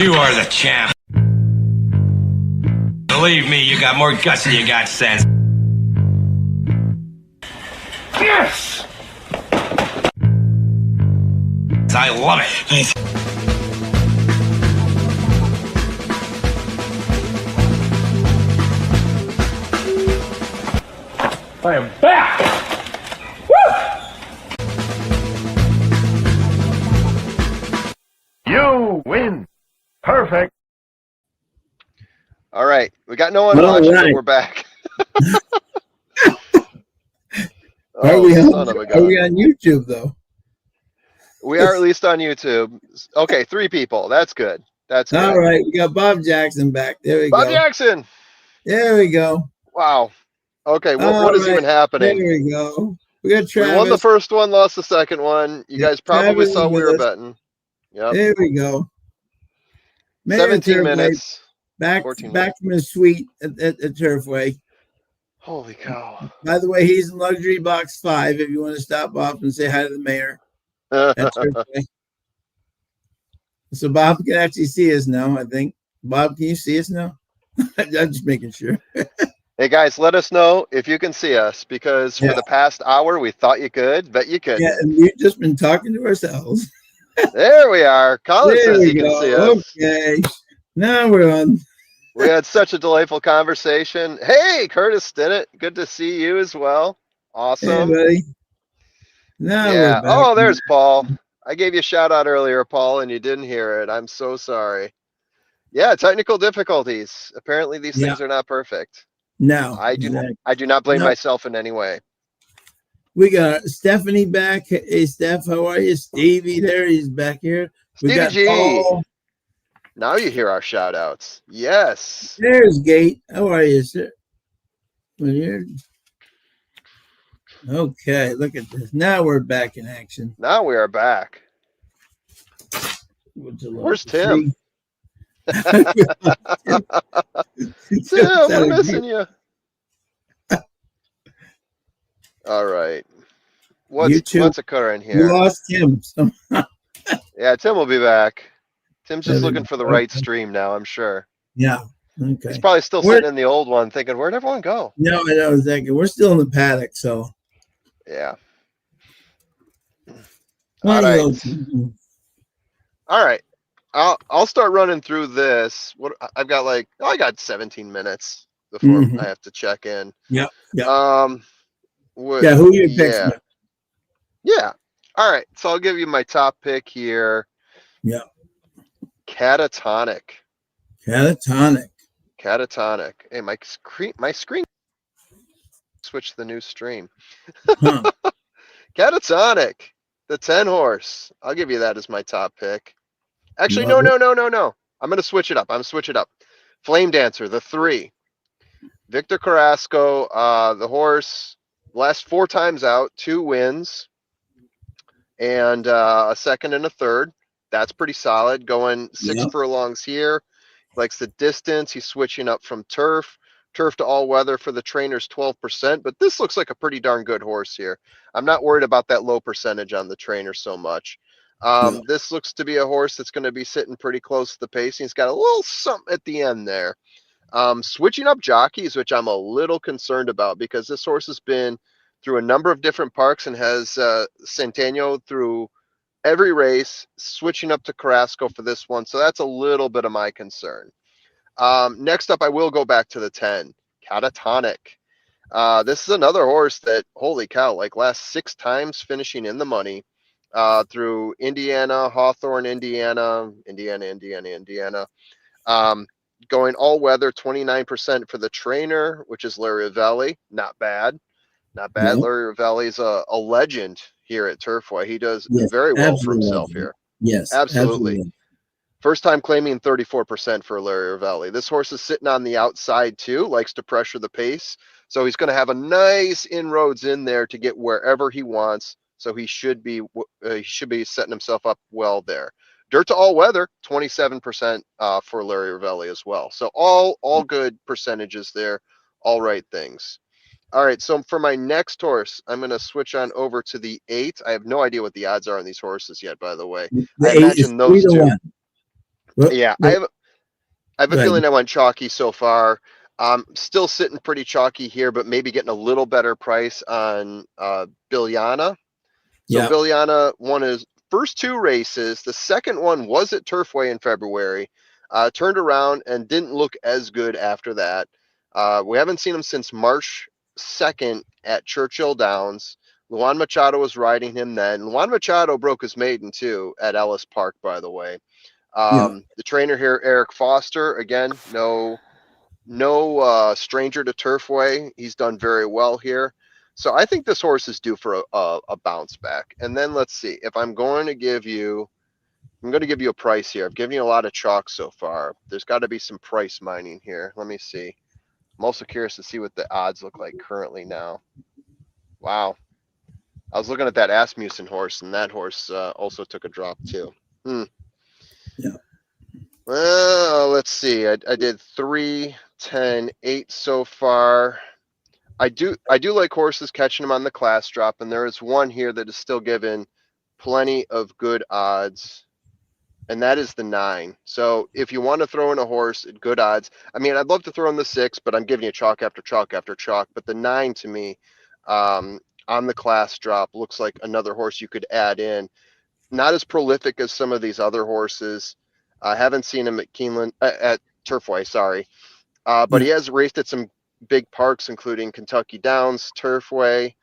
You are the champ. Believe me, you got more guts than you got sense. Yes! I love it. I am back! Woo! You win. Perfect. All right. We got no one watching, but we're back. Are we son of a gun. on YouTube, though? We are at least on YouTube. Okay, 3 people. That's good. That's good. All right. We got Bob Jackson back. There we Bob go. Jackson. There we go. Wow. Okay, what is even happening? There we go. We got Travis. We won the first one, lost the second one. You guys probably Travis saw we were us. betting. Yep. There we go. 17 minutes. Back from his suite at Turfway. Holy cow. By the way, he's in luxury box 5 if you want to stop off and say hi to the mayor at Turfway. So Bob can actually see us now, I think. Bob, can you see us now? I'm just making sure. Hey guys, let us know if you can see us, because for the past hour we thought you could, but you couldn't. Yeah, and we've just been talking to ourselves. There we are. Colin says he can see us. Okay. Now we're on. We had such a delightful conversation. Hey, Curtis did it. Good to see you as well. Awesome. Hey, buddy. Now we're back. Oh, there's Paul. I gave you a shout out earlier, Paul, and you didn't hear it. I'm so sorry. Yeah, technical difficulties. Apparently these things are not perfect. No. I do not blame myself in any way. We got Stephanie back. Hey, Steph, how are you? Stevie there. He's back here. We got G. Paul. Now you hear our shout outs. Yes. There's Gate. How are you, sir? Okay, look at this. Now we're back in action. Now we are back. Where's Tim? Tim, we're missing you. All right. What's occurring here? We lost Tim. Yeah, Tim will be back. Tim's just looking for the right stream now, I'm sure. Yeah. Okay. He's probably still sitting in the old one thinking, where'd everyone go? No, I know exactly. We're still in the paddock, so. Yeah. All right. All right. I'll start running through this. I've got I got 17 minutes before I have to check in. Yeah. Who you picked? Yeah. All right. So I'll give you my top pick here. Yeah. Catatonic. Hey, my screen. Switch the new stream. Catatonic, the 10 horse. I'll give you that as my top pick. Actually, no. I'm gonna switch it up. Flame Dancer, the 3. Victor Carrasco, the horse. Last 4 times out, 2 wins, and a second and a third. That's pretty solid. Going 6 furlongs here. Likes the distance. He's switching up from turf to all weather for the trainers, 12%. But this looks like a pretty darn good horse here. I'm not worried about that low percentage on the trainer so much. This looks to be a horse that's going to be sitting pretty close to the pace. He's got a little something at the end there. Switching up jockeys, which I'm a little concerned about, because this horse has been through a number of different parks and has Centennial through every race, switching up to Carrasco for this one. So that's a little bit of my concern. Next up, I will go back to the 10, Catatonic. This is another horse that, holy cow, last 6 times finishing in the money through Indiana, Hawthorne, Indiana. Going all weather, 29% for the trainer, which is Larry Ravelli. Not bad. Larry Ravelli is a legend here at Turfway. He does very well for himself here. Yes, absolutely. First time claiming 34% for Larry Ravelli. This horse is sitting on the outside too, likes to pressure the pace. So he's going to have a nice inroads in there to get wherever he wants. So he should be setting himself up well there. Dirt to all weather, 27% for Larry Ravelli as well. So all good percentages there, all right things. All right, so for my next horse, I'm going to switch on over to the 8. I have no idea what the odds are on these horses yet, by the way. I imagine those 2. Well, Yeah, I have a go ahead. feeling I went chalky so far. Still sitting pretty chalky here, but maybe getting a little better price on Biljana. So Yeah. Biljana won his first 2 races. The second one was at Turfway in February. Turned around and didn't look as good after that. We haven't seen him since March 2nd at Churchill Downs. Luan Machado was riding him then. Luan Machado broke his maiden too at Ellis Park, by the way. Yeah. The trainer here, Eric Foster, again, no stranger to Turfway. He's done very well here. So I think this horse is due for a bounce back. And then let's see if I'm going to give you a price here. I've given you a lot of chalk so far. There's got to be some price mining here. Let me see. I'm also curious to see what the odds look like currently now. Wow. I was looking at that Asmussen horse, and that horse also took a drop too. Yeah. Well, let's see. I did 3, 10, 8 so far. I do like horses catching them on the class drop, and there is one here that is still given plenty of good odds, and that is the 9. So if you want to throw in a horse at good odds, I mean, I'd love to throw in the 6, but I'm giving you chalk after chalk after chalk. But the 9 to me, on the class drop, looks like another horse you could add in. Not as prolific as some of these other horses. I haven't seen him at Keeneland at Turfway, sorry, but he has raced at some big parks, including Kentucky Downs, Turfway,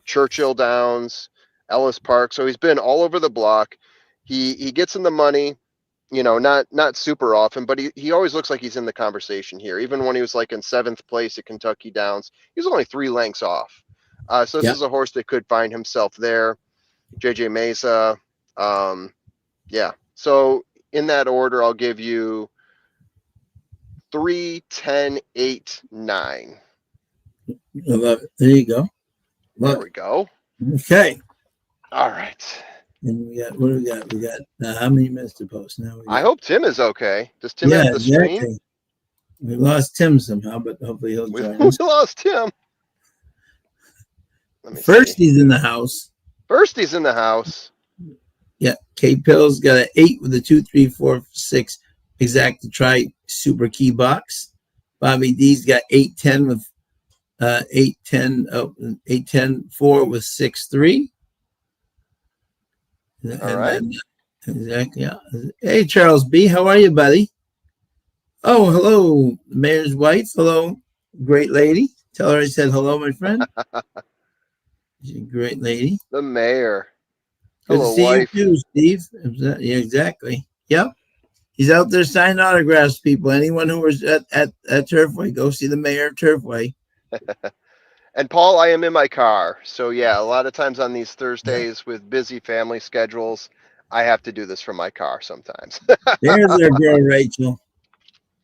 Churchill Downs, Ellis Park. So he's been all over the block. He gets in the money, not super often, but he always looks like he's in the conversation here. Even when he was like in 7th place at Kentucky Downs, he was only 3 lengths off. So this is a horse that could find himself there. JJ Mesa, yeah. So in that order, I'll give you 3, 10, 8, 9. I love it. There you go. There we go. Okay. All right. And we got, what do we got? We got how many minutes to post now? I hope Tim is okay. Does Tim have the stream? We lost Tim somehow, but hopefully he'll We join us. lost Tim. First, he's in the house. First, he's in the house. Yeah. K Pill's got an 8 with a 2, 3, 4, 6 exact to try super key box. Bobby D's got 8, 10 with 8, 10, 8, 10, 4 with 6, 3. All right. Exactly. Yeah. Hey, Charles B. How are you, buddy? Oh, hello, the mayor's wife. Hello, great lady. Tell her I said hello, my friend. She's a great lady. The mayor. Good Hello, to see wife. you too, Steve. Yeah, exactly. Yep. He's out there signing autographs, people. Anyone who was at Turfway, go see the mayor of Turfway. And Paul, I am in my car. So yeah, a lot of times on these Thursdays with busy family schedules, I have to do this from my car sometimes. There's our girl, Rachel.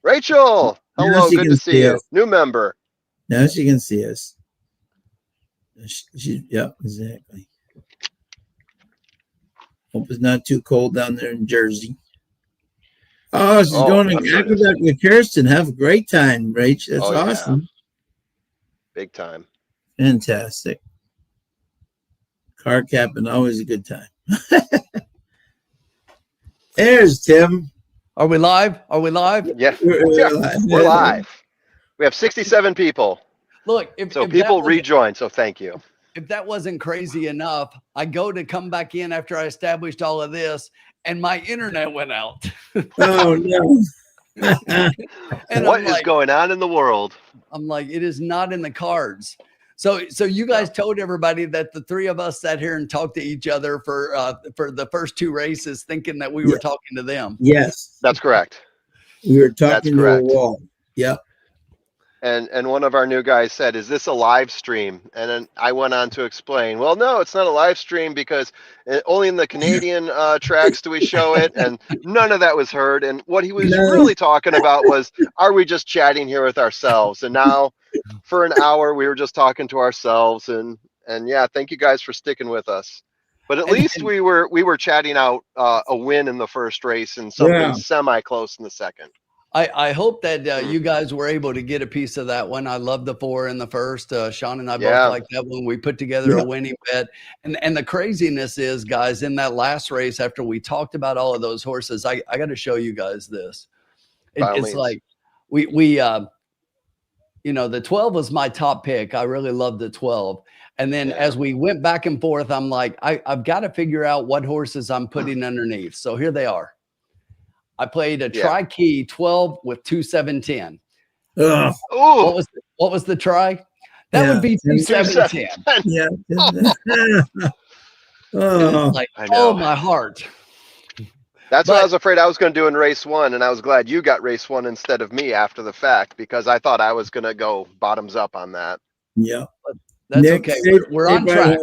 Rachel, hello, good to see you. New member. Now she can see us. Yeah, exactly. Hope it's not too cold down there in Jersey. Oh, she's going to Aqueduct with Kirsten. Have a great time, Rach. That's awesome. Yeah. Big time. Fantastic. Car capping, always a good time. There's Tim. Are we live? Are we live? Yeah, we're live. We have 67 people. Look, if people rejoin, so thank you. If that wasn't crazy enough, I go to come back in after I established all of this, and my internet went out. Oh, no. And what is going on in the world? I'm like, it is not in the cards. So you guys told everybody that the 3 of us sat here and talked to each other for the first 2 races, thinking that we were talking to them. Yes, that's correct. We were talking to a wall. Yep. And one of our new guys said, "Is this a live stream?" And then I went on to explain, well, no, it's not a live stream because only in the Canadian tracks do we show it, and none of that was heard. And what he was really talking about was, are we just chatting here with ourselves? And now for an hour, we were just talking to ourselves. And yeah, thank you guys for sticking with us. But at least we were chatting out a win in the first race and something semi-close in the second. I hope that you guys were able to get a piece of that one. I love the 4 in the first. Sean and I both like that one. We put together a winning bet. And the craziness is, guys, in that last race, after we talked about all of those horses, I got to show you guys this. It's like we you know, the 12 was my top pick. I really loved the 12. And then as we went back and forth, I'm like, I've got to figure out what horses I'm putting underneath. So here they are. I played a tri-key 12 with 2 710. What was the try? That would be 2 710. Yeah. Like, oh my heart. That's what I was afraid I was going to do in race 1, and I was glad you got race 1 instead of me after the fact, because I thought I was going to go bottoms up on that. Yeah. But that's okay. We're on track.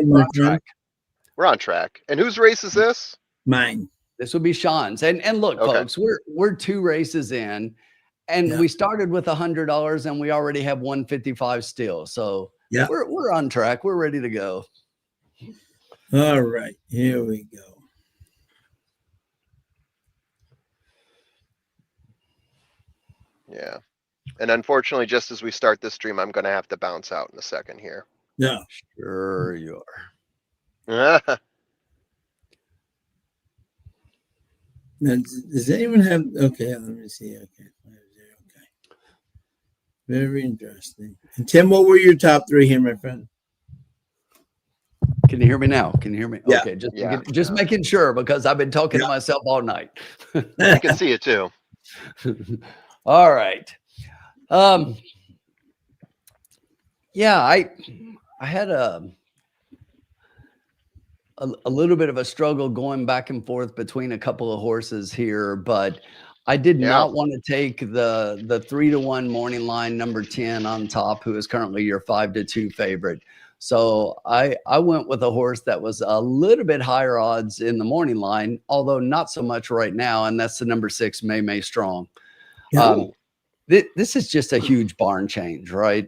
We're on track. And whose race is this? Mine. This would be Sean's. And look, folks, we're 2 races in, and we started with $100, and we already have 155 still. So we're on track. We're ready to go. All right, here we go. Yeah. And unfortunately, just as we start this stream, I'm going to have to bounce out in a second here. Yeah. Sure you are. Now, does anyone have, okay, let me see. Okay. Very interesting. And Tim, what were your top 3 here, my friend? Can you hear me now? Can you hear me? Yeah. Okay, just making sure, because I've been talking to myself all night. I can see it too. All right. Yeah, I had a little bit of a struggle going back and forth between a couple of horses here, but I did not want to take the 3-1 morning line number 10 on top, who is currently your 5-2 favorite. So I went with a horse that was a little bit higher odds in the morning line, although not so much right now, and that's the number 6 May Strong. This is just a huge barn change, right?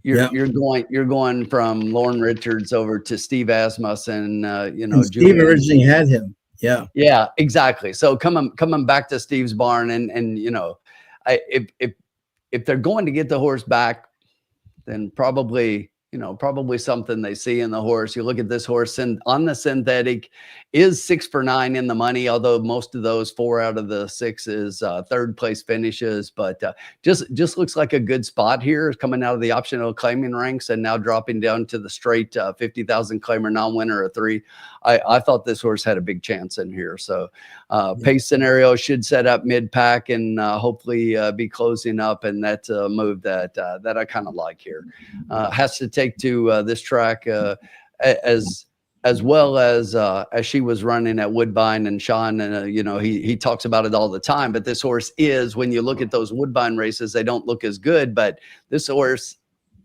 You're going from Lauren Richards over to Steve Asmussen, and Steve originally had him. Yeah, exactly. So coming back to Steve's barn, and if they're going to get the horse back, then probably something they see in the horse. You look at this horse, and on the synthetic is 6 for 9 in the money, although most of those 4 out of the 6 is 3rd place finishes, but just looks like a good spot here, coming out of the optional claiming ranks and now dropping down to the straight 50,000 claimer non-winner of 3. I thought this horse had a big chance in here. So pace scenario should set up mid-pack and hopefully be closing up, and that's a move that I kind of like here. Has to take to this track as well as she was running at Woodbine, and Sean, he talks about it all the time, but this horse is, when you look at those Woodbine races, they don't look as good, but this horse,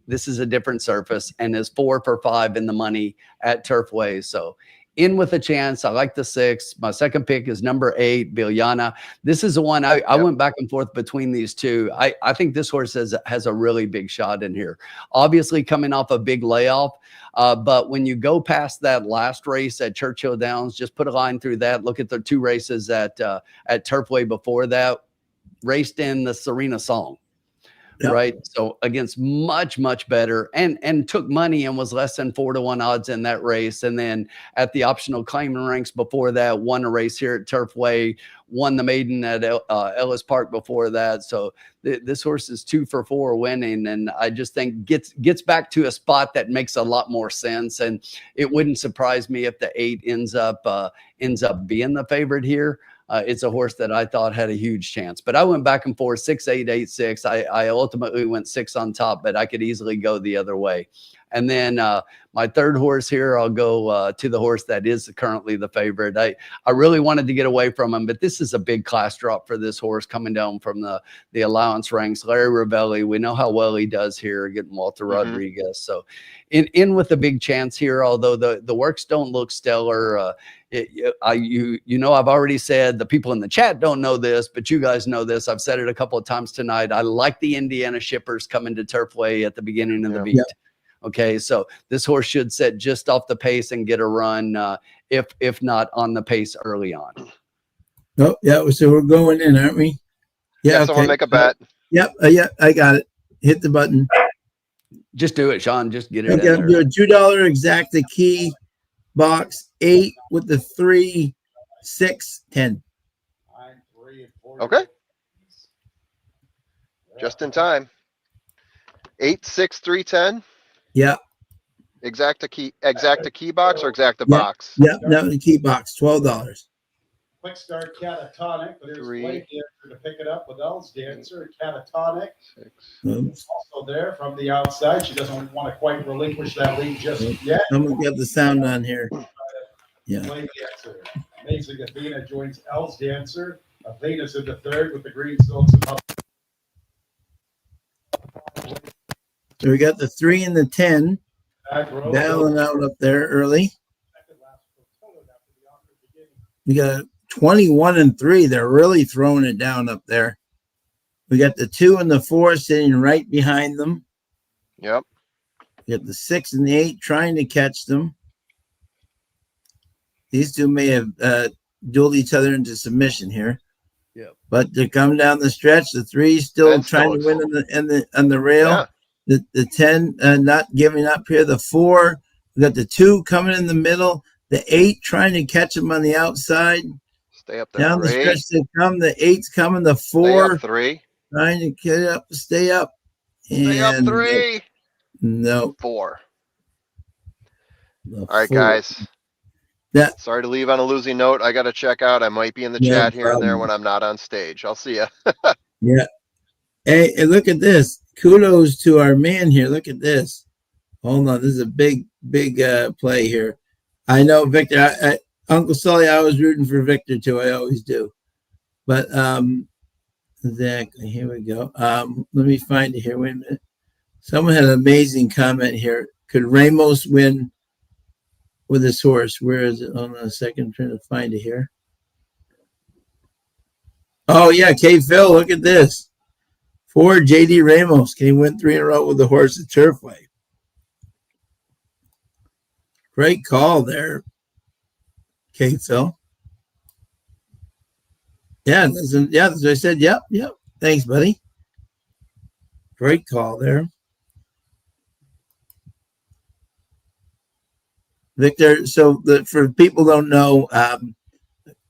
this is a different surface and is 4 for 5 in the money at Turfway. So in with a chance. I like the 6. My second pick is number 8, Biljana. This is the one I went back and forth between these two. I think this horse has a really big shot in here. Obviously coming off a big layoff, but when you go past that last race at Churchill Downs, just put a line through that. Look at the 2 races at Turfway before that, raced in the Serena Song. Yep. Right. So against much better and took money and was less than 4-1 odds in that race. And then at the optional claiming ranks before that, won a race here at Turfway, won the maiden at Ellis Park before that. So this horse is 2 for 4 winning. And I just think gets back to a spot that makes a lot more sense. And it wouldn't surprise me if the 8 ends up being the favorite here. It's a horse that I thought had a huge chance, but I went back and forth 6, 8, 8, 6. I ultimately went 6 on top, but I could easily go the other way. And then my third horse here, I'll go to the horse that is currently the favorite. I really wanted to get away from him, but this is a big class drop for this horse coming down from the allowance ranks. Larry Ravelli, we know how well he does here, getting Walter Rodriguez. So in with a big chance here, although the works don't look stellar. I've already said, the people in the chat don't know this, but you guys know this. I've said it a couple of times tonight. I like the Indiana shippers coming to Turfway at the beginning of the beat. Okay, so this horse should set just off the pace and get a run, if not on the pace early on. Oh, yeah. So we're going in, aren't we? Yeah, someone make a bet. Yep. Yeah, I got it. Hit the button. Just do it, Sean. Just get it Okay, in I'm there. doing $2 exacta key box 8 with the 3, 6, 10. Okay. Just in time. 8, 6, 3, 10. Yeah. Exacta key box or exacta Yeah. box? Yeah. No, the key box, $12. Quick start catatonic, but there's Three. Flame Dancer to pick it up with L's Dancer. Catatonic 6. Oops. also there from the outside. She doesn't want to quite relinquish that lead just yet. Someone got the sound on here. Yeah. Flame Dancer. Amazing Athena joins L's Dancer. Athena's in the third with the green silks and up. So we got the 3 and the 10 Back row. battling out up there early. We got 21 and 3. They're really throwing it down up there. We got the 2 and the 4 sitting right behind them. Yep. We got the 6 and the 8 trying to catch them. These two may have dueled each other into submission here. Yep. But they're coming down the stretch. The 3 still Ben trying to Stokes. win on the rail. Yeah. The 10 not giving up here. The 4, we got the 2 coming in the middle. The 8 trying to catch them on the outside. Stay up there. Down the 3. stretch they come. The 8's coming. The Stay 4 up 3. trying to get up, stay up. Stay up 3. No. 4. The All right, 4. guys. That Sorry to leave on a losing note. I got to check out. I might be in the No chat here and there problem. when I'm not on stage. I'll see you. Yeah. Hey, and look at this. Kudos to our man here. Look at this. Hold on. This is a big play here. I know Victor. Uncle Sully, I was rooting for Victor too. I always do. But exactly. Here we go. Let me find it here. Wait a minute. Someone had an amazing comment here. Could Ramos win with his horse? Where is it? Hold on a second. I'm trying to find it here. Oh yeah, K. Phil. Look at this. 4 JD Ramos. Can he win 3 in a row with the horse at Turfway? Great call there, K. Phil. Yeah, that's what I said. Yep. Thanks, buddy. Great call there. Victor, so for people who don't know,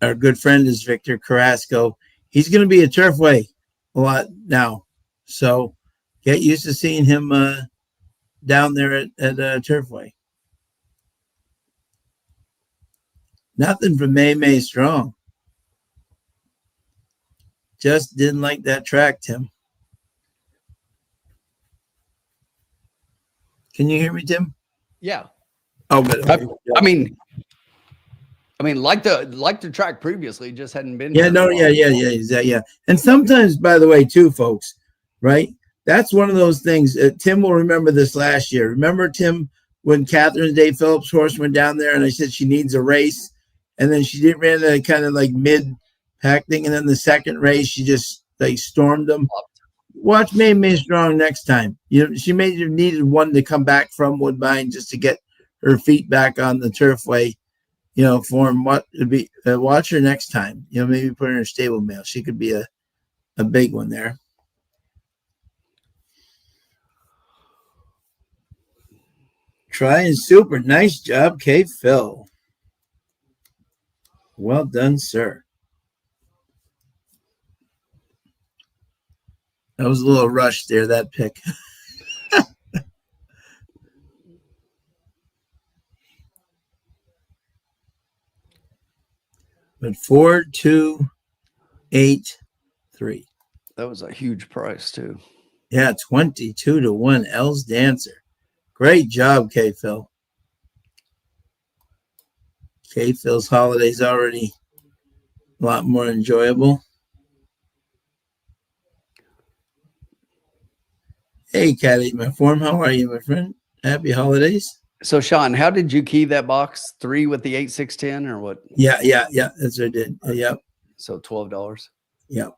our good friend is Victor Carrasco. He's going to be at Turfway a lot now. So get used to seeing him down there at Turfway. Nothing from May Strong. Just didn't like that track, Tim. Can you hear me, Tim? Yeah. Oh, but I mean, like the track previously, just hadn't been. yeah, here no, for a while. yeah. And sometimes, by the way, too, folks, right? That's one of those things. Tim will remember this last year. Remember, Tim, when Catherine Day Phillips' horse went down there, and I said she needs a race, and then she ran a kind of like mid-pack thing, and then the second race she just like stormed them. Watch May Strong next time. You know, she may have needed one to come back from Woodbine just to get her feet back on the Turfway, you know, form. What would be watch her next time. You know, maybe put her in a stable mail. She could be a big one there. Trying super. Nice job, K. Phil. Well done, sir. That was a little rushed there, that pick. But 4, 2, 8, 3. That was a huge price too. Yeah, 22-1. L's Dancer. Great job, K. Phil. K. Phil's holiday's already a lot more enjoyable. Hey, Caddy, my form. How are you, my friend? Happy holidays. So, Sean, how did you key that box? 3 with the 8, 6, 10, or what? Yeah. That's what I did. Yep. So $12. Yep.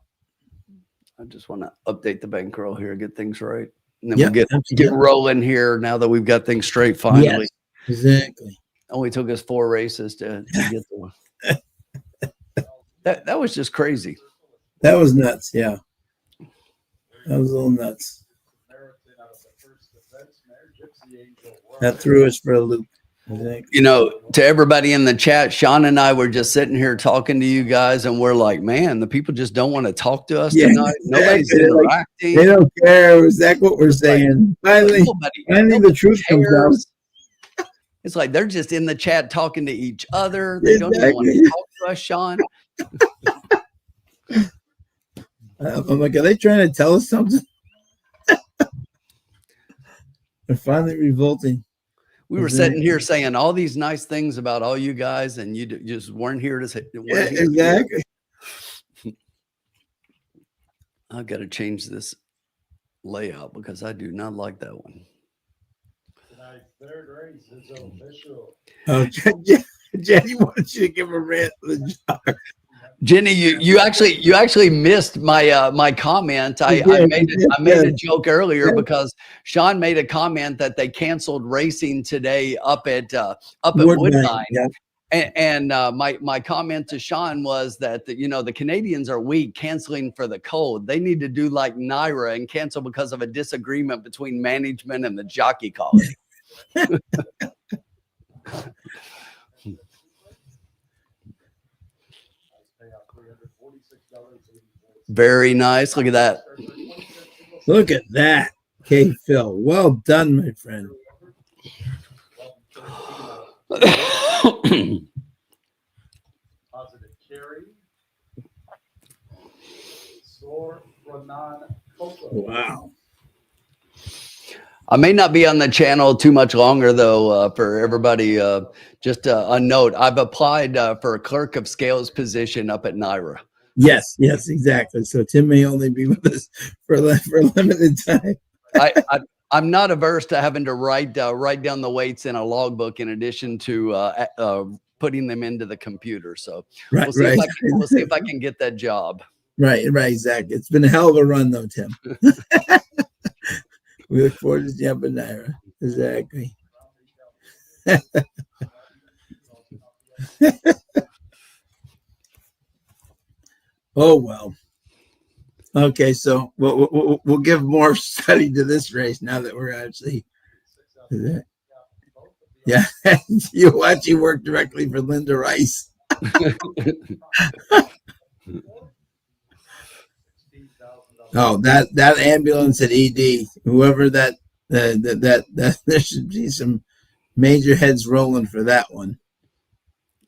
I just want to update the bankroll here, get things right, and then Yep, we'll get rolling here now that we've got things straight. Finally, yes, exactly. Only took us 4 races to get the one. That was just crazy. That was nuts. Yeah. That was a little nuts. Meriton out of the first defense, Mayor Gypsy Angel. That threw us for a loop. I think. You know, to everybody in the chat, Sean and I were just sitting here talking to you guys, and we're like, man, the people just don't want to talk to us Yeah, tonight. Nobody's exactly. Like, interacting. they don't care. Is that what we're saying? Finally, Nobody the truth comes out. cares. It's like they're just in the chat talking to each other. They don't even want to talk to us, Sean. I'm like, are they trying to tell us something? They're finally revolting. We were sitting here saying all these nice things about all you guys, and you just weren't here to say. Exactly. I've got to change this layout because I do not like that one. Tonight's third race is official. Oh, Jenny wants you to give a rant to the jar. Jenny, you actually missed my my comment. I made a joke earlier because Sean made a comment that they canceled racing today up at Woodbine. Yeah. And my comment to Sean was that the Canadians are weak, canceling for the cold. They need to do like Naira and cancel because of a disagreement between management and the jockey college. Very nice. Look at that. Look at that. Okay, Phil. Well done, my friend. Positive carry. Wow. I may not be on the channel too much longer, though, for everybody. Just a note, I've applied for a clerk of scales position up at Naira. Yes, exactly. So Tim may only be with us for a limited time. I'm not averse to having to write down the weights in a logbook in addition to putting them into the computer. So we'll see if I can get that job. Right, exactly. It's been a hell of a run, though, Tim. We look forward to jumping Naira. Exactly. Oh, well. Okay, so we'll give more study to this race now that we're actually. Yeah, you actually work directly for Linda Rice. Oh, that ambulance at ED, whoever that there should be some major heads rolling for that one.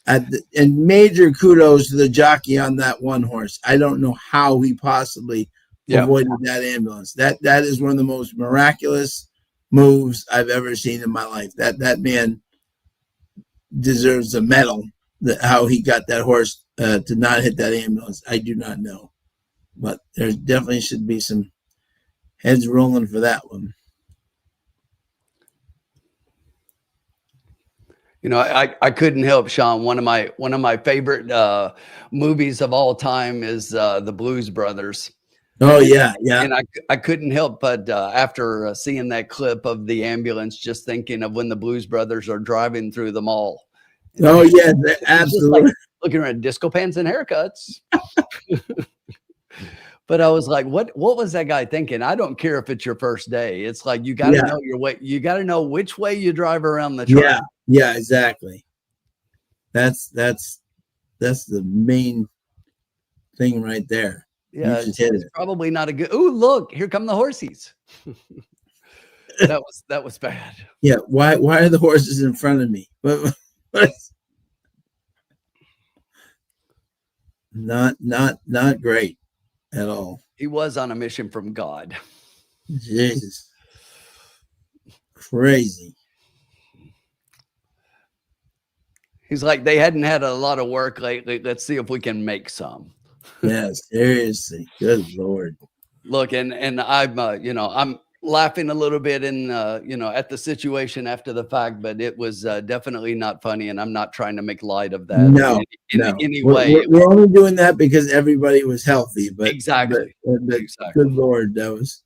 And major kudos to the jockey on that one horse. I don't know how he possibly avoided that ambulance. That is one of the most miraculous moves I've ever seen in my life. That man deserves a medal. How he got that horse to not hit that ambulance, I do not know. But there definitely should be some heads rolling for that one. You know, I couldn't help, Sean. One of my favorite movies of all time is the Blues Brothers. Oh yeah. And I couldn't help but after seeing that clip of the ambulance, just thinking of when the Blues Brothers are driving through the mall. Oh yeah, absolutely. Like looking at disco pants and haircuts. But I was like, what was that guy thinking? I don't care if it's your first day. It's like you got to know your way. You got to know which way you drive around the track. Yeah, exactly. That's the main thing right there. Yeah, it's probably not a good. Oh, look, here come the horsies. that was bad. Yeah, why are the horses in front of me? Not great at all. He was on a mission from God. Jesus. Crazy. He's like, they hadn't had a lot of work lately. Let's see if we can make some. Yeah, seriously. Good Lord. Look, and I'm I'm laughing a little bit in at the situation after the fact, but it was definitely not funny, and I'm not trying to make light of that in any way. We're only doing that because everybody was healthy, but exactly. Good Lord, that was,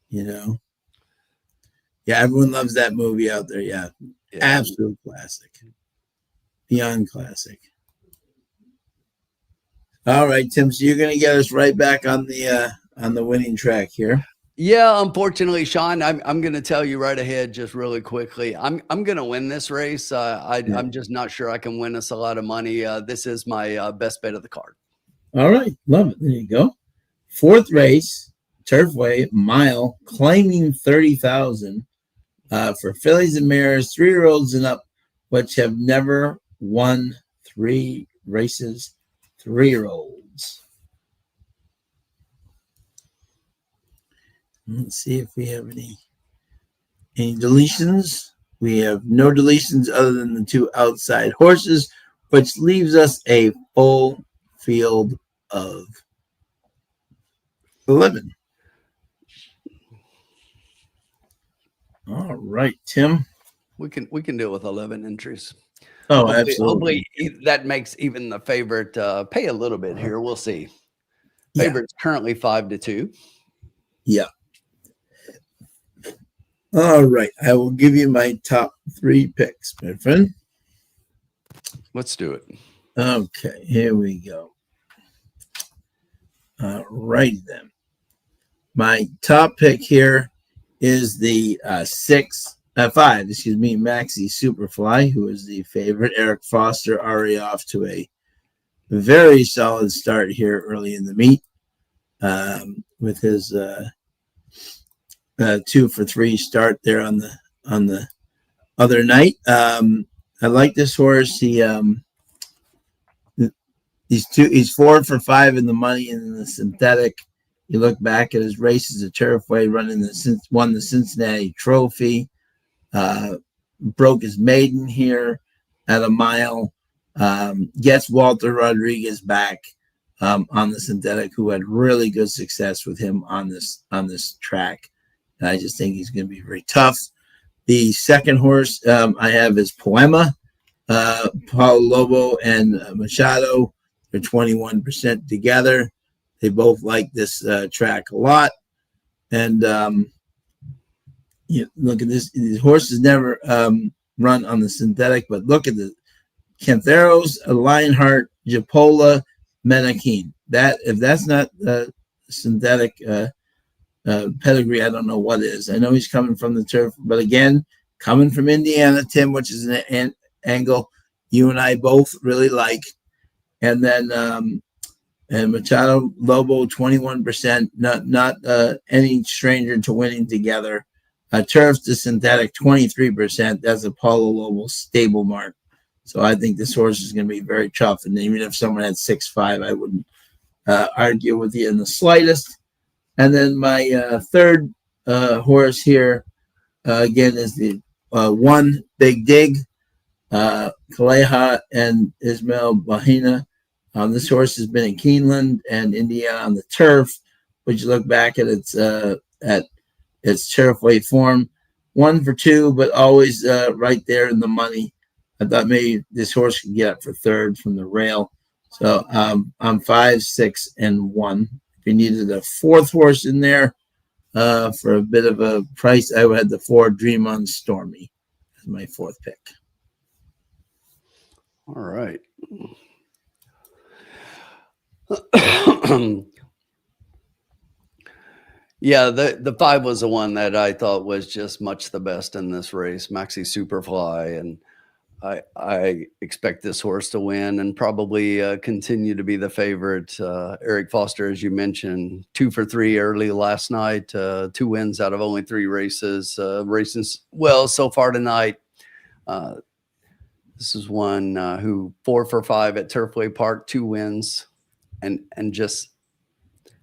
yeah, everyone loves that movie out there. Yeah. Absolute classic. Beyond classic. All right, Tim. So you're going to get us right back on the on the winning track here. Yeah, unfortunately, Sean, I'm going to tell you right ahead, just really quickly. I'm going to win this race. I'm just not sure I can win us a lot of money. This is my best bet of the card. All right, love it. There you go. Fourth race, Turfway mile, claiming 30,000 for fillies and mares, 3-year-olds and up, which have never won 3 races. 3-year-olds. Let's see if we have any deletions. We have no deletions other than the 2 outside horses, which leaves us a full field of 11. All right, Tim. We can deal with 11 entries. Oh, hopefully, absolutely. Hopefully that makes even the favorite pay a little bit here. We'll see. Favorite's currently 5-2. Yeah. All right. I will give you my top 3 picks, my friend. Let's do it. Okay, here we go. All right, then. My top pick here is the 5, Maxi Superfly, who is the favorite. Eric Foster already off to a very solid start here early in the meet with his 2 for 3 start there on the other night. I like this horse. He's 4 for 5 in the money in the synthetic. You look back at his races at Turfway, won the Cincinnati Trophy, broke his maiden here at a mile, gets Walter Rodriguez back on the synthetic, who had really good success with him on this track. And I just think he's going to be very tough. The second horse I have is Poema. Paulo Lobo and Machado. They're 21% together. They both like this track a lot. And look at this. These horses never run on the synthetic, but look at the Cantheros, Lionheart, Japola, Menakeen. If that's not synthetic pedigree, I don't know what is. I know he's coming from the turf, but again, coming from Indiana, Tim, which is an angle you and I both really like. And then and Machado Lobo 21%, not any stranger to winning together. Turf to synthetic 23%. That's a Paulo Lobo stable mark. So I think this horse is going to be very tough. And even if someone had 6-5, I wouldn't argue with you in the slightest. And then my third horse here again is the 1 Big Dig, Kaleha and Ismail Bahina. This horse has been in Keeneland and Indiana on the turf, but you look back at its Turfway form, 1 for 2, but always right there in the money. I thought maybe this horse could get up for 3rd from the rail. So I'm 5, 6, and 1. If you needed a 4th horse in there for a bit of a price, I would have the 4 Dream on Stormy as my 4th pick. All right. Yeah, the 5 was the one that I thought was just much the best in this race, Maxi Superfly, and I expect this horse to win and probably continue to be the favorite. Eric Foster, as you mentioned, 2 for 3 early last night, 2 wins out of only 3 races. Races well so far tonight. This is one who 4 for 5 at Turfway Park, 2 wins. And just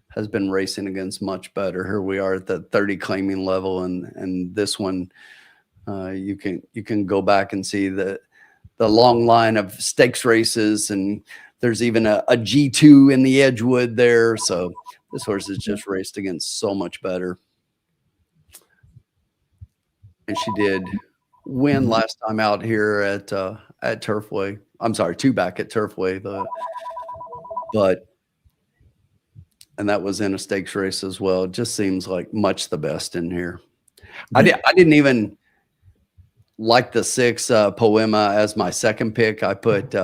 has been racing against much better. Here we are at the 30 claiming level, and this one you can go back and see the long line of stakes races, and there's even a G2 in the Edgewood there. So this horse has just raced against so much better, and she did win last time out here at Turfway. I'm sorry, 2 back at Turfway, and that was in a stakes race as well. It just seems like much the best in here. I didn't even like the 6 Poema as my second pick. I put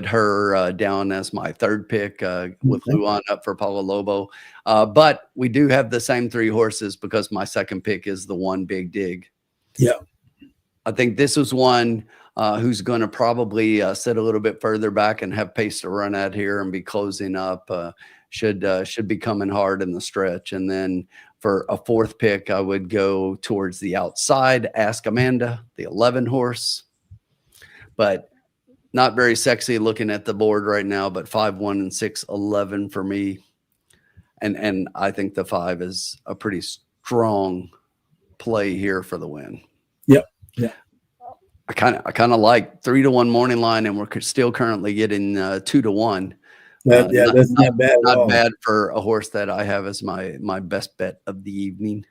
her down as my third pick with Luan up for Paulo Lobo. But we do have the same 3 horses because my second pick is the One Big Dig. Yeah. I think this is one who's going to probably sit a little bit further back and have pace to run at here and be closing up. Should be coming hard in the stretch. And then for a fourth pick, I would go towards the outside, Ask Amanda, the 11 horse, but not very sexy looking at the board right now, but 5, 1, and 6, 11 for me. And I think the 5 is a pretty strong play here for the win. Yep. Yeah. I kind of like 3-1 morning line, and we're still currently getting 2-1. That's not bad. Not bad for a horse that I have as my best bet of the evening.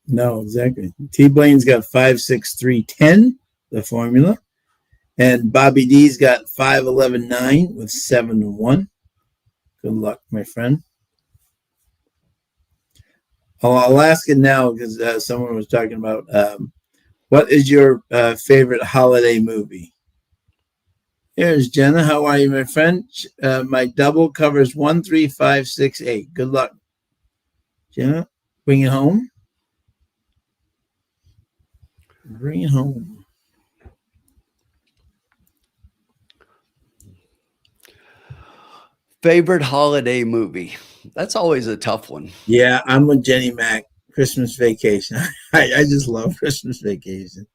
No, exactly. T Blaine's got 5, 6, 3, 10, the formula, and Bobby D's got 5, 11, 9 with 7 1. Good luck, my friend. I'll ask it now because someone was talking about what is your favorite holiday movie? Here's Jenna. How are you, my friend? My double covers 1, 3, 5, 6, 8. Good luck, Jenna. Bring it home. Bring it home. Favorite holiday movie? That's always a tough one. Yeah, I'm with Jenny Mac. Christmas Vacation. I just love Christmas Vacation.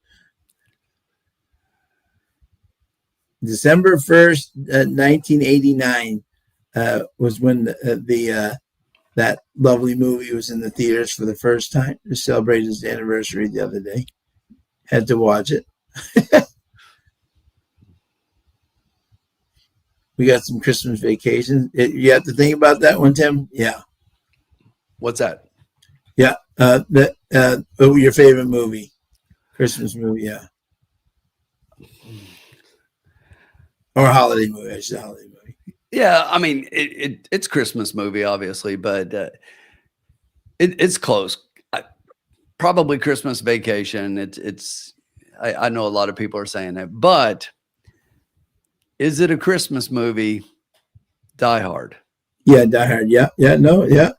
December 1st, 1989 was when that lovely movie was in the theaters for the first time. We celebrated its anniversary the other day. Had to watch it. We got some Christmas Vacation. You have to think about that one, Tim? Yeah. What's that? Yeah. Your favorite movie? Christmas movie, yeah. Or a holiday movie, I should say holiday movie. Yeah, I mean it's Christmas movie, obviously, but it's close. Probably Christmas Vacation. I know a lot of people are saying that, but is it a Christmas movie? Die Hard. Yeah, Die Hard. Yeah, no, yeah.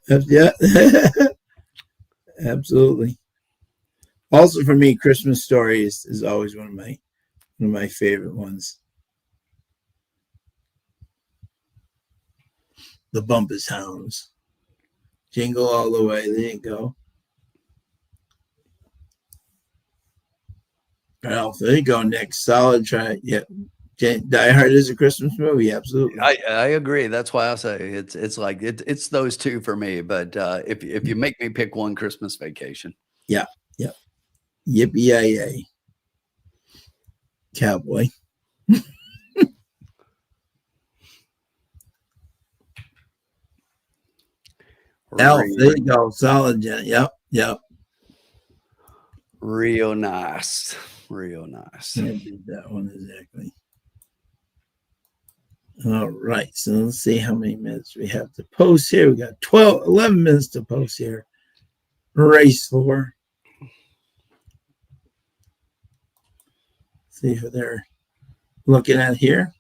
Absolutely. Also, for me, Christmas Story is always one of my favorite ones. The Bumpus Hounds. Jingle all the way. There you go. Ralph, there you go, Nick. Solid try. Yeah. Die Hard is a Christmas movie. Absolutely. I agree. That's why I say it's like it's those two for me. But if you make me pick one, Christmas Vacation. Yeah. Yippee-yay-yay. Cowboy. Elf, there you go. Solid, Jen. Yep. Real nice. I did that one exactly. All right. So let's see how many minutes we have to post here. We got 11 minutes to post here. Race 4. See who they're looking at here.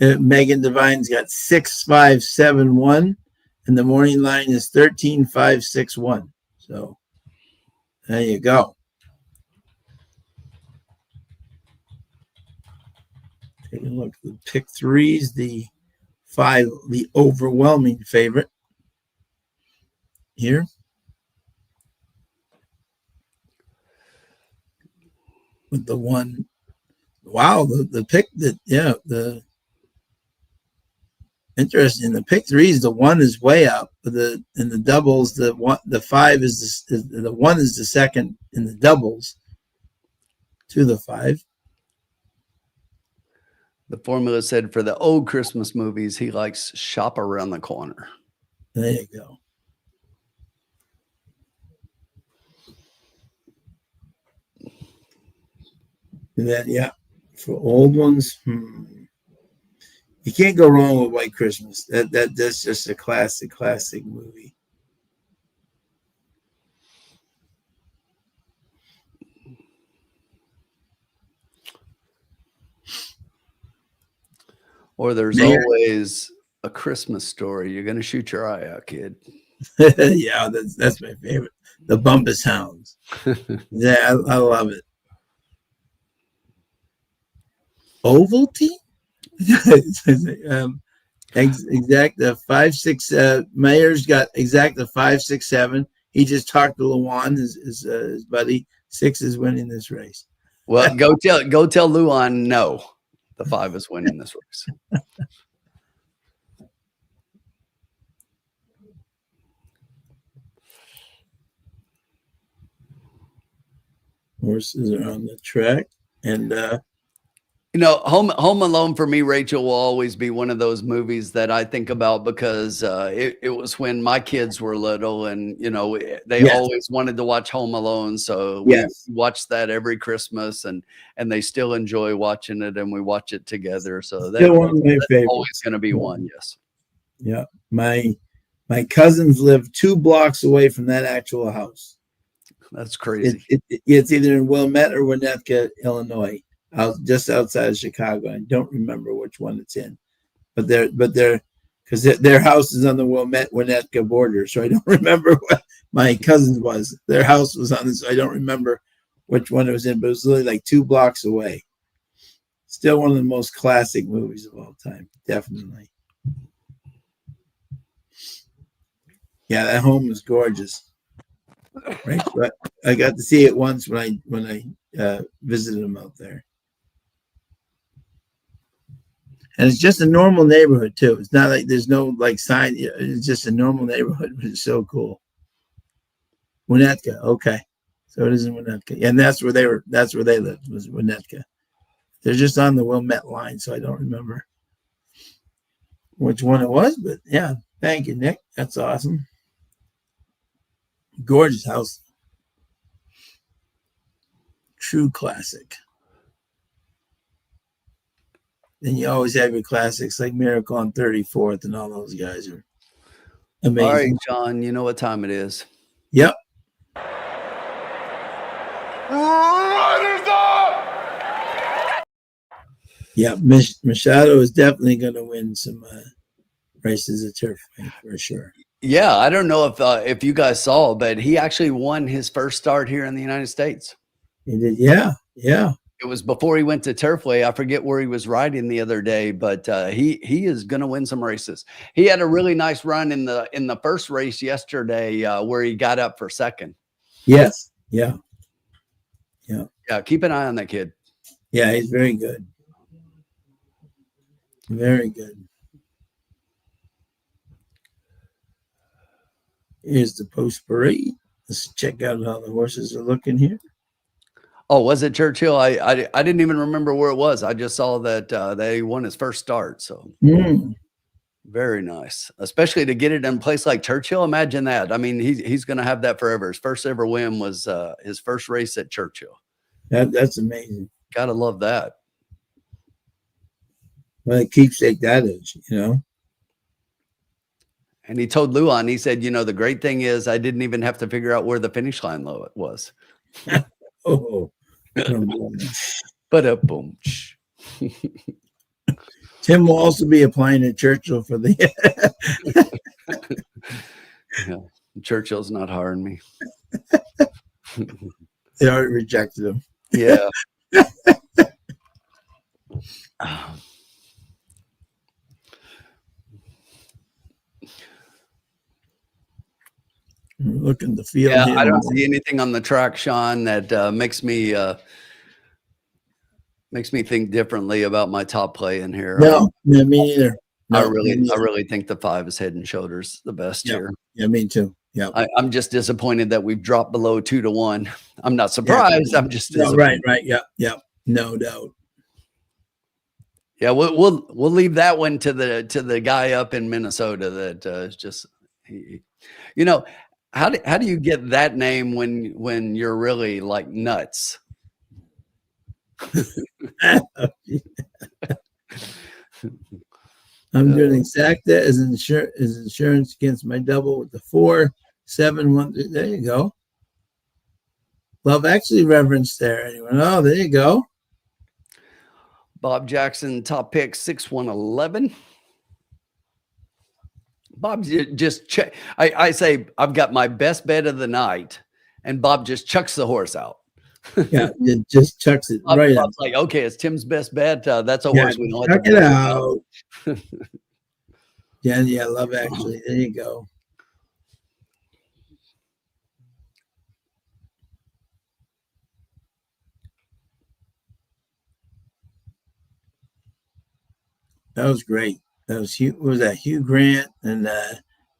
Megan Devine's got 6, 5, 7, 1. And the morning line is 13, 5, 6, 1. So there you go. Take a look. The pick 3's the 5, the overwhelming favorite here. With the 1. Wow, the pick that, the interesting. The pick 3's the 1 is way up, but in the doubles, the 5 is the 1 is the second in the doubles to the 5. The formula said for the old Christmas movies, he likes Shop Around the Corner. There you go. And then, for old ones, you can't go wrong with White Christmas. That's just a classic movie. Or there's Mayor. always a Christmas Story. You're going to shoot your eye out, kid. Yeah, that's my favorite. The Bumpus Hounds. Yeah, I love it. Ovaltine? Exact 5'6". Mayer's got exact 5'6'7". He just talked to Luan, his buddy. 6 is winning this race. Well, go tell Luan no. The 5 is winning this race. Horses are on the track, and Home Alone for me, Rachel, will always be one of those movies that I think about because it was when my kids were little, and they Yes. always wanted to watch Home Alone, so we Yes. watched that every Christmas, and they still enjoy watching it, and we watch it together. So still one of my that's favorites. always going to be one. Yes. Yeah, my cousins live 2 blocks away from that actual house. That's crazy. It's either in Wilmette or Winnetka, Illinois, just outside of Chicago. I don't remember which one it's in, but they're because their house is on the Wilmette-Winnetka border, so I don't remember what my cousin's was. Their house was on this, so I don't remember which one it was in, but it was literally like 2 blocks away. Still one of the most classic movies of all time, definitely. Yeah, that home was gorgeous. Right, but I got to see it once when I visited them out there, and it's just a normal neighborhood too. It's not like there's no like sign. It's just a normal neighborhood, but it's so cool. Winnetka, okay, so it is in Winnetka, and that's where they lived, was Winnetka. They're just on the Wilmette line, so I don't remember which one it was, but yeah, thank you, Nick. That's awesome. Gorgeous house. True classic. Then you always have your classics like Miracle on 34th, and all those guys are amazing. All right, John, you know what time it is. Yep. Yeah, Machado is definitely going to win some races at Turfway for sure. Yeah, I don't know if you guys saw, but he actually won his first start here in the United States. He did, yeah. It was before he went to Turfway. I forget where he was riding the other day, but he is going to win some races. He had a really nice run in the first race yesterday where he got up for second. Yes, yeah. Keep an eye on that kid. Yeah, he's very good. Very good. Here's the post parade. Let's check out how the horses are looking here. Oh, was it Churchill? I didn't even remember where it was. I just saw that they won his first start. So very nice, especially to get it in a place like Churchill. Imagine that. I mean, he's going to have that forever. His first ever win was his first race at Churchill. That's amazing. Gotta love that. Well, a keepsake that is, And he told Luan, he said, the great thing is I didn't even have to figure out where the finish line was. Oh. But boom. Tim will also be applying at Churchill for the. Yeah, Churchill's not hiring me. They already rejected him. Yeah. We're looking the field. Yeah, here. I don't see anything on the track, Sean, that makes me think differently about my top play in here. No, me neither. No, I really think the 5 is head and shoulders the best here. Yeah, me too. Yeah, I'm just disappointed that we've dropped below 2-1. I'm not surprised. Yeah. I'm just disappointed. Right. Yeah, no doubt. Yeah, we'll leave that one to the guy up in Minnesota that is just how do you get that name when you're really like nuts? I'm doing exacta as insurance against my double with the 4, 7, 1. There you go. Love actually reverence there. Anyone? Oh, there you go. Bob Jackson, top pick, 6-1-11. Bob just check. I say I've got my best bet of the night, and Bob just chucks the horse out. Yeah, it just chucks it Bob's right out. like, okay, it's Tim's best bet. That's a Yeah, horse we don't chuck have to it worry about. out. Yeah, Love Actually. There you go. That was great. That was Hugh. Was that Hugh Grant and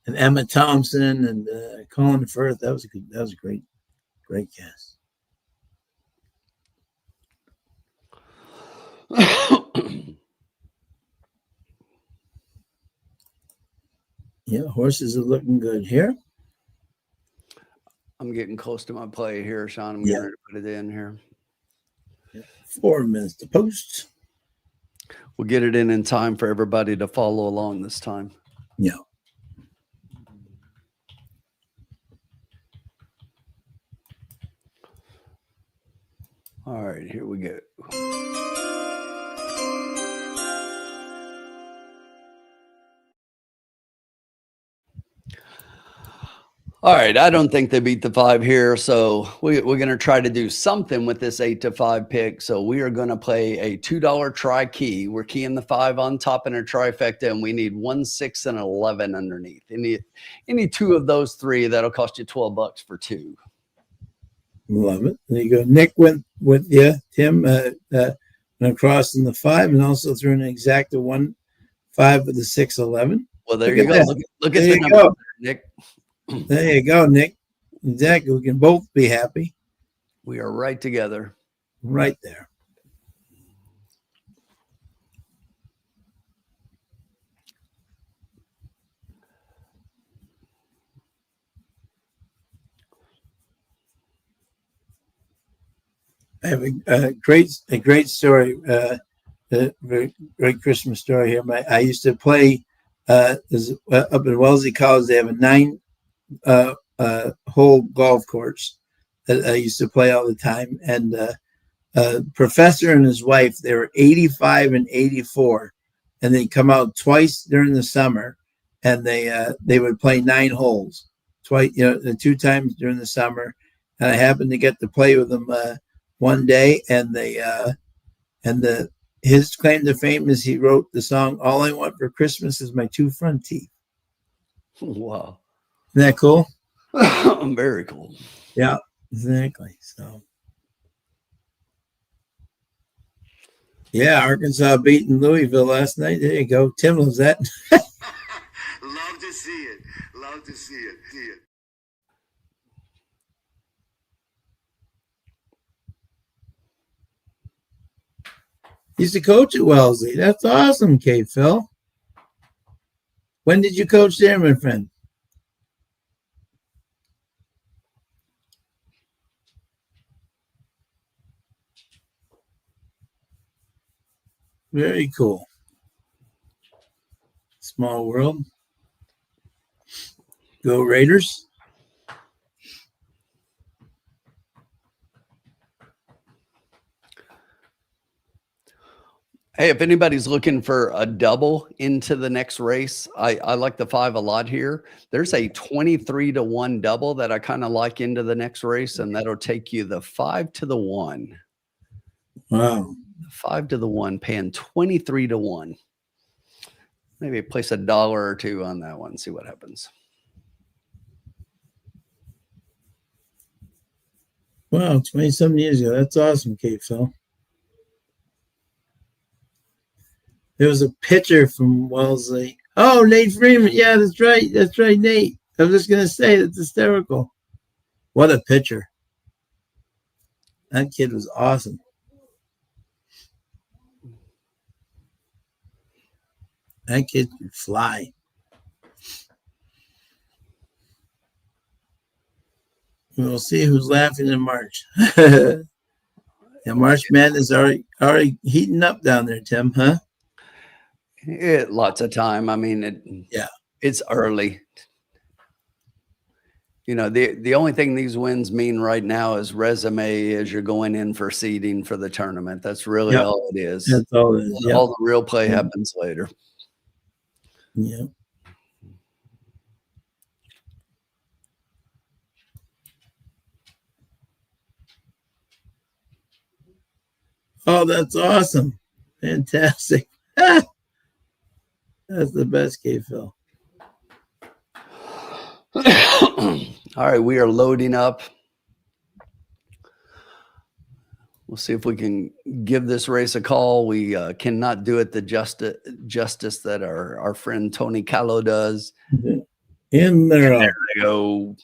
Emma Thompson and Colin Firth? That was a good. That was a great cast. Yeah, horses are looking good here. I'm getting close to my play here, Sean. I'm Yeah. going to put it in here. 4 minutes to post. We'll get it in time for everybody to follow along this time. Yeah. All right, here we go. All right, I don't think they beat the 5 here, so we're going to try to do something with this 8-5 pick. So we are going to play a $2 try key. We're keying the 5 on top in a trifecta, and we need 1, 6, and 11 underneath. Any two of those three, that'll cost you $12 for 2. Love it. There you go. Nick went with you, Tim, went across in the 5 and also threw an exacta 1, 5 with the 6, 11. Well, there Look you at go. that. Look at There the you number, go. Nick. There you go, Nick. Exactly. We can both be happy We are right together. right there. I have a great story, a very great Christmas story here. I used to play up in Wellesley College. They have a 9 hole golf course that I used to play all the time. And professor and his wife, they were 85 and 84, and they come out twice during the summer, and they would play 9 holes twice, 2 times during the summer. And I happened to get to play with them one day, and his claim to fame is he wrote the song "All I Want for Christmas Is My 2 Front Teeth." Wow. Isn't that cool? Very cool. Yeah, exactly. So, yeah, Arkansas beating Louisville last night. There you go. Tim loves that. Love to see it. Love to see it. See it. Used to coach at Wellesley. That's awesome, Kate Phil. When did you coach there, my friend? Very cool. Small world. Go Raiders. Hey, if anybody's looking for a double into the next race, I like the 5 a lot here. There's a 23-1 double that I kind of like into the next race, and that'll take you the 5 to the 1. Wow. 5 to the 1, paying 23-1. Maybe place $1 or 2 on that one, see what happens. Wow, 20-something years ago. That's awesome, Kate Phil. There was a pitcher from Wellesley. Oh, Nate Freeman. Yeah, that's right. That's right, Nate. I was just going to say, that's hysterical. What a pitcher. That kid was awesome. That kid could fly. We'll see who's laughing in March. Yeah, March Madness already heating up down there, Tim, huh? Lots of time. I mean, Yeah. it's early. You know, the only thing these wins mean right now is resume as you're going in for seeding for the tournament. That's really Yep. all it is. That's all it is. Yeah. All the real play happens later. Yeah. Oh, that's awesome. Fantastic. That's the best, K Phil. All right, we are loading up. We'll see if we can give this race a call. We cannot do it the justice that our friend Tony Callow does. In there. There they go.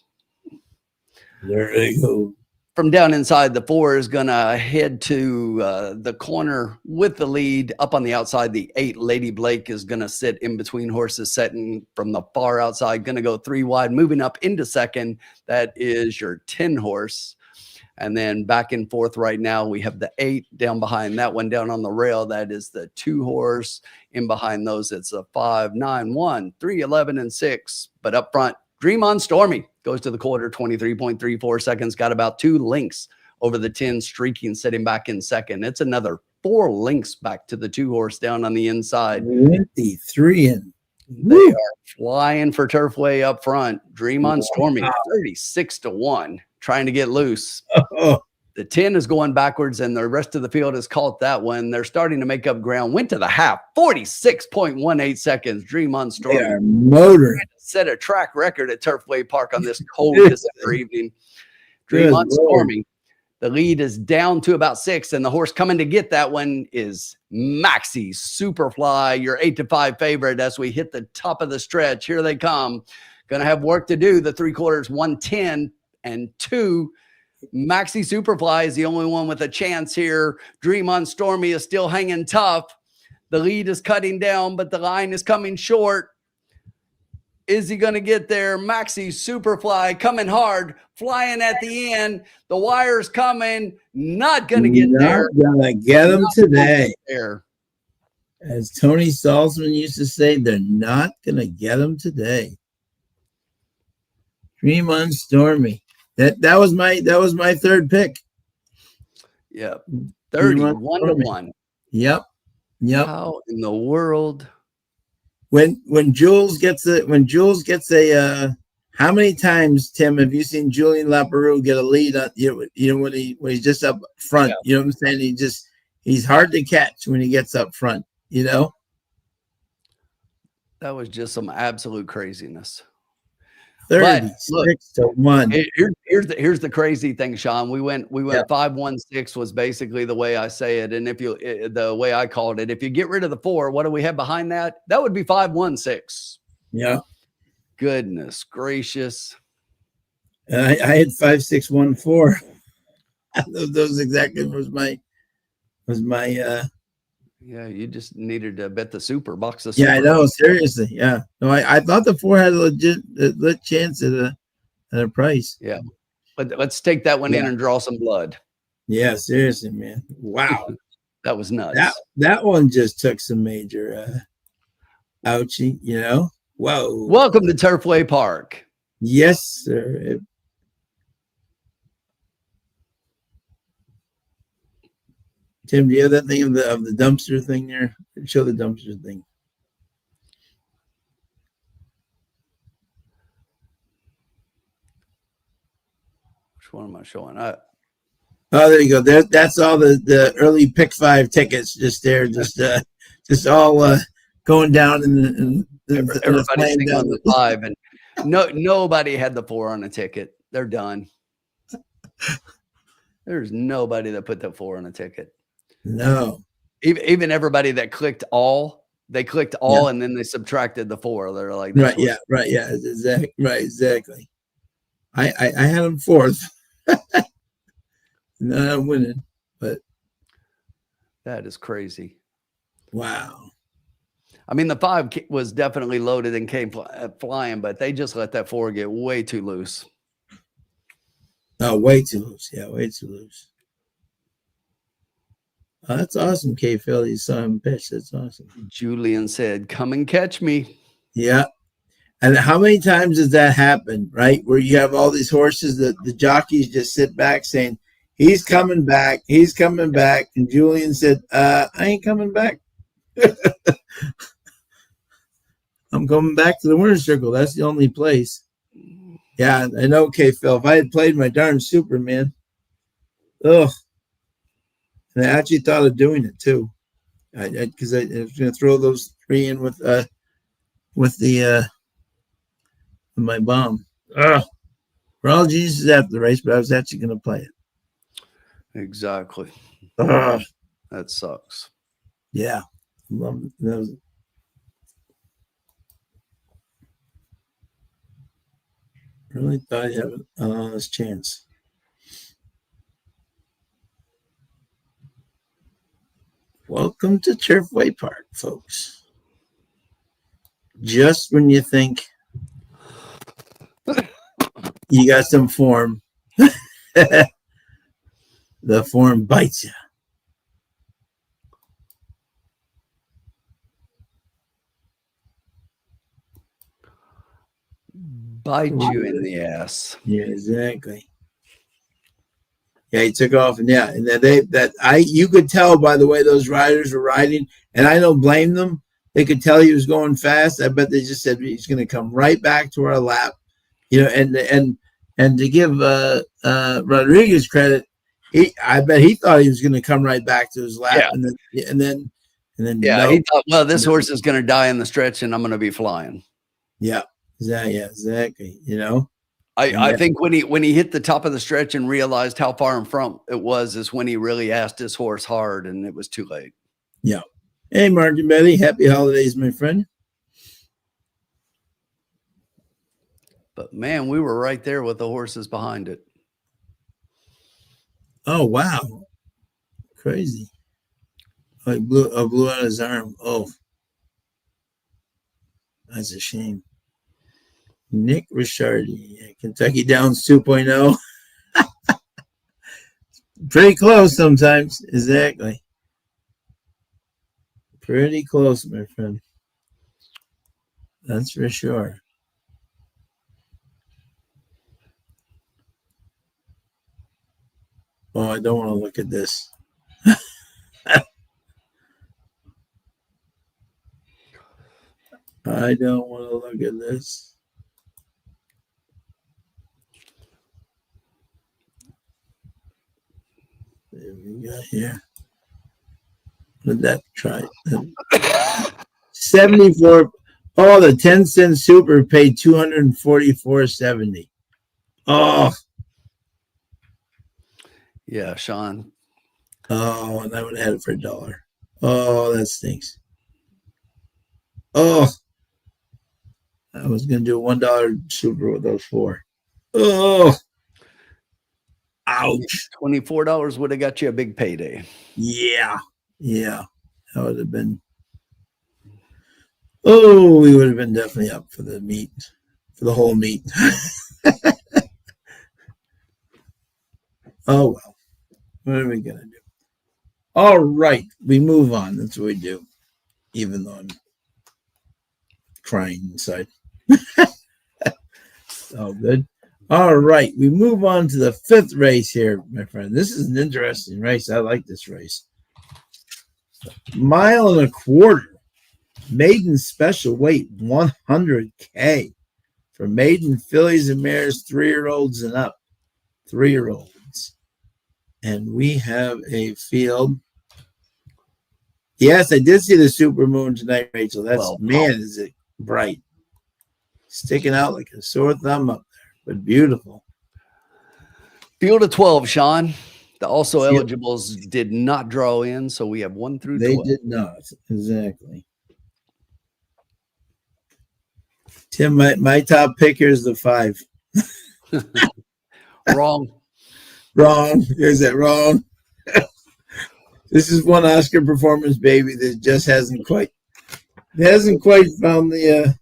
There they go. From down inside, the 4 is going to head to the corner with the lead. Up on the outside, the 8, Lady Blake, is going to sit in between horses, setting from the far outside, going to go 3 wide, moving up into second. That is your 10 horse. And then back and forth right now, we have the 8 down behind that one down on the rail. That is the 2 horse. In behind those, it's a 5, 9, 1, 3, 11, and 6. But up front, Dream on Stormy goes to the quarter, 23.34 seconds. Got about 2 lengths over the 10, streaking, sitting back in second. It's another 4 lengths back to the 2 horse down on the inside. 23 in. They are flying for Turfway up front. Dream on Stormy, 36-1, trying to get loose. Oh, The 10 is going backwards, and the rest of the field has caught that one. They're starting to make up ground. Went to the half, 46.18 seconds. Dream on they Stormy. are motoring. Set a track record at Turfway Park on this cold December evening. Dream Good on Lord. Stormy. The lead is down to about 6, and the horse coming to get that one is Maxi Superfly, your 8-5 favorite as we hit the top of the stretch. Here they come. Going to have work to do. The 3/4, 110 and 2. Maxi Superfly is the only one with a chance here. Dream on Stormy is still hanging tough. The lead is cutting down, but the line is coming short. Is he going to get there? Maxi Superfly coming hard, flying at the end. The wire's coming. Not going to get there. Not gonna get them Not gonna today. get there. As Tony Salzman used to say, they're not gonna get them today. Dream on Stormy. That was my third pick. Yep. Dream on 31-1. Yep. How in the world? When Jules gets a how many times, Tim, have you seen Julian Laperoux get a lead on when he's just up front? Yeah. You know what I'm saying? He's hard to catch when he gets up front, you know? That was just some absolute craziness. 36-1. Here's the crazy thing, Sean. We went 5-1-6 was basically the way I say it, and the way I called it. If you get rid of the 4, what do we have behind that? That would be 5-1-6. Yeah. Goodness gracious. I had 5-6-1-4. Those exactly was my Yeah, you just needed to bet the super box. I know, seriously. Yeah. No, I thought the 4 had a legit chance at a price. Yeah. But let's take that one in and draw some blood. Yeah, seriously, man. Wow. That was nuts. That one just took some major ouchie, you know. Whoa. Welcome to Turfway Park. Yes, sir. Tim, do you have that thing of the dumpster thing there? Show the dumpster thing. Which one am I showing? Oh, there you go. That's all the early pick 5 tickets just there, just all going down in everybody's sitting on the 5, and nobody had the 4 on a ticket. They're done. There's nobody that put the 4 on a ticket. No. Even everybody that clicked all, and then they subtracted the 4. They're like, right, yeah, exactly. I had them 4th. Not winning, but that is crazy. Wow. I mean, the 5 was definitely loaded and came flying, but they just let that 4 get way too loose. Oh, way too loose. Yeah, way too loose. Oh, that's awesome, K. Phil. You saw him pitch. That's awesome. Julian said, "Come and catch me." Yeah. And how many times does that happen, right? Where you have all these horses that the jockeys just sit back saying, he's coming back, he's coming back. And Julian said, I ain't coming back. I'm coming back to the winner's circle. That's the only place. Yeah, I know, okay, Phil. If I had played my darn Superman, ugh. And I actually thought of doing it too. Because I was going to throw those 3 in with my bomb. Ugh. For all geniuses after the race, but I was actually going to play it. Exactly. Ugh. That sucks. Yeah. Love it. That was, really thought you had an honest chance. Welcome to Turfway Park, folks. Just when you think you got some form, the form bites you. Bite you in the ass. Yeah, exactly. Yeah, he took off, and yeah, and you could tell by the way those riders were riding, and I don't blame them. They could tell he was going fast. I bet they just said he's going to come right back to our lap, and to give Rodriguez credit, I bet he thought he was going to come right back to his lap, yeah. and then yeah, no. he thought, well, this horse is going to die in the stretch, and I'm going to be flying. Yeah, exactly. I think when he hit the top of the stretch and realized how far in front it was is when he really asked his horse hard, and it was too late. Yeah. Hey, Mark and Betty, happy holidays, my friend. But man, we were right there with the horses behind it. Oh wow, crazy! I blew out his arm. Oh, that's a shame. Nick Ricciardi, Kentucky Downs 2.0. Pretty close sometimes. Exactly. Pretty close, my friend. That's for sure. Oh, I don't want to look at this. I don't want to look at this. There we go here. What did that try? 74. Oh, the 10-cent super paid $244.70. Oh. Yeah, Sean. Oh, and I would have had it for $1. Oh, that stinks. Oh. I was going to do a $1 super with those 4. Oh. Ouch. $24 would have got you a big payday. Yeah. That would have been. Oh, we would have been definitely up for the meat, for the whole meat. Oh, well. What are we going to do? All right. We move on. That's what we do, even though I'm crying inside. Oh, good. All right. We move on to the 5th race here, my friend. This is an interesting race. I like this race. 1.25 miles. Maiden special weight, 100K. For maiden fillies and mares, 3-year-olds and up. 3-year-olds. And we have a field. Yes, I did see the super moon tonight, Rachel. Man, is it bright. Sticking out like a sore thumb up there, but beautiful. Field of 12, Sean. The also eligibles did not draw in, so we have 1 through 12. They did not. Exactly. Tim, my top picker is the 5. Wrong. Is that wrong? This is one Oscar performance, baby, that just hasn't quite found the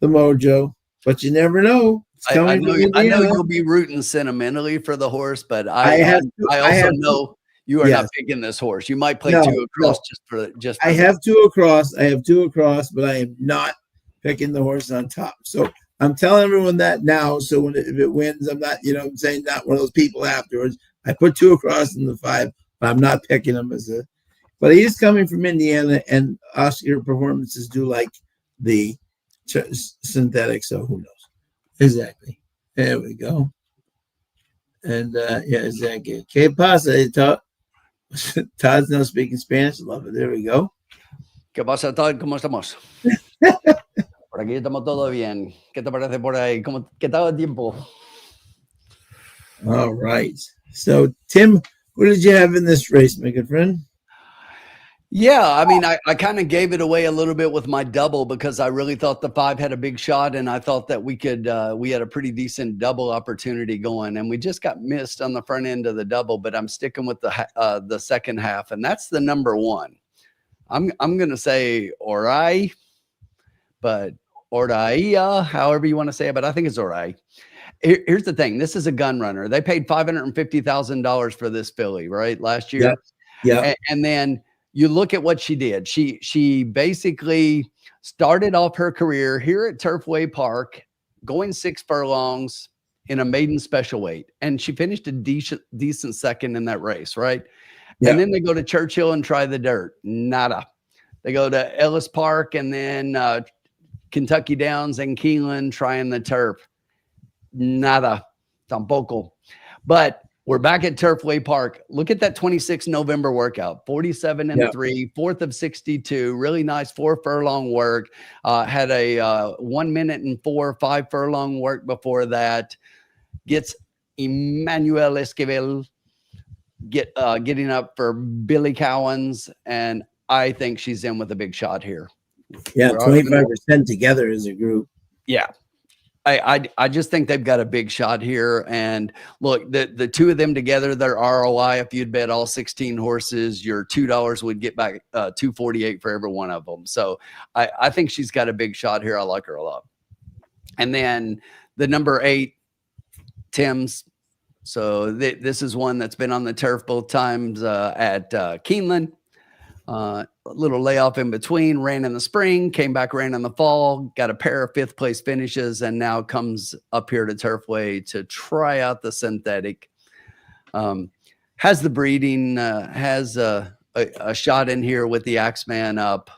mojo. But you never know. I know you'll be rooting sentimentally for the horse, but I also know you are not picking this horse. You might play 2 across just. I have 2 across, but I am not picking the horse on top. So I'm telling everyone that now. So if it wins, I'm not, I'm saying not one of those people afterwards. I put 2 across in the 5, but I'm not picking him as a. But he is coming from Indiana, and Oscar performances do like the synthetic. So who knows? Exactly. There we go. And exactly. ¿Qué pasa? Todd's now speaking Spanish. Love it. There we go. ¿Qué pasa, Todd? ¿Cómo estamos? Por aquí estamos todo bien. ¿Qué te parece por ahí? ¿Qué tal el tiempo? All right. So, Tim, what did you have in this race, my good friend? Yeah, I mean, I kind of gave it away a little bit with my double because I really thought the 5 had a big shot, and I thought that we had a pretty decent double opportunity going, and we just got missed on the front end of the double. But I'm sticking with the second half, and that's the number 1. I'm gonna say Orai, but Oraia, however you want to say it, but I think it's Orai. Here's the thing: this is a gun runner. They paid $550,000 for this filly, right, last year. Yeah. And then you look at what she did. She basically started off her career here at Turfway Park, going 6 furlongs in a maiden special weight, and she finished a decent second in that race, right? Yeah. And then they go to Churchill and try the dirt. Nada. They go to Ellis Park and then Kentucky Downs and Keeneland trying the turf. Nada. Tampoco. But we're back at Turfway Park. Look at that 26 November workout. 47 and 3, 4th of 62. Really nice 4 furlong work. Had a 1 minute and 4, 5 furlong work before that. Gets Emmanuel Esquivel getting up for Billy Cowens, and I think she's in with a big shot here. Yeah, 25% together as a group. Yeah. I just think they've got a big shot here. And look, the 2 of them together, their ROI, if you'd bet all 16 horses, your $2 would get back $2.48 for every one of them. So I think she's got a big shot here. I like her a lot. And then the number 8, Tim's. So this is one that's been on the turf both times at Keeneland. A little layoff in between, ran in the spring, came back, ran in the fall, got a pair of 5th place finishes, and now comes up here to Turfway to try out the synthetic. Has the breeding, has a shot in here with the Axeman up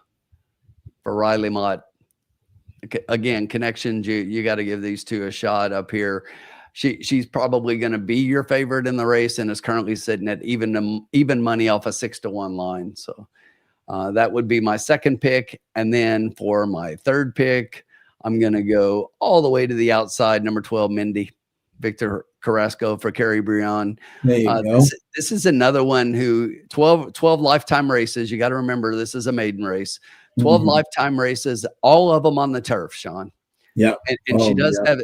for Riley Mott. Again, connections, you got to give these 2 a shot up here. She's probably going to be your favorite in the race and is currently sitting at even money off a 6-1 line. So that would be my second pick. And then for my third pick, I'm going to go all the way to the outside, number 12, Mindy, Victor Carrasco for Kerry Brion. There you go. This is another one who 12 lifetime races. You got to remember, this is a maiden race. 12 lifetime races, all of them on the turf, Sean. Yeah. And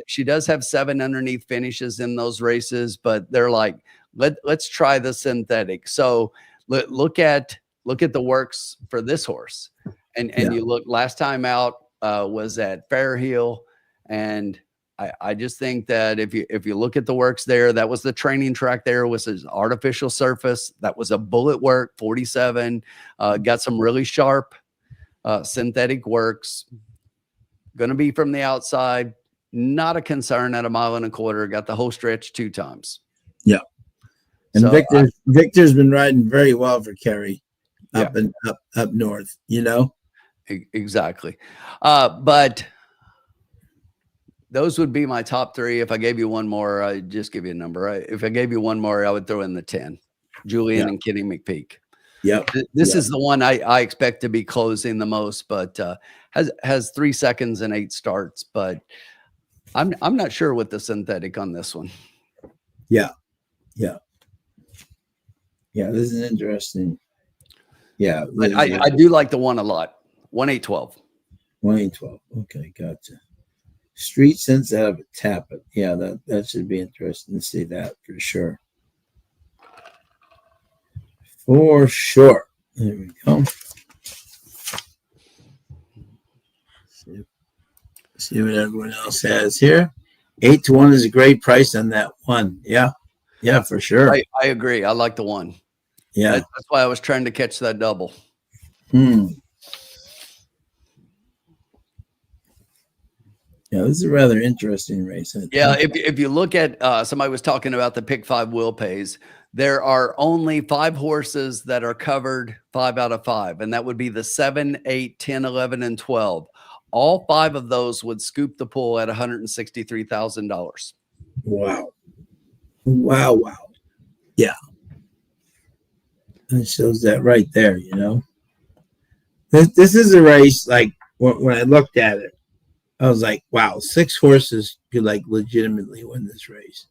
she does have 7 underneath finishes in those races, but they're like, let's try the synthetic. So look at the works for this horse. And you look, last time out was at Fairhill. And I just think that if you look at the works there, that was the training track there, was his artificial surface. That was a bullet work, 47, got some really sharp synthetic works. Going to be from the outside. Not a concern at 1.25 miles. Got the whole stretch 2 times. Yeah. And so Victor's been riding very well for Kerry up north, Exactly. But those would be my top 3. If I gave you one more, I'd just give you a number. If I gave you one more, I would throw in the 10, Julian and Kenny McPeak. Yep. This is the one I expect to be closing the most, but has 3 seconds and 8 starts. But I'm not sure with the synthetic on this one. Yeah. This is interesting. Yeah, I do like the one a lot. 1-8-12. 1-8-12. Okay, gotcha. Street Sense out of a tap it. Yeah, that should be interesting to see that for sure. For sure. There we go. See what everyone else has here. 8-1 is a great price on that one. Yeah, for sure. I agree. I like the one. Yeah, that's why I was trying to catch that double. Yeah, this is a rather interesting race. Yeah, if you look at somebody was talking about the pick 5 will pays, there are only 5 horses that are covered 5 out of 5, and that would be the 7, 8, 10, 11, and 12. All 5 of those would scoop the pool at $163,000. Wow. Wow. Yeah. That shows that right there, you know. This is a race, like, when I looked at it, I was like, wow, 6 horses could, like, legitimately win this race.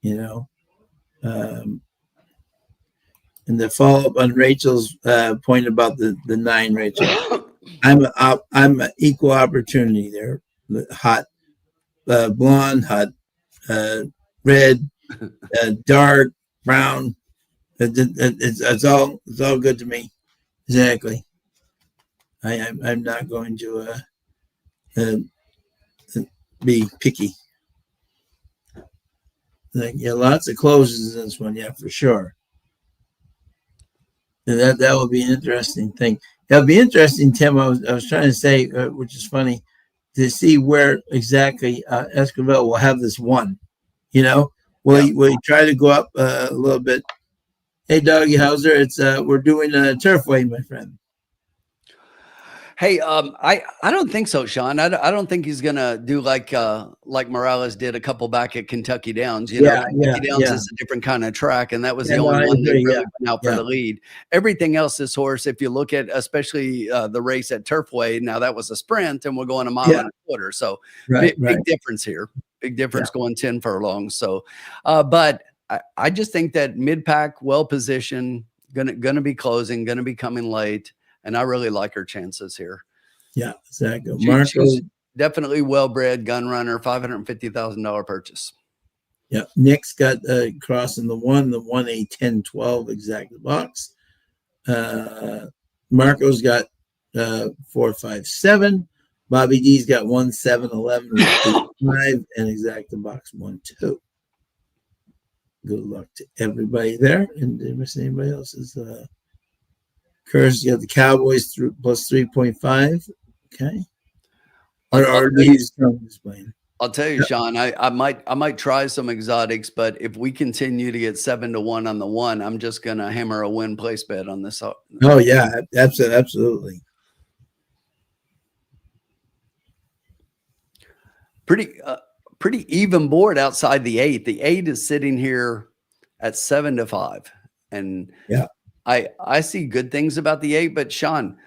You know? And the follow-up on Rachel's point about the 9, Rachel, I'm an equal opportunity there. Hot, blonde, hot, red, dark, brown. It's all good to me. Exactly. I'm not going to be picky. Like, yeah, lots of closes in this one, yeah, for sure. And that will be an interesting thing. That'll be interesting, Tim. I was trying to say, which is funny, to see where exactly Esquivel will have this one. You know, will he try to go up a little bit? Hey, Doggy Hauser, it's we're doing a Turfway, my friend. Hey, I don't think so, Sean. I don't think he's gonna do like Morales did a couple back at Kentucky Downs. You know, Kentucky Downs is a different kind of track, and that was the only one that really went out for the lead. Everything else, this horse, if you look at especially the race at Turfway, now that was a sprint, and we're going a mile and a quarter, so big difference here. Big difference going 10 furlongs. So, but I just think that mid pack, well positioned, gonna be closing, gonna be coming late. And I really like her chances here. Yeah, exactly. She's definitely well-bred gun runner, $550,000 purchase. Yeah, Nick's got crossing the 1, 8, 10, 12 exact box. Marco's got 4, 5, 7. Bobby D's got 1, 7, 11, 8, 5, and exact box 1, 2. Good luck to everybody there. And did I miss anybody else's? Curse, you got the Cowboys plus 3.5. Okay. I'll tell you, Sean, I might try some exotics, but if we continue to get 7 to 1 on the 1, I'm just gonna hammer a win place bet on this. Oh yeah, absolutely. Pretty even board outside the 8. The 8 is sitting here at 7 to 5, and yeah. I see good things about the 8, but Sean,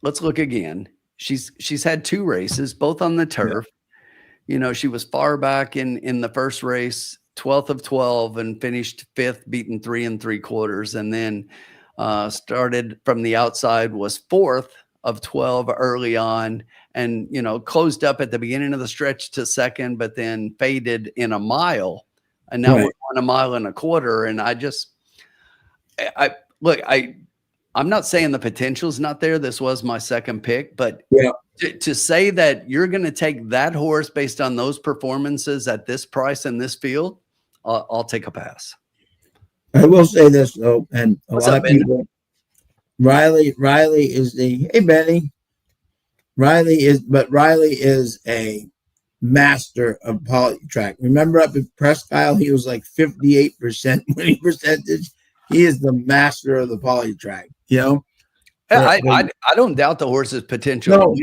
let's look again. She's had 2 races, both on the turf. Yeah. You know, she was far back in the first race, 12th of 12, and finished 5th, beaten 3 3/4, and then started from the outside, was 4th of 12 early on, and you know, closed up at the beginning of the stretch to 2nd, but then faded in a mile, and now we're on a mile and a quarter, and I'm not saying the potential is not there. This was my 2nd pick, but to say that you're going to take that horse based on those performances at this price in this field, I'll take a pass. I will say this though, and a lot of people, Riley is hey Benny, Riley is a master of polytrack. Remember up at Presque Isle, he was like 58% winning percentage. He is the master of the polytrack, you know. I don't doubt the horse's potential.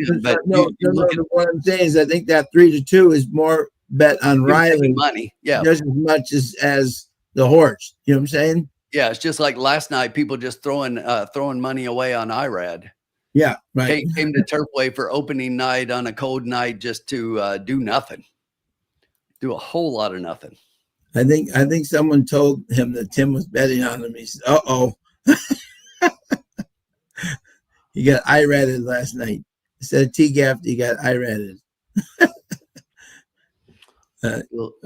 What I'm saying is I think that 3 to 2 is more bet on Riley money, just as much as the horse. You know what I'm saying? Yeah, it's just like last night, people just throwing money away on IRAD. Yeah, right. Came to Turfway for opening night on a cold night just to do nothing, do a whole lot of nothing. I think someone told him that Tim was betting on him. He said, "Uh-oh." He got IRADed last night. Instead of T-gaffed, he got IRADed.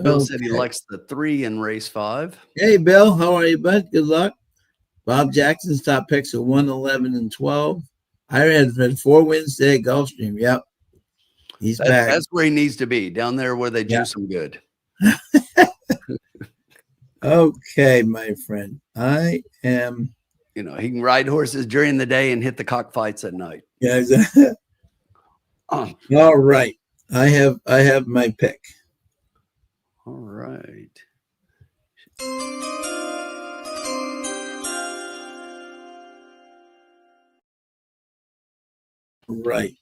Bill said he likes the 3 in race 5. Hey, Bill. How are you, bud? Good luck. Bob Jackson's top picks are 1, 11, and 12. IRAD had 4 wins today at Gulfstream. Yep. He's back. That's where he needs to be, down there where they juice him good. Okay, my friend. I am. You know, he can ride horses during the day and hit the cockfights at night. Yeah, exactly. All right. I have my pick. All right. Right.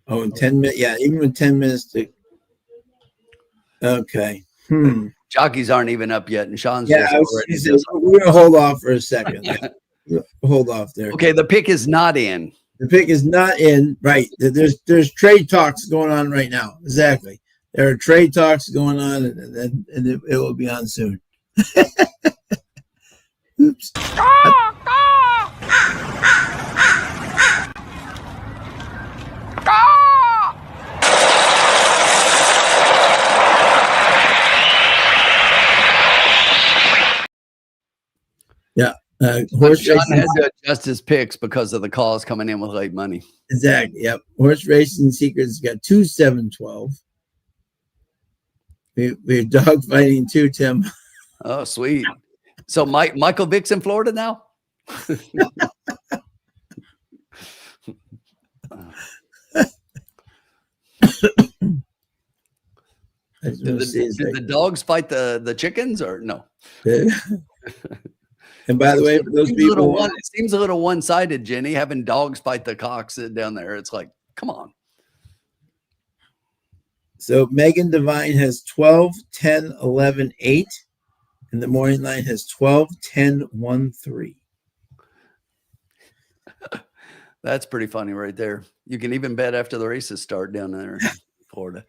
Oh, in 10 minutes. Yeah, even with 10 minutes to. Okay. Jockeys aren't even up yet, and Sean's Yeah, just I was already gonna say, just. we're gonna hold off for a second. Yeah. Hold off there. Okay, the pick is not in. The pick is not in. Right. There's trade talks going on right now. Exactly. There are trade talks going on, and it will be on soon. Oops. Yeah. Horse Sean racing. had to adjust his picks because of the calls coming in with late money. Exactly. Yep. Horse racing secrets got 2 7-12. We're dog fighting too, Tim. Oh, sweet. So Michael Vick's in Florida now? Did the dogs fight the chickens or no? And by the way, for those people, it seems a little one-sided, Jenny, having dogs fight the cocks down there. It's like, come on. So Megan Devine has 12, 10, 11, 8. And the morning line has 12, 10, 1, 3. That's pretty funny right there. You can even bet after the races start down there in Florida.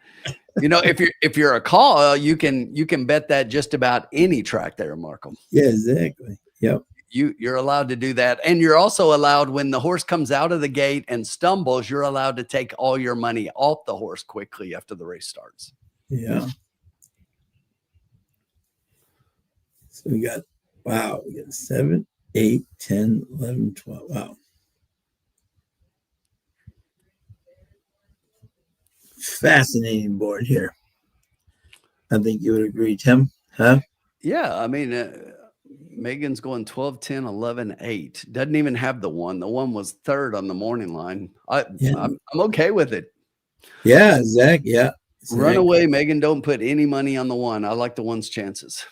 You know, if you're a call, you can bet that just about any track there, Markham. Yeah, exactly. Yep. You're allowed to do that. And you're also allowed, when the horse comes out of the gate and stumbles, you're allowed to take all your money off the horse quickly after the race starts. Yeah. So we got 7, 8, 10, 11, 12. Wow. Fascinating board here. I think you would agree, Tim. Huh? Yeah. I mean, Megan's going 12, 10, 11, 8. Doesn't even have the 1. The 1 was third on the morning line. I'm okay with it. Yeah, Zach. Yeah. Run away, Megan. Don't put any money on the 1. I like the 1's chances.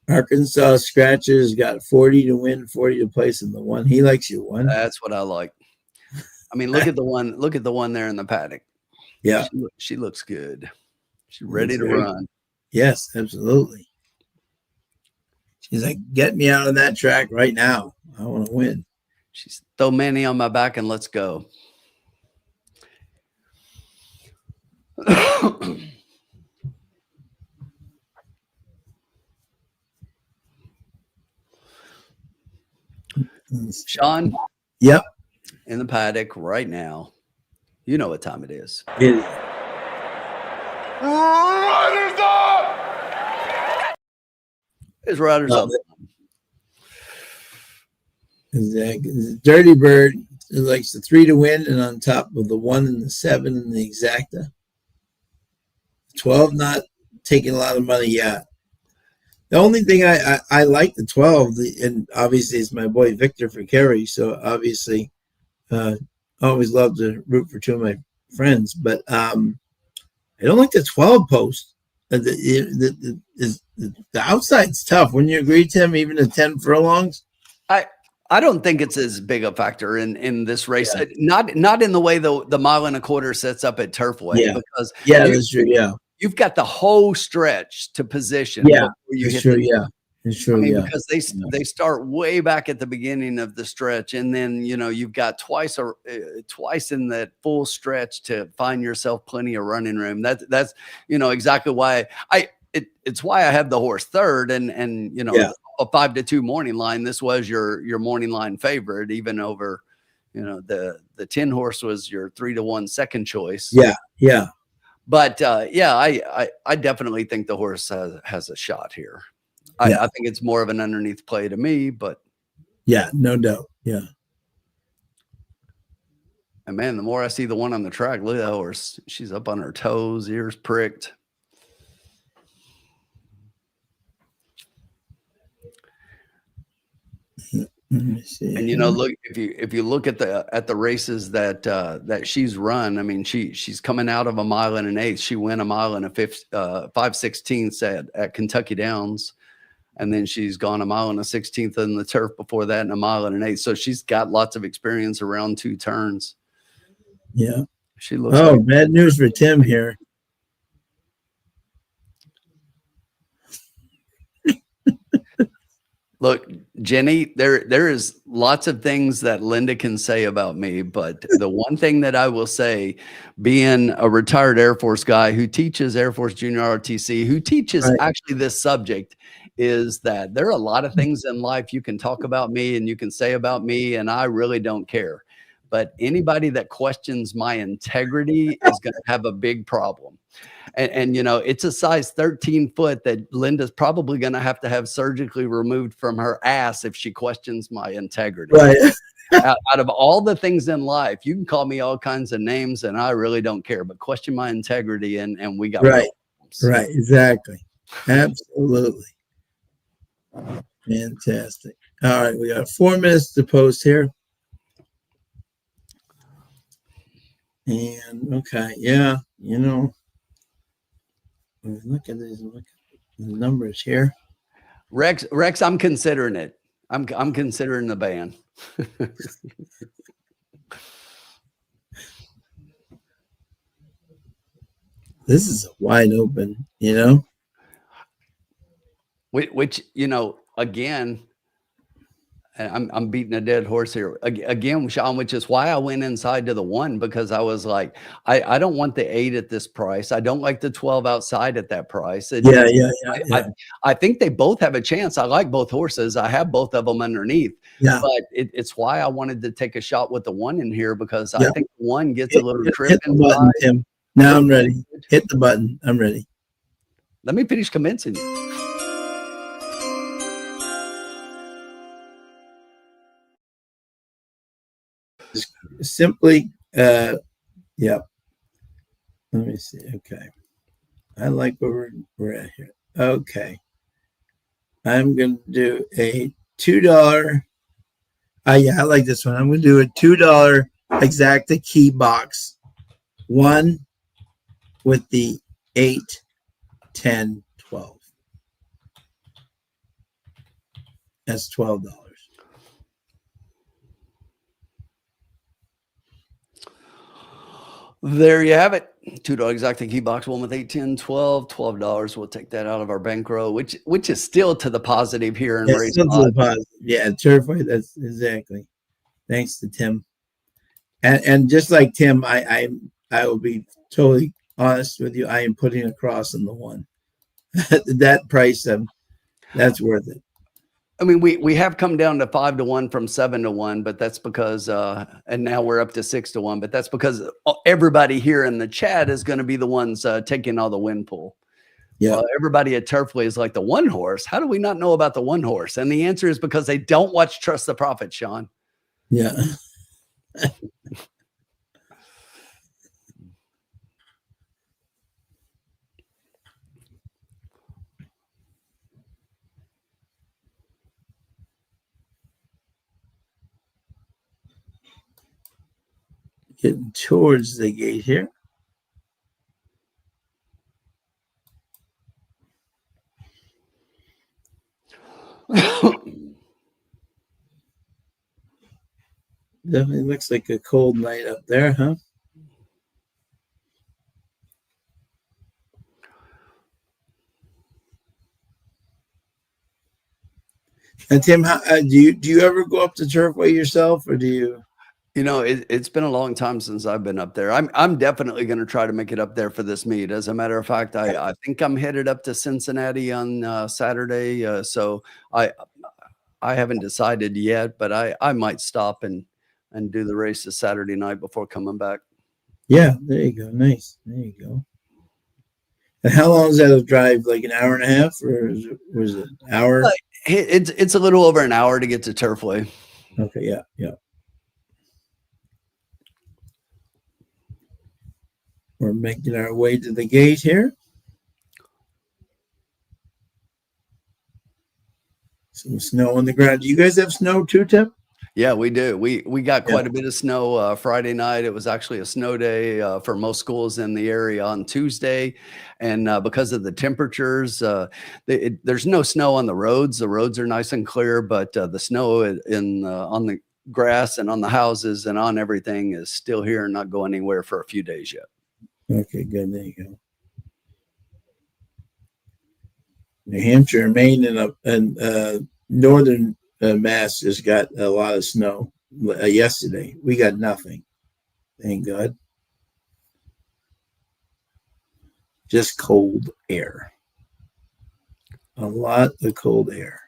Arkansas Scratches got 40 to win, 40 to place in the 1. He likes you 1. That's what I like. I mean, look at the one. Look at the one there in the paddock. Yeah. She looks good. She's ready to run. Yes, absolutely. She's like, get me out of that track right now. I want to win. She's throw Manny on my back and let's go. Sean? Yep. In the paddock right now. You know what time it is. It, Riders up! It's Riders up. Exactly. Dirty Bird likes the 3 to win, and on top of the 1 and the 7 and the exacta. 12 not taking a lot of money yet. The only thing I like the 12, and obviously it's my boy Victor for Kerry, so obviously I always love to root for 2 of my friends, but I don't like the 12 post. The outside's tough. Wouldn't you agree, Tim? Even the 10 furlongs? I don't think it's as big a factor in this race. Yeah. Not in the way the mile and a quarter sets up at Turfway. Because that's true. Yeah. You've got the whole stretch to position. Yeah. It's true. I mean, because they start way back at the beginning of the stretch, and then you've got twice in that full stretch to find yourself plenty of running room. That's exactly why it's why I have the horse third, and a 5-2 morning line. This was your morning line favorite, even over the 10 horse was your 3-1 second choice. Yeah. But I definitely think the horse has a shot here. I think it's more of an underneath play to me, but no doubt. Yeah. And man, the more I see the one on the track, look at that horse. She's up on her toes, ears pricked. Let me see. And look, if you look at the races that she's run, I mean, she's coming out of a mile and an eighth. She went a mile and a 5/16 at Kentucky Downs, and then she's gone a mile and a 16th in the turf before that, and a mile and an eighth. So she's got lots of experience around 2 turns. Yeah. She looks. Oh, bad news for Tim here. Look, Jenny, there is lots of things that Linda can say about me, but the one thing that I will say, being a retired Air Force guy who teaches Air Force Junior ROTC, who teaches actually this subject, is that there are a lot of things in life you can talk about me and you can say about me, and I really don't care. But anybody that questions my integrity is going to have a big problem. And it's a size 13 foot that Linda's probably going to have surgically removed from her ass if she questions my integrity. Right. Out of all the things in life, you can call me all kinds of names and I really don't care, but question my integrity and we got right. problems. Right. Exactly. Absolutely. Fantastic. All right. We got 4 minutes to post here. And okay. Yeah. Look at these. Look at the numbers here. Rex, I'm considering it. I'm considering the ban. This is wide open, Which again, I'm beating a dead horse here again, Sean, which is why I went inside to the 1, because I was like, I don't want the 8 at this price. I don't like the 12 outside at that price. I think they both have a chance. I like both horses. I have both of them underneath. Yeah. But it's why I wanted to take a shot with the 1 in here, because I think 1 gets a little trip. Hit the button, Tim. Now I'm ready. Hit the button. I'm ready. Let me finish convincing you. Simply, yeah. Let me see. Okay. I like where we're at here. Okay. I'm going to do a $2. Yeah, I like this one. I'm going to do a $2 exacta key box. 1 with the 8, 10, 12. That's $12. There you have it. $2 exacta key box, 1 with 8, 10, 12, $12. We'll take that out of our bankroll, which is still to the positive here in race. Still to the positive. Yeah, Turfway. That's exactly. Thanks to Tim. And just like Tim, I will be totally honest with you. I am putting a cross on the 1. That price, that's worth it. I mean, we have come down to 5-1 from 7-1, but that's because, and now we're up to 6-1, but that's because everybody here in the chat is going to be the ones taking all the win pool. Yeah. Everybody at Turfway is like the 1 horse. How do we not know about the 1 horse? And the answer is because they don't watch Trust the Prophet, Sean. Yeah. Getting towards the gate here. Definitely looks like a cold night up there, huh? And Tim, do you ever go up to Turfway yourself, or do you? It's been a long time since I've been up there. I'm definitely going to try to make it up there for this meet. As a matter of fact, I think I'm headed up to Cincinnati on Saturday. So I haven't decided yet, but I might stop and do the race this Saturday night before coming back. Yeah, there you go. Nice. There you go. And how long is that a drive? Like an hour and a half, or was it an hour? It's a little over an hour to get to Turfway. Okay. Yeah. Yeah. We're making our way to the gate here. Some snow on the ground. Do you guys have snow too, Tim? Yeah, we do. We got quite a bit of snow Friday night. It was actually a snow day for most schools in the area on Tuesday, and because of the temperatures, there's no snow on the roads. The roads are nice and clear, but the snow in on the grass and on the houses and on everything is still here and not going anywhere for a few days yet. Okay, good. There you go. New Hampshire, Maine, and northern Mass just got a lot of snow yesterday. We got nothing. Thank God. Just cold air. A lot of cold air.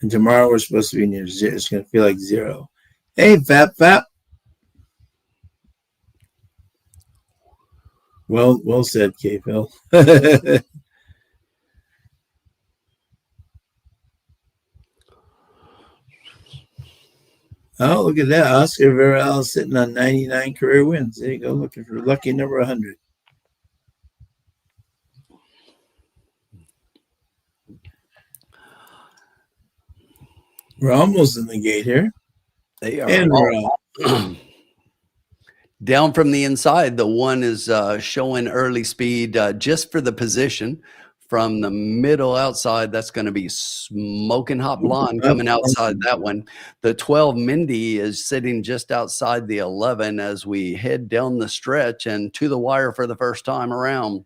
And tomorrow we're supposed to be near zero. It's going to feel like 0. Hey, Fap. Well said, K-Phil. Oh, look at that. Oscar Verrell sitting on 99 career wins. There you go. Looking for lucky number 100. We're almost in the gate here. They are And we're all down from the inside. The one is showing early speed just for the position. From the middle outside, that's going to be smoking hot blonde coming outside that one. The 12 Mindy is sitting just outside the 11 as we head down the stretch and to the wire for the first time around.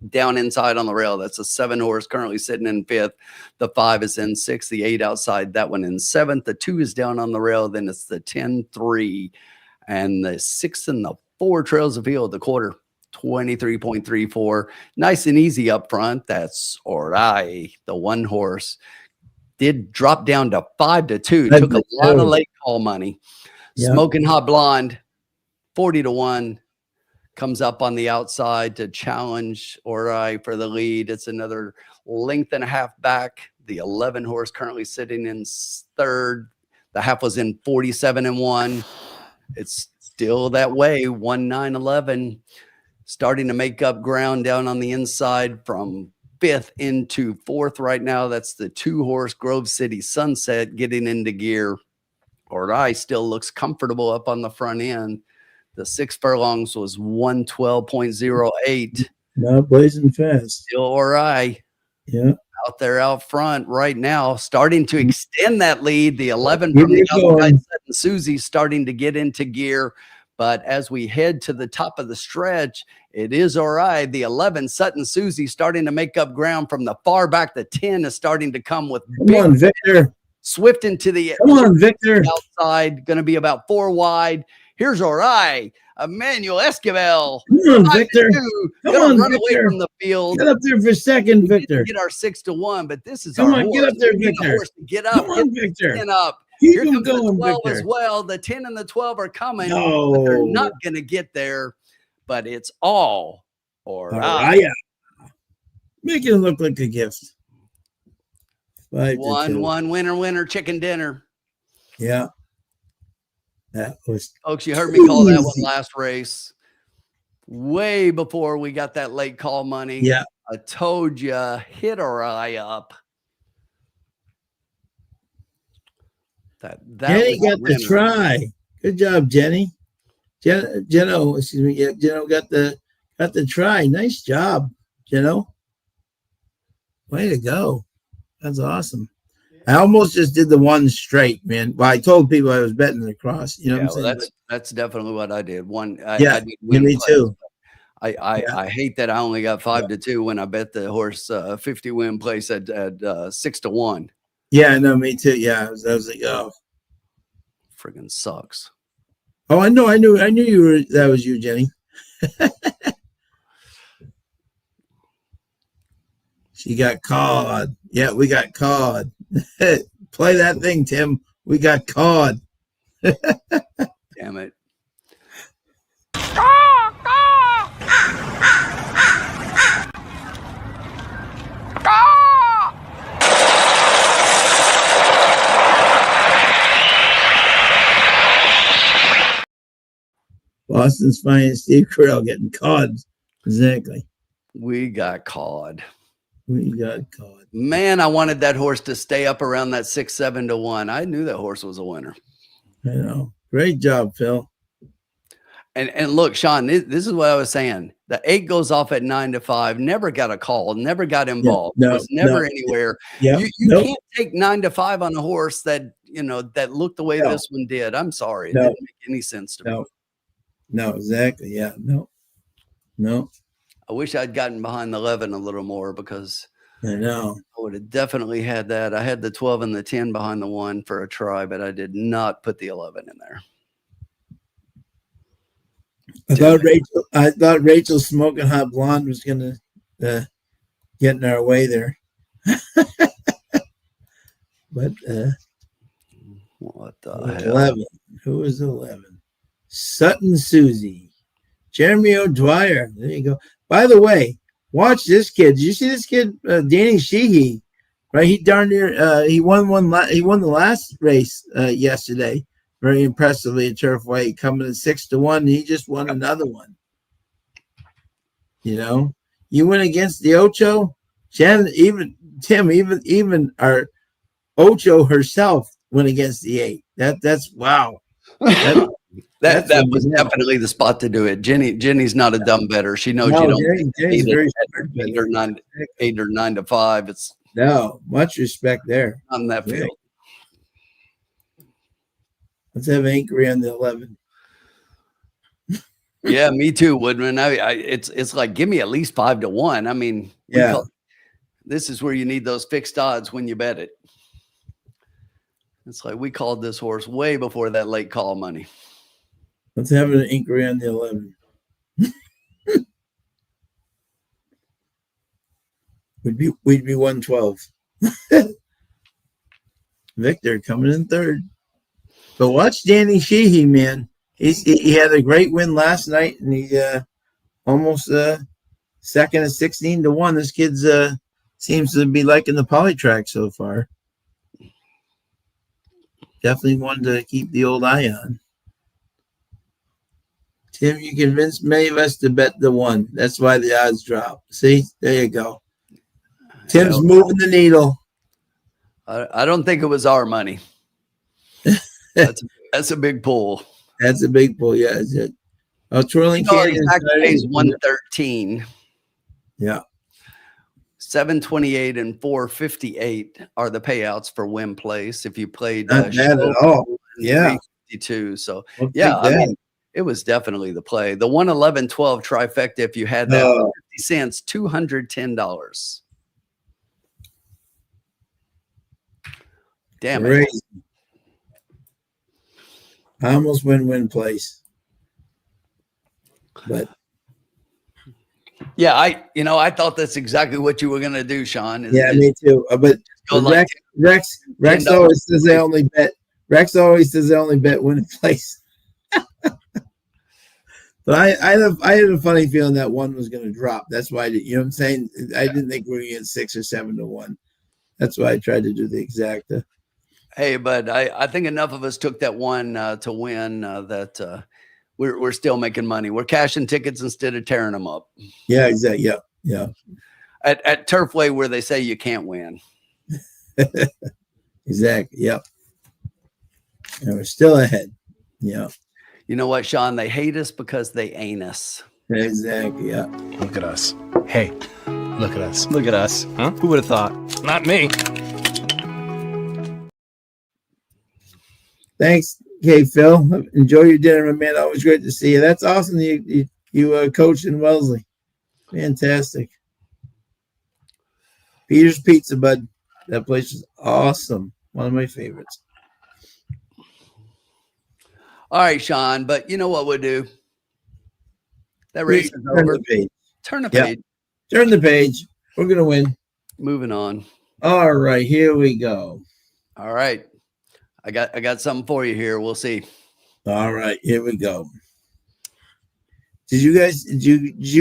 Down inside on the rail, that's a 7 horse currently sitting in 5th. The 5 is in 6th. The 8 outside that one in 7th. The 2 is down on the rail. Then it's the 10-3, and the 6 and the 4 trails the field. The quarter 23.34. Nice and easy up front. That's Orai. The 1 horse did drop down to 5-2. Took a lot of late call money. Yep. Smoking hot blonde 40-1. Comes up on the outside to challenge Orai for the lead. It's another length and a half back. The 11 horse currently sitting in 3rd. The half was in 47-1. It's still that way. 1-9-11. Starting to make up ground down on the inside from 5th into 4th right now. That's the 2 horse Grove City Sunset getting into gear. Orai still looks comfortable up on the front end. The 6 furlongs was 112.08. No, blazing fast. Still Orai. Yeah. Out there out front right now, starting to extend that lead. The 11 from the outside, Susie starting to get into gear. But as we head to the top of the stretch, it is Orai. The 11, Sutton Susie, starting to make up ground from the far back. The 10 is starting to come with come on, Victor. Swift into the come on, Victor. Outside, going to be about 4 wide. Here's Orai. Emmanuel Esquivel. Come on, Victor. Come on, run away from the field. Get up there for a second, Victor. Get our 6-1, but this is come our on, horse. Get up there, Victor. Get up. Come on, Victor. Get up. Keep Here comes going, the 12 Victor. as well. The 10 and the 12 are coming, no. but they're not going to get there. But it's all Orai. Making it look like a gift. 1-1 winner, chicken dinner. Yeah. That was folks. You heard me call that one last race, way before we got that late call money. Yeah, I told you, hit Orai up. That Jenny got the try. Good job, Jenny. Jeno, excuse me. Yeah, Jeno got the try. Nice job, Jeno. Way to go. That's awesome. I almost just did the 1 straight, man. Well, I told people I was betting the cross. You know what I'm saying? That's definitely what I did. I did me too. I hate that I only got 5-2 when I bet the horse 50 win place at 6-1. Yeah, no, me too. Yeah, I was like, oh, friggin' sucks. Oh, I knew you were. That was you, Jenny. She got caught. Yeah, we got caught. Play that thing, Tim. We got caught. Damn it. Boston's finest Steve Carell getting caught. Exactly. We got caught. We got caught. Man, I wanted that horse to stay up around that 6-7 to 1. I knew that horse was a winner. I know. Great job, Phil. And look, Sean, this is what I was saying. The 8 goes off at 9 to 5. Never got a call. Never got involved. Yeah, no, was never no. anywhere. Yeah, You nope. can't take 9 to 5 on a horse that that looked the way No. this one did. I'm sorry, it No. didn't make any sense to me. No, exactly. Yeah, no. I wish I'd gotten behind the 11 a little more because I know. I would have definitely had that. I had the 12 and the 10 behind the 1 for a try, but I did not put the 11 in there. I thought Rachel Smoking Hot Blonde was gonna get in our way there. But What the 11. Who was 11? Sutton Susie. Jeremy O'Dwyer. There you go. By the way, watch this kid. Did you see this kid, Danny Sheehy? Right, he darn near he won the last race yesterday. Very impressively at Turfway, coming in 6 to 1. He just won another one. You went against the Ocho. Shannon, even Tim, even our Ocho herself went against the 8. That's wow. That was definitely the spot to do it. Jenny's not a dumb better. She knows you don't Jenny's very 8 or 9 to 5. It's much respect there on that field. Let's have Anchory on the 11. Yeah, me too, Woodman. It's like, give me at least 5 to 1. I mean, this is where you need those fixed odds when you bet it. It's like we called this horse way before that late call money. Let's have an Anchory on the 11. We'd be 112. Victor coming in 3rd. But watch Danny Sheehy, man. He had a great win last night, and he almost second at 16 to 1. This kid's seems to be liking the poly track so far. Definitely one to keep the old eye on. Tim, you convinced many of us to bet the 1. That's why the odds drop. See, there you go. Tim's moving the needle. I don't think it was our money. That's a big pull. That's a big pull. Yeah, is it? Twirling Canyon pays 113. Yeah. 728 and 458 are the payouts for win place. If you played not bad at all. Yeah. 352. So I mean, it was definitely the play. The 111-12 trifecta, if you had that 50 cents, $210. Damn it. Crazy. I almost win place. But yeah, I thought that's exactly what you were gonna do, Sean. Me too. But Rex always says they only bet. Rex always says they only bet win place. But I had a funny feeling that 1 was going to drop. That's why you know what I'm saying. I didn't think we were going to get 6 or 7 to 1. That's why I tried to do the exacta. Hey, but I think enough of us took that 1 to win that we're still making money. We're cashing tickets instead of tearing them up. Yeah, exactly. Yeah. At Turfway, where they say you can't win. Exactly. Yep. And we're still ahead. Yeah. You know what, Sean? They hate us because they ain't us. Exactly. Yeah. Look at us. Hey, look at us. Look at us. Huh? Who would have thought? Not me. Thanks. Okay, Phil. Enjoy your dinner, my man. Always great to see you. That's awesome. You coached in Wellesley. Fantastic. Peter's Pizza, bud. That place is awesome. One of my favorites. All right, Sean. But you know what we'll do? That race is over. Turn the page. Turn the page. We're gonna win. Moving on. All right, here we go. All right. I got something for you here. We'll see. All right, here we go. Did you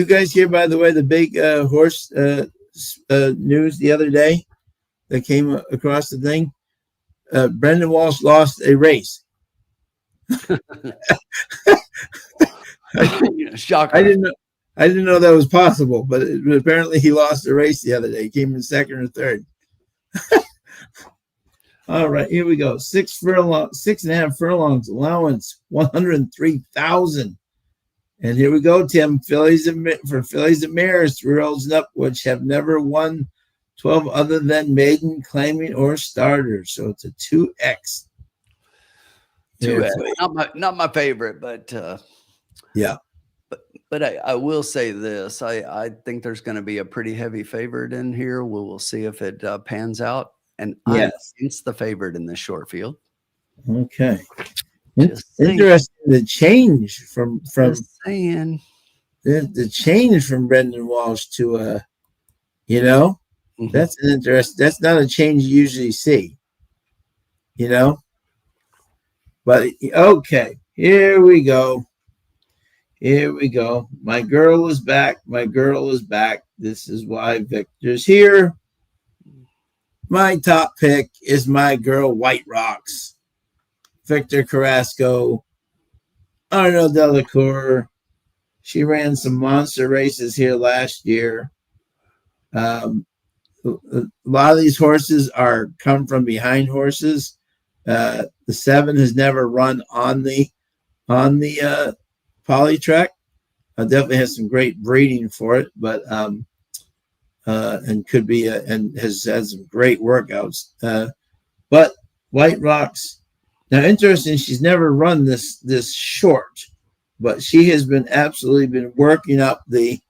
guys hear, by the way, the big horse news the other day that came across the thing? Brendan Walsh lost a race. Shocker. I didn't I didn't know that was possible, but apparently he lost the race the other day. He came in second or third. All right, here we go. 6.5 furlongs allowance, 103,000. And here we go, Tim. Fillies and mares, 3-year-olds and up, which have never won 12 other than maiden, claiming, or starters. So it's a 2X. 2X. Not my favorite, but yeah. But I will say this. I think there's going to be a pretty heavy favorite in here. We'll see if it pans out. And I'm against the favorite in this short field. Okay. Interesting. The change from saying the change from Brendan Walsh to that's an interest. That's not a change you usually see. But okay, here we go. Here we go. My girl is back. My girl is back. This is why Victor's here. My top pick is my girl, White Rocks. Victor Carrasco, Arnaud Delacour. She ran some monster races here last year. A lot of these horses come from behind horses. The 7 has never run on the poly track. Definitely has some great breeding for it, but and could be and has had some great workouts. But White Rocks, now interesting, she's never run this short, but she has been absolutely working up the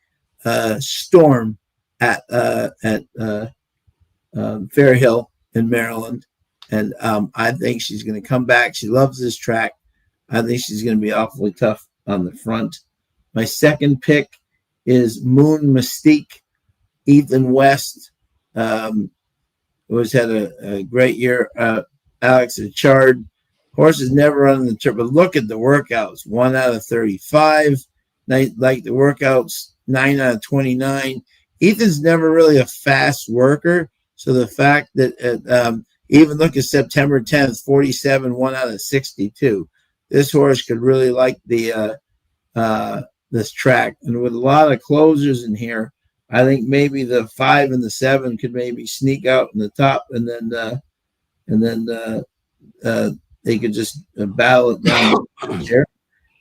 storm at Fair Hill in Maryland, and I think she's going to come back. She loves this track. I think she's going to be awfully tough on the front. My second pick is Moon Mystique. Ethan West has had a great year. Alex Achard. Horses never run the trip, but look at the workouts. 1 out of 35. Like the workouts, 9 out of 29. Ethan's never really a fast worker. So the fact that even look at September 10th, 47, 1 out of 62. This horse could really like the this track. And with a lot of closers in here, I think maybe the 5 and the 7 could maybe sneak out in the top, and then they could just battle it down here.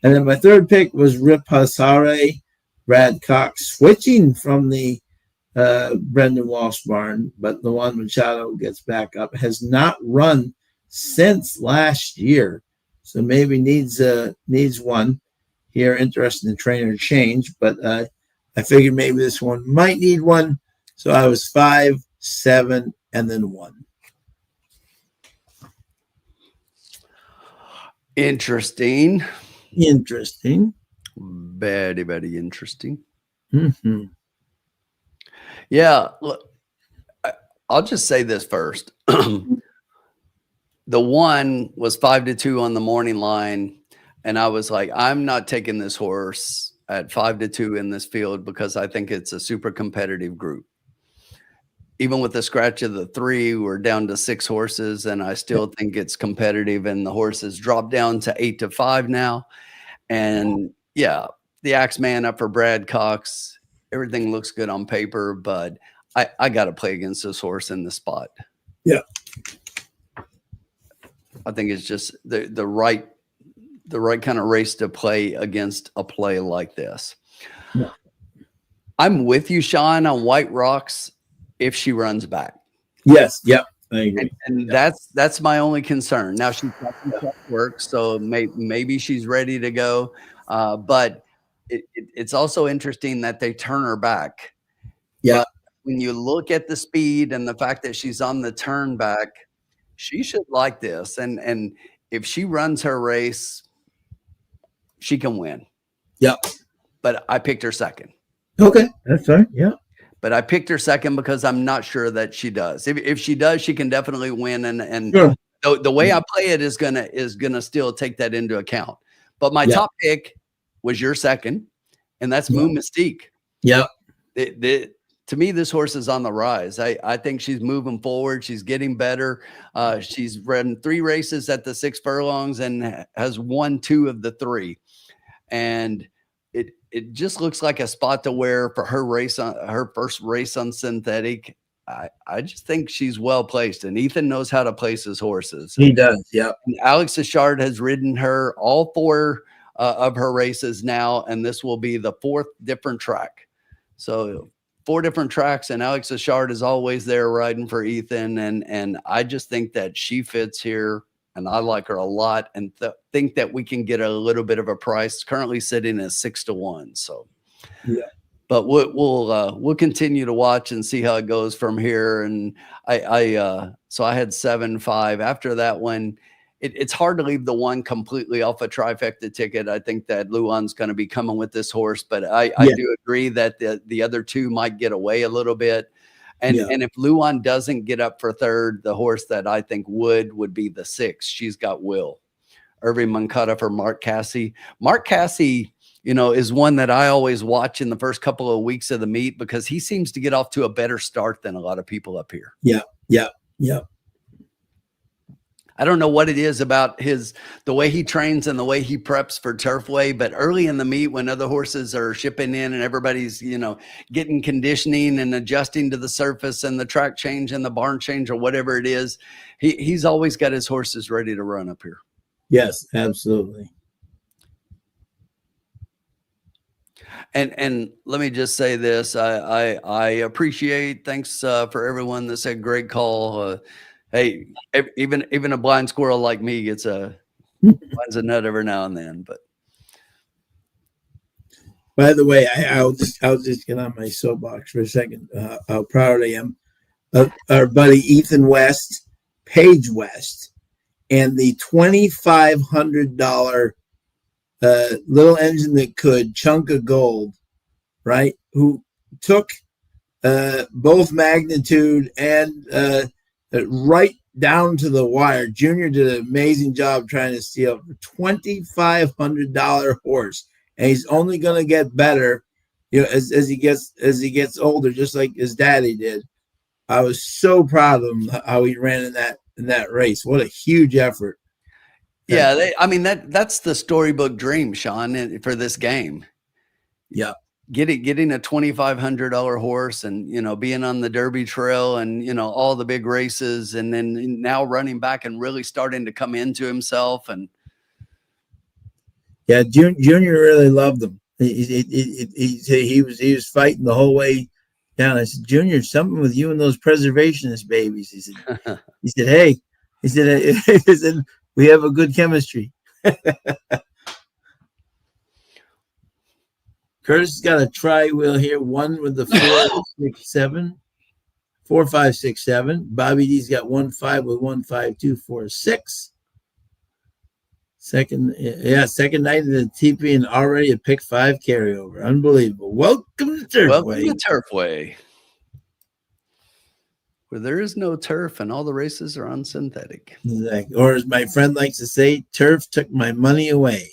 And then my third pick was Ripasare, Brad Cox, switching from the Brendan Walsh barn, but the Juan Machado gets back up. Has not run since last year, so maybe needs one here. Interested in trainer change, but I figured maybe this one might need one. So I was 5, 7, and then 1. Interesting. Very, very interesting. Mm-hmm. Yeah. Look, I'll just say this first. The 1 was 5-2 on the morning line. And I was like, I'm not taking this horse at 5-2 in this field because I think it's a super competitive group. Even with the scratch of the 3, we're down to 6 horses, and I still think it's competitive. And the horses dropped down to 8-5 now. And yeah, the Axeman up for Brad Cox. Everything looks good on paper, but I got to play against this horse in the spot. Yeah, I think it's just the right kind of race to play against a play like this. Yeah. I'm with you, Sean, on White Rocks if she runs back. Yes. Yep. I agree. And that's my only concern. Now she's got some tough work, so maybe she's ready to go. But it's also interesting that they turn her back. Yeah. But when you look at the speed and the fact that she's on the turn back, she should like this. And if she runs her race, she can win. Yep. But I picked her second. Okay, that's fine. Yeah. But I picked her second because I'm not sure that she does. If she does, she can definitely win. And Sure. the way I play it is gonna still take that into account. But my top pick was your second, and that's Moon Mystique. Yeah. To me, this horse is on the rise. I think she's moving forward. She's getting better. She's run 3 races at the 6 furlongs and has won 2 of the 3. And it just looks like a spot to wear for her race on her first race on synthetic. I just think she's well placed, and Ethan knows how to place his horses. He does. Yeah. And Alex Achard has ridden her all four of her races now, and this will be the fourth different track. So 4 different tracks, and Alex Achard is always there riding for Ethan, and I just think that she fits here, and I like her a lot, and think that we can get a little bit of a price. Currently sitting at 6-1. So yeah. But we'll continue to watch and see how it goes from here. And so I had 7-5 after that one. It's hard to leave the one completely off a trifecta ticket. I think that Luan's going to be coming with this horse, but I do agree that the other 2 might get away a little bit. And if Luan doesn't get up for third, the horse that I think would be the 6. She's got Will. Irving Moncada for Mark Casse. Mark Casse, is one that I always watch in the first couple of weeks of the meet because he seems to get off to a better start than a lot of people up here. Yeah. I don't know what it is about the way he trains and the way he preps for Turfway, but early in the meet when other horses are shipping in and everybody's, getting conditioning and adjusting to the surface and the track change and the barn change or whatever it is, he's always got his horses ready to run up here. Yes, absolutely. And let me just say this. I appreciate, thanks for everyone that said great call. Hey, even a blind squirrel like me gets finds a nut every now and then. But by the way, I'll just get on my soapbox for a second. How proud I am of our buddy Ethan West, Paige West, and the $2,500 little engine that could chunk of gold, right? Who took both magnitude and right down to the wire. Junior did an amazing job trying to steal a $2,500 horse, and he's only going to get better, as he gets older, just like his daddy did. I was so proud of him how he ran in that race. What a huge effort! Yeah, that's the storybook dream, Sean, for this game. Yeah. Getting a $2,500 horse and, being on the Derby Trail and, all the big races, and then now running back and really starting to come into himself. And yeah, Junior really loved him. He was fighting the whole way down. I said, Junior, something with you and those preservationist babies. He said, hey, he said, we have a good chemistry. Curtis has got a tri-wheel here, one with the 4, 5, 6, 7. Bobby D's got 1-5 with 1, 5, 2, 4, 6. Second night of the TP and already a pick 5 carryover. Unbelievable. Welcome to Turfway. Welcome to Turfway, where there is no turf and all the races are on synthetic. Exactly. Or as my friend likes to say, turf took my money away.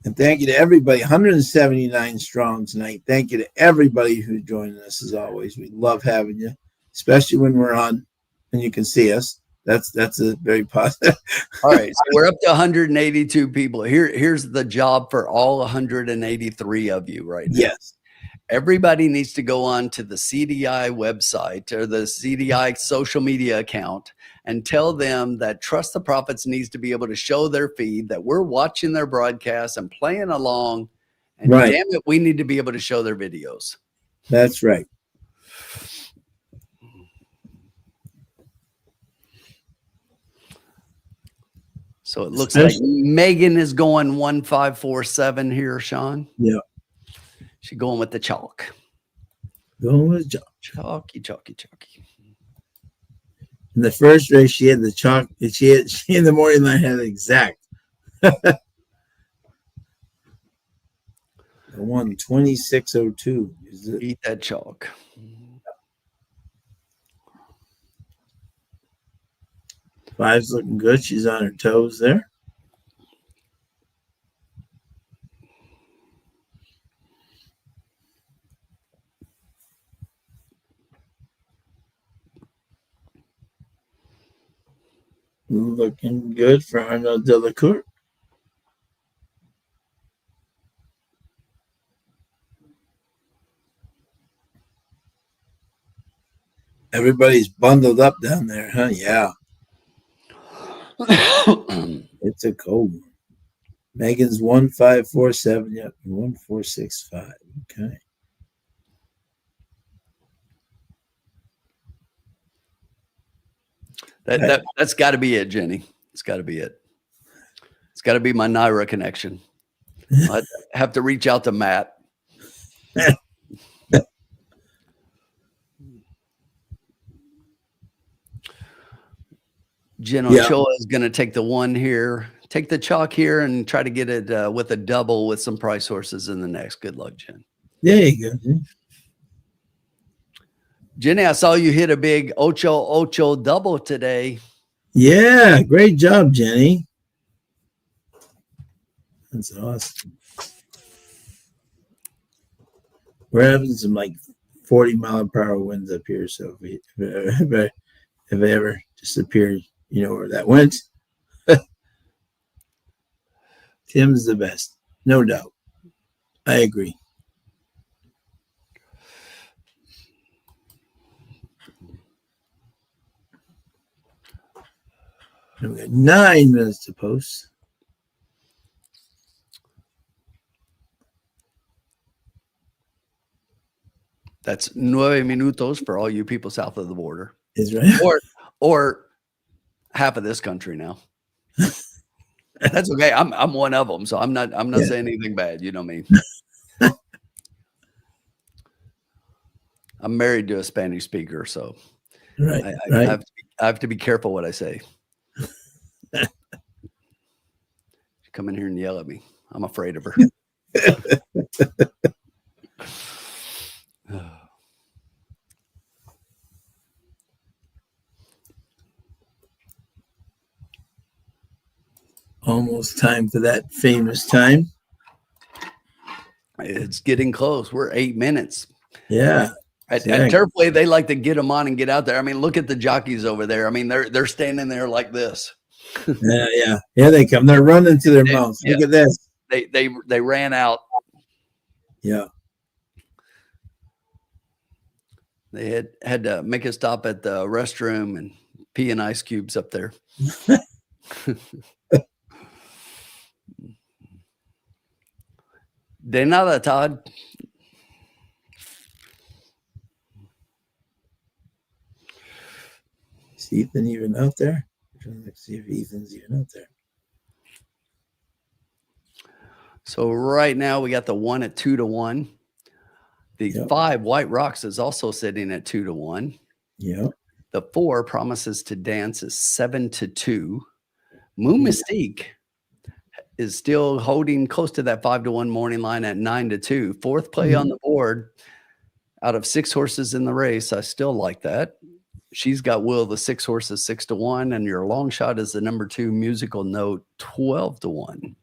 And thank you to everybody. 179 strong tonight. Thank you to everybody who's joining us as always. We love having you, especially when we're on and you can see us. That's a very positive. All right. So we're up to 182 people. Here's the job for all 183 of you right now. Yes. Everybody needs to go on to the CDI website or the CDI social media account and tell them that Trust the Profits needs to be able to show their feed that we're watching their broadcast and playing along. And right. Damn it, we need to be able to show their videos. That's right. So it looks like Megan is going 1547 here, Sean. Yeah. She's going with the chalk. Going with chalky. In the first race, she had the chalk. She in the morning line had it exact. The one 2602. Eat that chalk. Five's looking good. She's on her toes there. Looking good for Arnaud Delacour. Everybody's bundled up down there, huh? Yeah. It's a cold one. Megan's 1547. Yep. 1465. Okay. That's got to be it, Jenny. It's got to be it. It's got to be my Naira connection. I have to reach out to Matt. Jen Ochoa is going to take the one here, take the chalk here, and try to get it with a double with some price horses in the next. Good luck, Jen. There you go. Jenny, I saw you hit a big Ocho double today. Yeah, great job, Jenny. That's awesome. We're having some like 40-mile-per-hour winds up here, so if I ever disappeared, you know where that went. Tim's the best, no doubt. I agree. And we got 9 minutes to post. That's 9 minutos for all you people south of the border. Is right. Or half of this country now. That's okay. I'm one of them, so I'm not saying anything bad. You know me. I'm married to a Spanish speaker, so Right. I have to be careful what I say. She come in here and yell at me. I'm afraid of her. Almost time for that famous time. It's getting close. We're 8 minutes. Yeah. At Turfway, they like to get them on and get out there. I mean, look at the jockeys over there. I mean, they're standing there like this. Yeah. Here they come. They're running to their mouths. Look at this. They ran out. Yeah. They had to make a stop at the restroom and pee in ice cubes up there. De nada, Todd. Is Ethan even out there? I'm trying to see if Ethan's even out there. So right now we got the 1 at 2-1. The 5 White Rocks is also sitting at 2-1. Yeah. The 4 Promises to Dance is 7-2. Moon Mystique is still holding close to that 5-1 morning line at 9-2. Fourth play on the board out of 6 horses in the race. I still like that. She's got Will, the 6 horses, 6-1, and your long shot is the number 2 Musical Note, 12-1.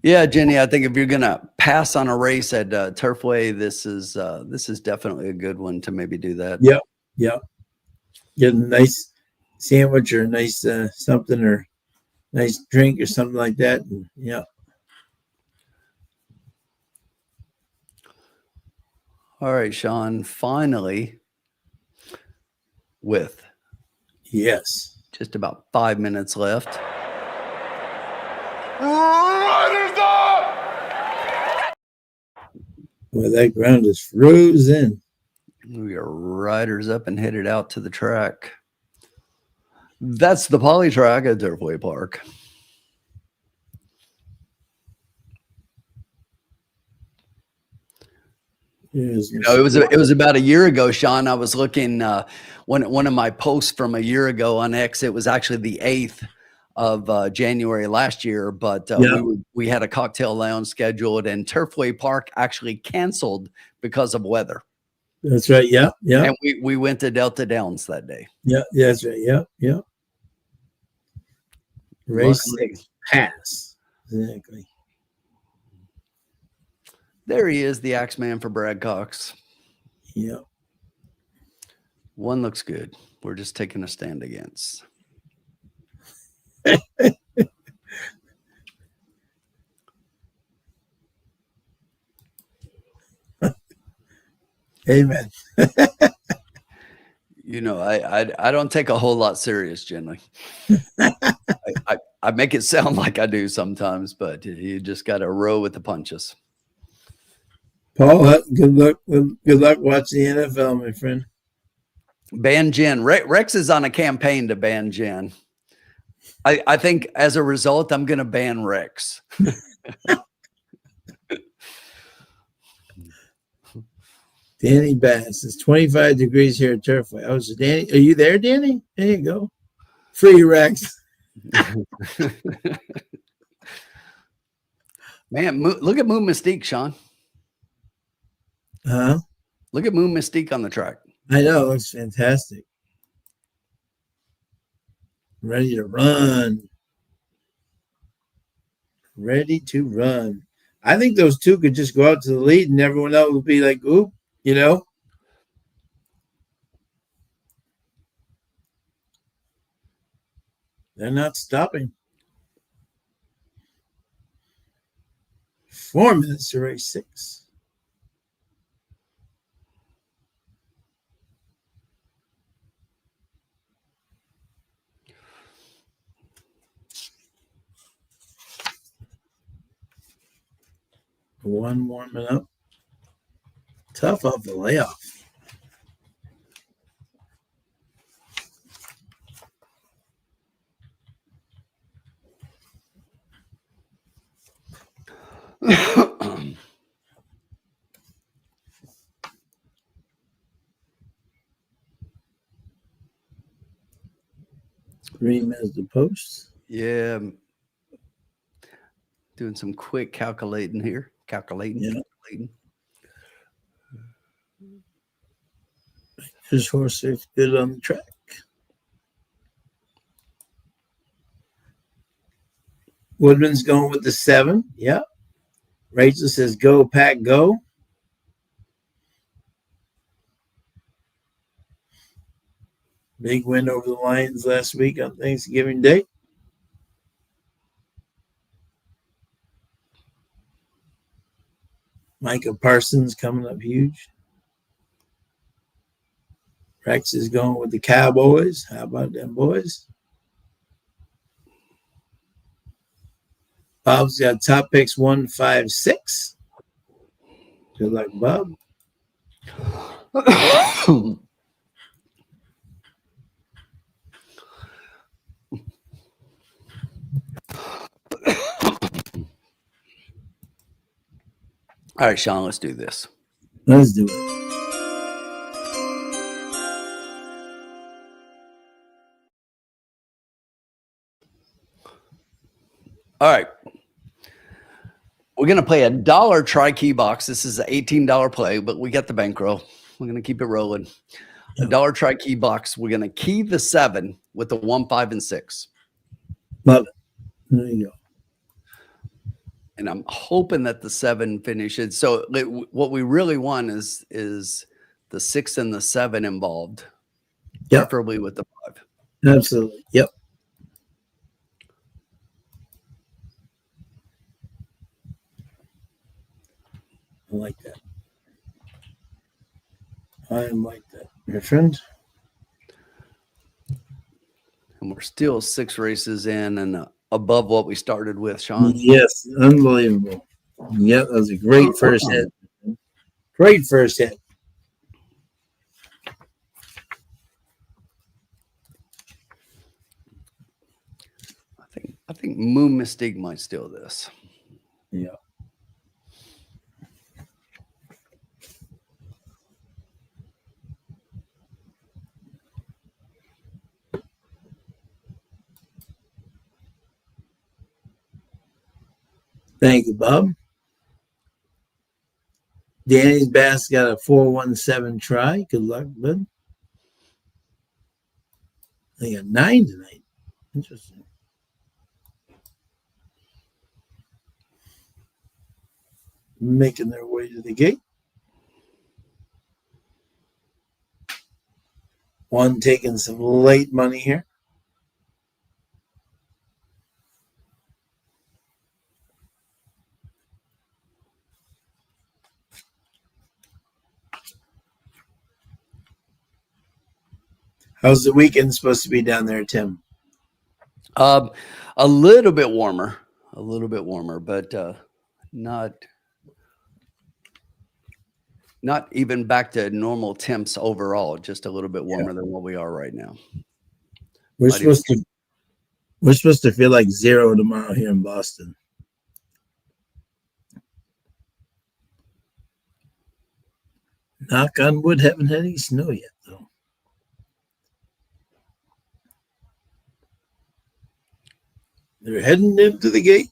Yeah, Jenny, I think if you're gonna pass on a race at Turfway, this is definitely a good one to maybe do that. Yep. Get a nice sandwich or a nice something or nice drink or something like that. And, yeah. All right, Sean. Finally, with just about 5 minutes left. Riders up! Well, that ground is frozen. We are riders up and headed out to the track. That's the poly track at Turfway Park. It was about a year ago, Sean. I was looking one of my posts from a year ago on X. It was actually the 8th of January last year, but we had a cocktail lounge scheduled, and Turfway Park actually canceled because of weather. That's right. Yeah. And we went to Delta Downs that day. Yeah, that's right. Yeah. Race 6 pass. Exactly. There he is, the Axeman for Brad Cox. Yeah. One looks good. We're just taking a stand against. Amen. You know, I don't take a whole lot serious generally. I make it sound like I do sometimes, but you just got to roll with the punches. Paul, good luck. Good luck watching the NFL, my friend. Ban Jen. Rex is on a campaign to ban Jen. I think as a result, I'm going to ban Rex. Danny Bass. It's 25 degrees here at Turfway. Oh, so Danny, are you there, Danny? There you go. Free Rex. Man, look at Moon Mystique, Sean. Huh? Look at Moon Mystique on the track. I know. It looks fantastic. Ready to run. Ready to run. I think those two could just go out to the lead and everyone else will be like, oop, you know? They're not stopping. 4 minutes to race 6. One warming up. Tough off the layoff. Three minutes to post. Yeah. Doing some quick calculating here. Calculating. His horse is good on the track. Woodman's going with the 7. Yep. Rachel says, go, Pack, go. Big win over the Lions last week on Thanksgiving Day. Micah Parsons coming up huge. Rex is going with the Cowboys. How about them boys? Bob's got top picks 1, 5, 6. Good luck, Bob. All right, Sean, let's do this. Let's do it. All right. We're going to play $1 tri-key box. This is an $18 play, but we got the bankroll. We're going to keep it rolling. $1 tri-key box. We're going to key the 7 with the 1, 5, and 6. Love it. There you go. And I'm hoping that the 7 finishes. So what we really want is the 6 and the 7 involved. Yep. Preferably with the 5. Absolutely. Yep. I like that. I like that, my friend. And we're still 6 races in and above what we started with, Sean. Yes, unbelievable. Yep, that was a great first hit. Great first hit. I think Moon Mystique might steal this. Yeah. Thank you, Bob. Danny's Bass got a 417 try. Good luck, bud. They got 9 tonight. Interesting. Making their way to the gate. One taking some late money here. How's the weekend supposed to be down there, Tim? A little bit warmer, but not even back to normal temps overall. Just a little bit warmer than what we are right now. We're supposed to feel like 0 tomorrow here in Boston. Knock on wood, haven't had any snow yet, though. They're heading into the gate.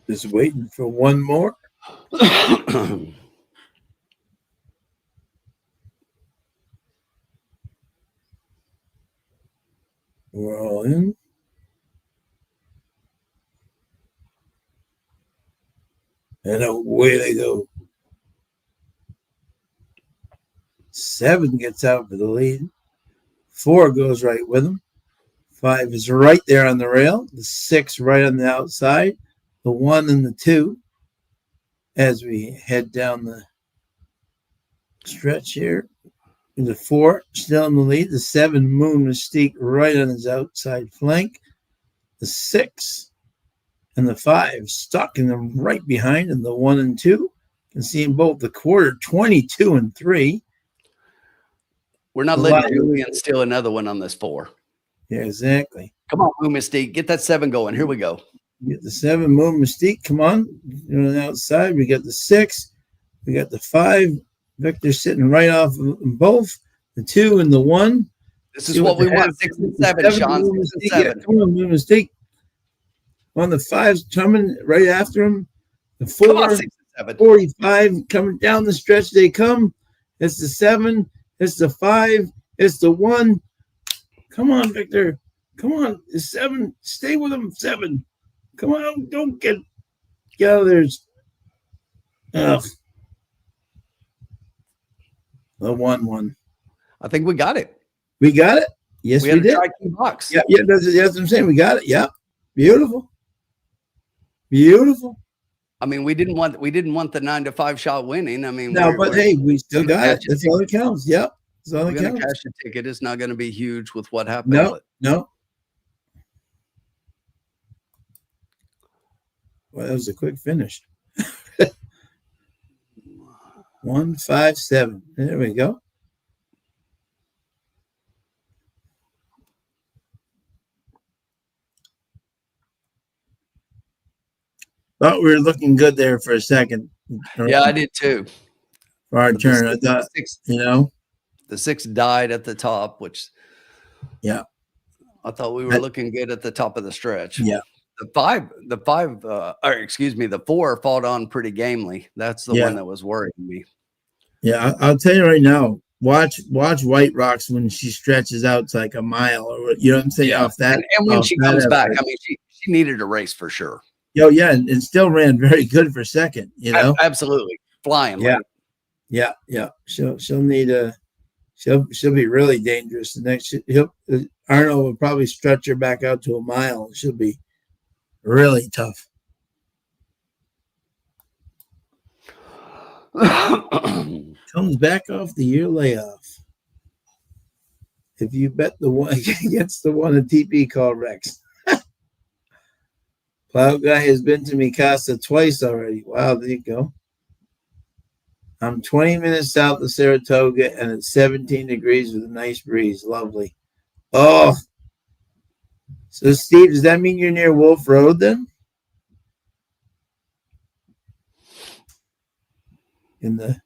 Just waiting for one more. We're all in. And away they go. 7 gets out for the lead. 4 goes right with him. 5 is right there on the rail. The 6 right on the outside. The 1 and the 2 as we head down the stretch here. The 4 still in the lead. The 7 Moon Mystique right on his outside flank. The 6 and the 5 stalking them right behind. And the 1 and 2 can see them both. The quarter 22 and 3. We're not letting Julian steal another one on this 4. Yeah, exactly. Come on, Moon Mystique. Get that 7 going. Here we go. Get the 7 Moon Mystique. Come on. On the outside. We got the 6. We got the 5. Victor sitting right off of them both. The 2 and the 1. This is what we want. 6 and 7, Sean. 6 and 7. Yeah, come on, Moon Mystique. On the 5's coming right after him. The 4, come on, 6 and 7. 45 coming down the stretch. They come. It's the 7. It's the 5. It's the 1. Come on, Victor. Come on. It's 7. Stay with him. 7. Come on. Don't get out of there. Ugh. The 1. I think we got it. We got it. Yes, we did. Try key box. Yeah, that's what I'm saying. We got it. Yeah. Beautiful. Beautiful. I mean, we didn't want the 9-5 shot winning. I mean, no, but hey, we still got it. That's all that counts. Yep. That's all that counts. We're going to cash the ticket. It's not going to be huge with what happened. No. Well, that was a quick finish. 157. There we go. Thought we were looking good there for a second. Yeah, I did too. For our turn, I thought, the 6 died at the top, which I thought we were looking good at the top of the stretch. Yeah. The 4 fought on pretty gamely. That's the one that was worrying me. Yeah, I'll tell you right now. Watch White Rocks when she stretches out. It's like a mile, or you know what I'm saying. Yeah. Off that, and when she comes back, I mean, she needed a race for sure. Oh yeah, and still ran very good for second. You know, absolutely flying. Yeah. She'll need she'll be really dangerous. The next Arnold will probably stretch her back out to a mile. She'll be really tough. Comes back off the year layoff. If you bet the one against the one at TP called Rex. Plow guy has been to Mikasa twice already. Wow, there you go. I'm 20 minutes south of Saratoga and it's 17 degrees with a nice breeze. Lovely. Oh. So, Steve, does that mean you're near Wolf Road then? In the,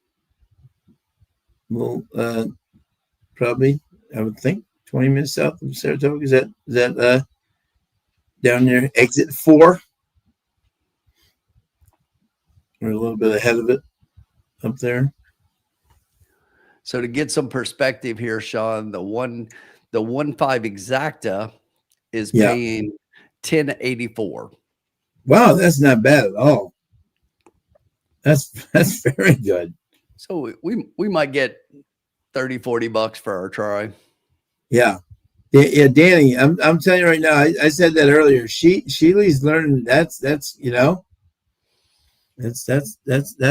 well, probably, I would think, 20 minutes south of Saratoga. Is that down near exit 4? We're a little bit ahead of it up there. So to get some perspective here, Sean, the 1.5 exacta is Yeah. paying 1084. Wow, that's not bad at all. That's very good. So we might get 30, $40 for our try. Yeah. Yeah, Danny, I'm telling you right now, I said that earlier. Sheely's learning that's that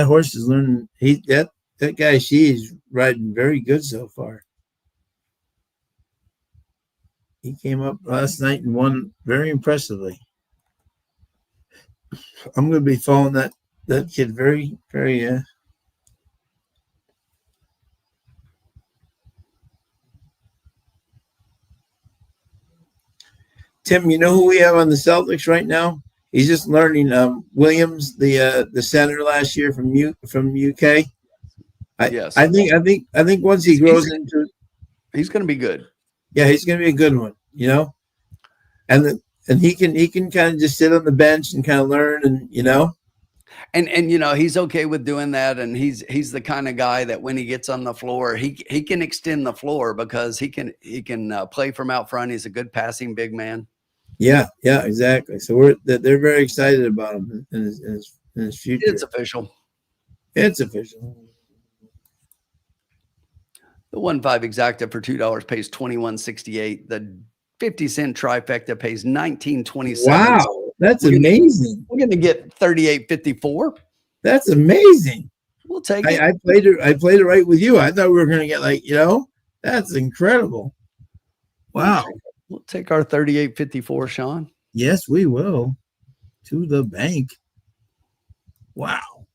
horse is learning that guy she's riding very good so far. He came up last night and won very impressively. I'm going to be following that kid very, very. Tim, you know who we have on the Celtics right now? He's just learning. Williams, the center last year from UK. Yes. I think once he grows into, he's going to be good. Yeah, he's going to be a good one. You know, and he can kind of just sit on the bench and kind of learn, and you know. And he's okay with doing that, and he's the kind of guy that when he gets on the floor, he can extend the floor because he can play from out front. He's a good passing big man. Yeah, exactly. So they're very excited about him in his future. It's official. It's official. The 1.5 exacta for $2 pays $21.68. The 50-cent trifecta pays $19.27. Wow, that's amazing. We're going to get $38.54. That's amazing. We'll take it. I played it right with you. I thought we were going to get that's incredible. Wow. We'll take our $38.54, Sean. Yes, we will. To the bank. Wow.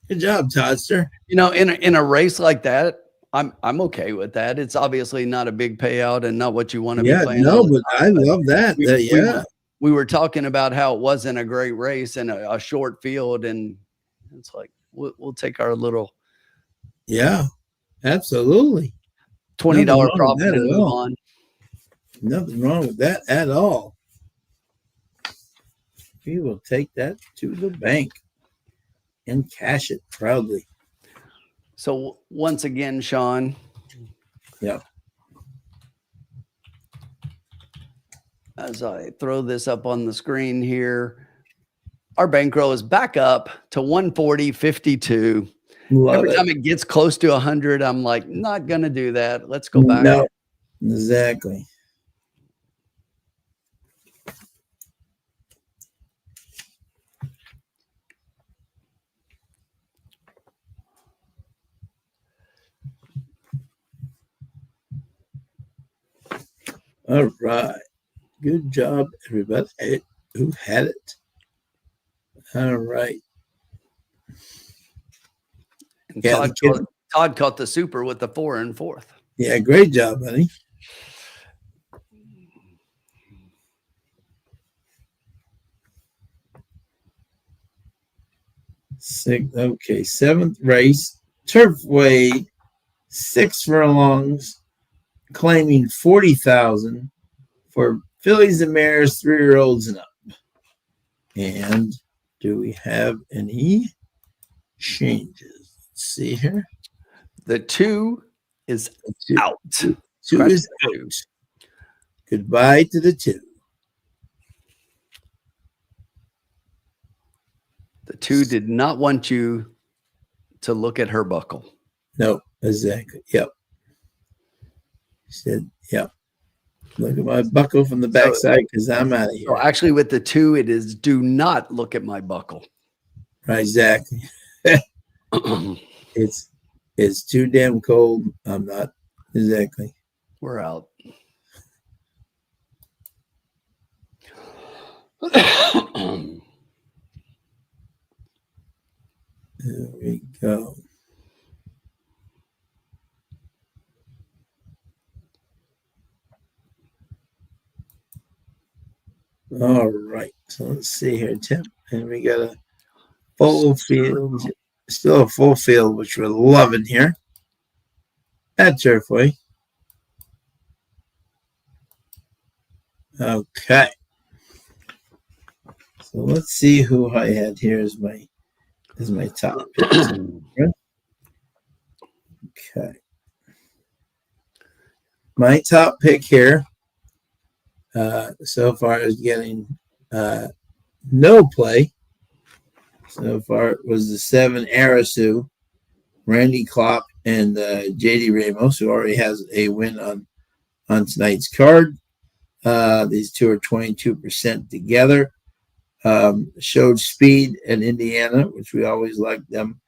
Good job, Toddster. In a race like that, I'm okay with that. It's obviously not a big payout and not what you want to be playing. No, but I love that. We were talking about how it wasn't a great race and a short field, and it's like we'll take our little absolutely $20 profit and move on. Nothing wrong with that at all. We will take that to the bank and cash it proudly. So once again, Sean. Yeah. As I throw this up on the screen here, our bankroll is back up to 140.52. Every time it gets close to 100, I'm like, not gonna do that. Let's go back. No, exactly. All right. Good job, everybody who had it. All right. And Todd caught the super with the 4 and 4th. Yeah, great job, buddy. Okay, 7th race, Turfway, 6 furlongs, claiming 40,000 for fillies and mares, 3-year-olds and up. And do we have any changes? Let's see here. The 2 is out. 2 is out. Goodbye to the 2. The 2 did not want you to look at her buckle. No, exactly. Yep. He said, yep. Look at my buckle from the backside because I'm out of here. So actually with the 2, it is do not look at my buckle. Right, exactly. It's too damn cold. I'm not. Exactly. We're out. There we go. All right. So let's see here, Tim. And we got a full field. Still a full field, which we're loving here at Turfway. Okay. So let's see who I had here as my top pick. Okay. My top pick here so far is getting no play. So far it was the 7 Arisu, Randy Klopp, and JD Ramos, who already has a win on tonight's card. These two are 22% together. Showed speed at Indiana, which we always like them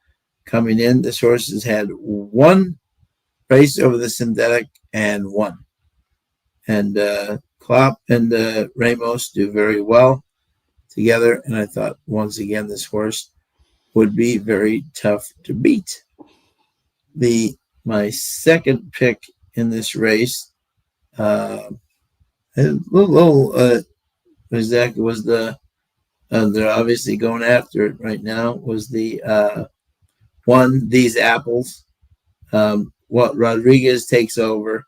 coming in. This horse has had one race over the synthetic and won. And Klopp and Ramos do very well together. And I thought, once again, this horse would be very tough to beat. My second pick in this race, exactly was the they're obviously going after it right now, was the one, These Apples. What Rodriguez takes over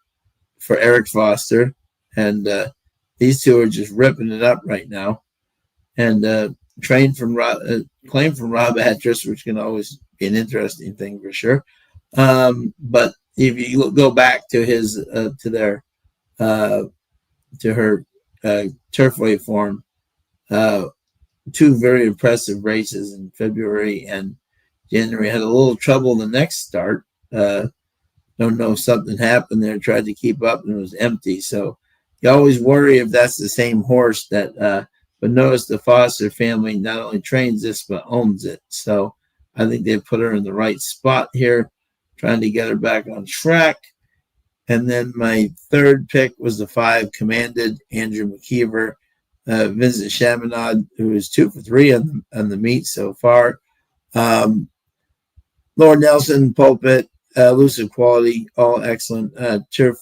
for Eric Foster, and these two are just ripping it up right now. And claim from Rob Atras, which can always be an interesting thing for sure. But if you go back to his to her Turfway form, two very impressive races in February and January. Had a little trouble the next start. Don't know, something happened there. Tried to keep up and it was empty. So you always worry if that's the same horse that. But notice the Foster family not only trains this but owns it. So I think they put her in the right spot here, trying to get her back on track. And then my third pick was the 5 Commanded, Andrew McKeever, Vincent Chaminade, who is 2 for 3 on the meet so far. Lord Nelson, Pulpit, Elusive Quality, all excellent. Turf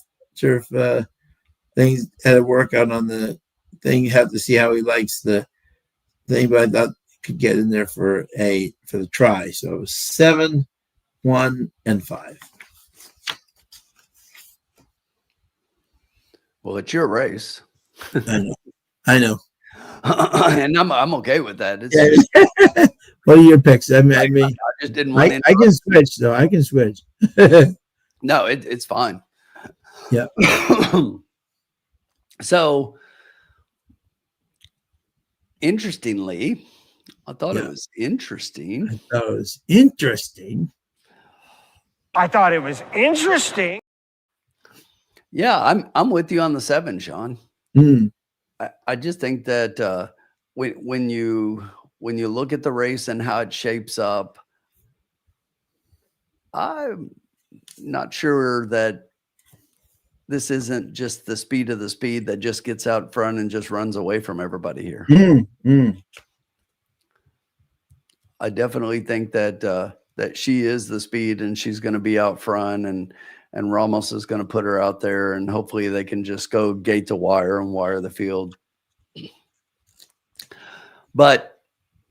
things had a workout on the thing. You have to see how he likes the thing, but I thought he could get in there for the try. So it was 7, 1, and 5. Well, it's your race. I know. And I'm okay with that. What are your picks? I mean, I just didn't want I can switch though. I can switch. No, it's fine. Yeah. So, interestingly, I thought it was interesting. I thought it was interesting. Yeah, I'm with you on the 7, Sean. Mm. I just think that when you look at the race and how it shapes up, I'm not sure that this isn't just the speed of the speed that just gets out front and just runs away from everybody here. I definitely think that she is the speed and she's going to be out front, and Ramos is going to put her out there, and hopefully they can just go gate to wire and wire the field. But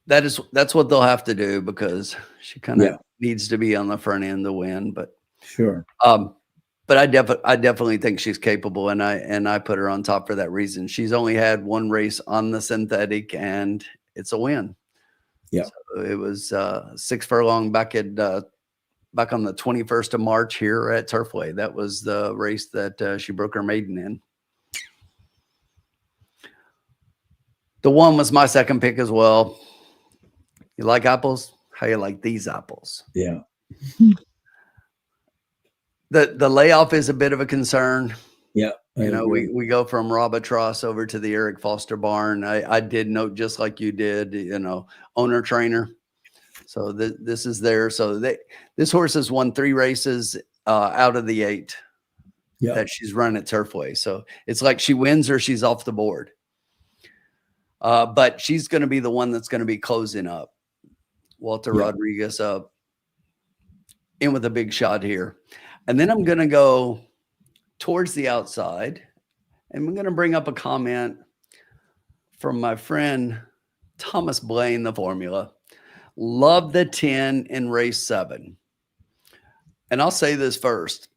that's what they'll have to do, because she kind of needs to be on the front end to win. But sure. But I definitely think she's capable, and I put her on top for that reason. She's only had one race on the synthetic, and it's a win. Yeah, so it was 6 furlong back on the 21st of March here at Turfway. That was the race that she broke her maiden in. The 1 was my second pick as well. You like apples? How you like these apples? Yeah. The layoff is a bit of a concern. Yeah. We go from Robatross over to the Eric Foster barn. I did note, just like you did, owner trainer. So this is there. So this horse has won 3 races out of the 8 that she's run at Turfway. So it's like she wins or she's off the board. But she's going to be the one that's going to be closing up. Walter Rodriguez up in with a big shot here. And then I'm going to go towards the outside, and I'm going to bring up a comment from my friend Thomas Blaine, the formula. Love the 10 in race 7. And I'll say this first.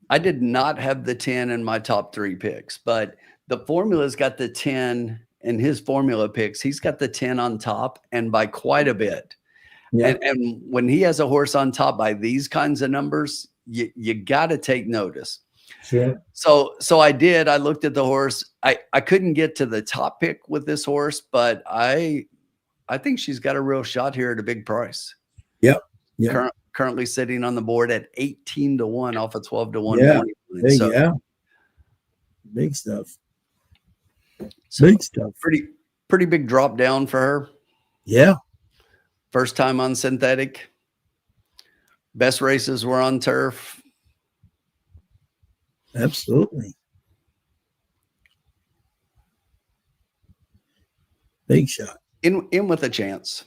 I did not have the 10 in my top 3 picks, but the formula's got the 10 in his formula picks. He's got the 10 on top, and by quite a bit. Yeah. And when he has a horse on top by these kinds of numbers, you got to take notice. Sure. So I did. I looked at the horse. I couldn't get to the top pick with this horse, but I think she's got a real shot here at a big price. Yep. Yeah. Currently sitting on the board at 18-1 off a 12-1 Yeah. morning line. Big, So, yeah. Big stuff. so Big stuff. pretty big drop down for her. Yeah. First time on synthetic. Best races were on turf. Absolutely. Big shot. In with a chance.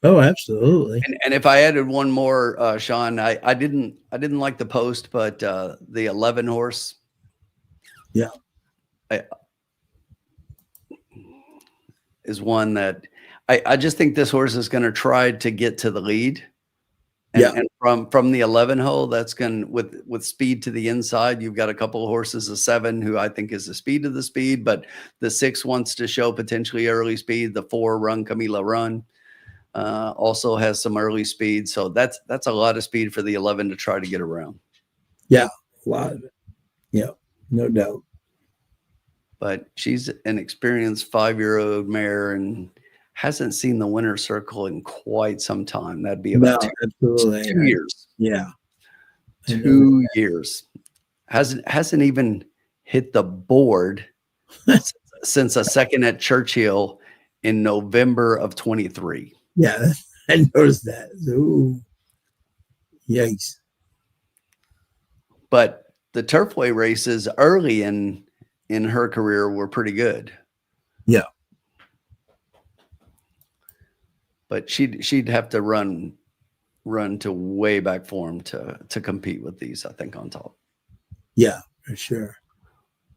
Oh, absolutely. And if I added one more, Sean, I didn't like the post, but the 11 horse. Yeah. Is one that I just think this horse is going to try to get to the lead. And from the 11 hole, that's going with speed to the inside. You've got a couple of horses, a 7 who I think is the speed of the speed, but the 6 wants to show potentially early speed. The 4 Run Camila Run also has some early speed, so that's a lot of speed for the 11 to try to get around. Yeah, a lot of it. Yeah, no doubt. But she's an experienced 5-year-old mare and hasn't seen the winner's circle in quite some time. That'd be about 2 years. Yeah. 2 years. Hasn't even hit the board since a second at Churchill in November of 23. Yeah, I noticed that. Ooh. Yikes. But the Turfway races early in her career were pretty good. Yeah. But she'd have to run to way back form to compete with these, I think, on top. Yeah, for sure.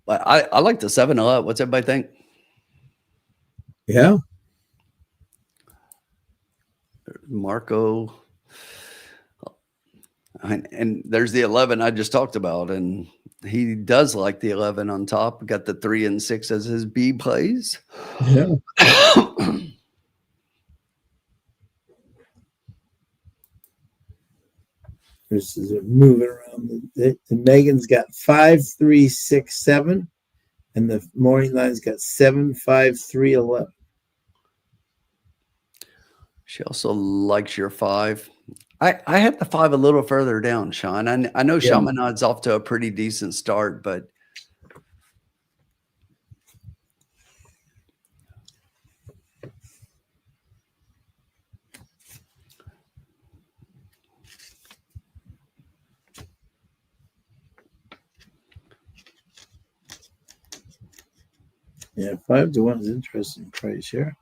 But I like the 7 a lot. What's everybody think? Yeah. Marco. And there's the 11 I just talked about, and he does like the 11 on top. Got the 3 and 6 as his B plays. Yeah. This is moving around. The Megan's got 5, 3, 6, 7, and the morning line's got 7, 5, 3, 11. She also likes your 5. I had the 5 a little further down, Sean. I know Chaminad's off to a pretty decent start, but Yeah, 5-1 is interesting price here.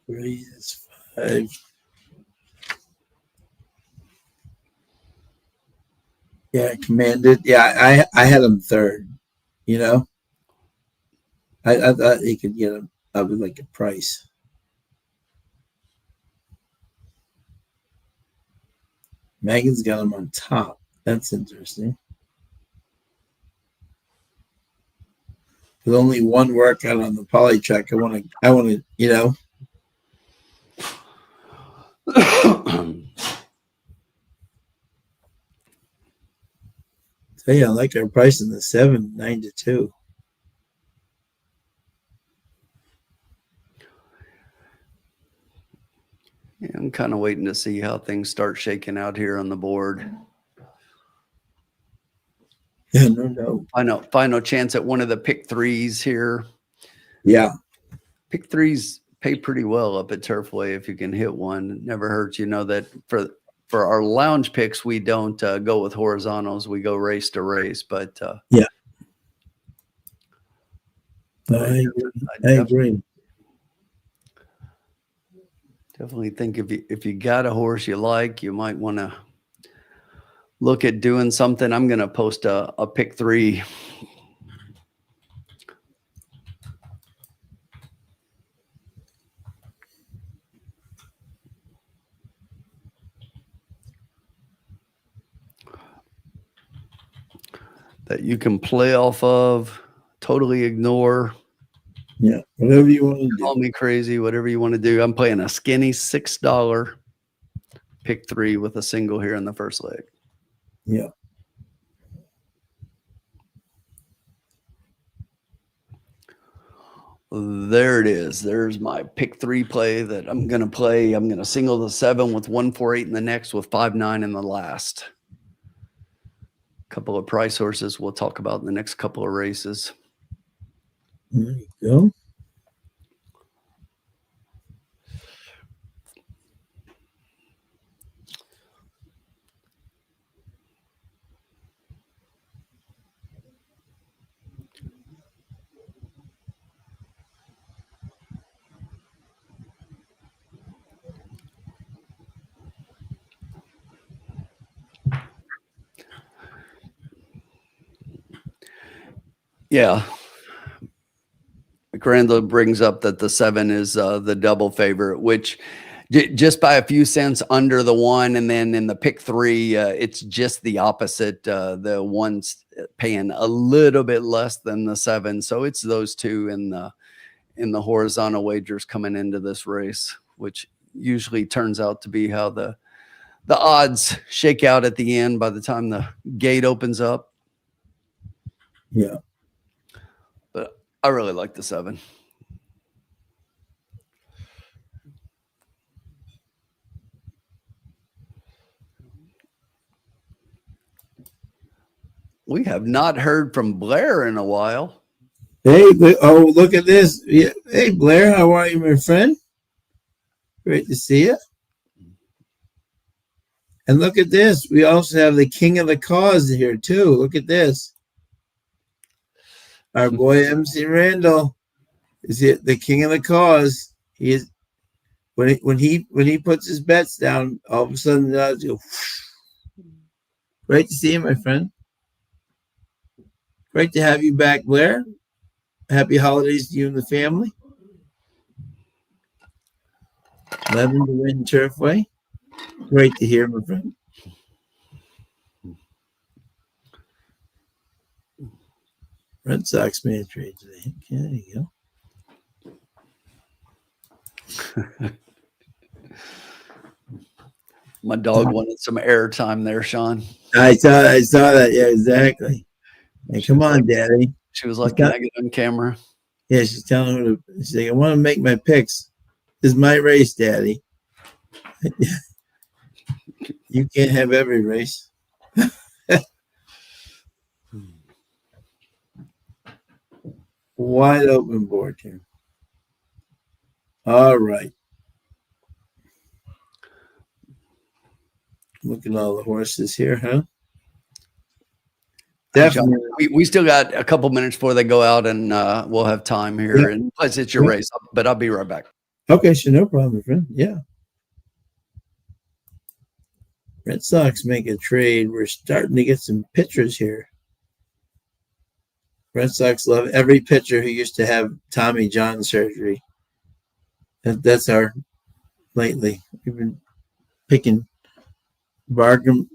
Three is 5. Yeah, Commanded. Yeah, I had him third. You know, I thought he could get him up with like a price. Megan's got him on top. That's interesting. With only one workout on the poly track, I want to, you know. Tell you, I like our price in the 7, 9-2. yeah, I'm kind of waiting to see how things start shaking out here on the board. Yeah, no. Final chance at one of the pick 3s here. Yeah. Pick 3s pay pretty well up at Turfway if you can hit one. It never hurts. You know that for our lounge picks, we don't go with horizontals. We go race to race. But yeah, I agree. Definitely think if you got a horse you like, you might want to look at doing something. I'm going to post a pick 3. That you can play off of, totally ignore. Yeah, whatever you want to Call do. me crazy, whatever you want to do. I'm playing a skinny $6 pick 3 with a single here in the first leg. Yeah. There it is. There's my pick 3 play that I'm going to play. I'm going to single the 7 with 148 in the next with 5-9 in the last. Couple of price horses we'll talk about in the next couple of races. There you go. Yeah. Crandall brings up that the 7 is the double favorite, which just by a few cents under the 1. And then in the pick 3, it's just the opposite. The 1's paying a little bit less than the 7. So it's those two in the horizontal wagers coming into this race, which usually turns out to be how the odds shake out at the end by the time the gate opens up. Yeah. But I really like the 7. We have not heard from Blair in a while. Hey, look at this. Yeah. Hey, Blair, how are you, my friend? Great to see you. And look at this. We also have the king of the cause here, too. Look at this. Our boy MC Randall is the king of the cause. He is when he puts his bets down, all of a sudden the odds go. Great to see you, my friend. Great to have you back, Blair. Happy holidays to you and the family. 11 to win Turfway. Great to hear, my friend. Red Sox made a trade today. Okay, there you go. My dog wanted some airtime there, Sean. I saw that. Yeah, exactly. Hey, come on, Daddy. She was like, "Can I get on camera?" Yeah, she's telling her she's like, I want to make my picks. This is my race, Daddy. You can't have every race. Wide open board here. All right. Look at all the horses here, huh? Definitely. We still got a couple minutes before they go out, and we'll have time here. Yeah. And plus, it's your race, but I'll be right back. Okay, sure, no problem, my friend. Yeah. Red Sox make a trade. We're starting to get some pitchers here. Red Sox love every pitcher who used to have Tommy John surgery. That's our lately. We've been picking bargain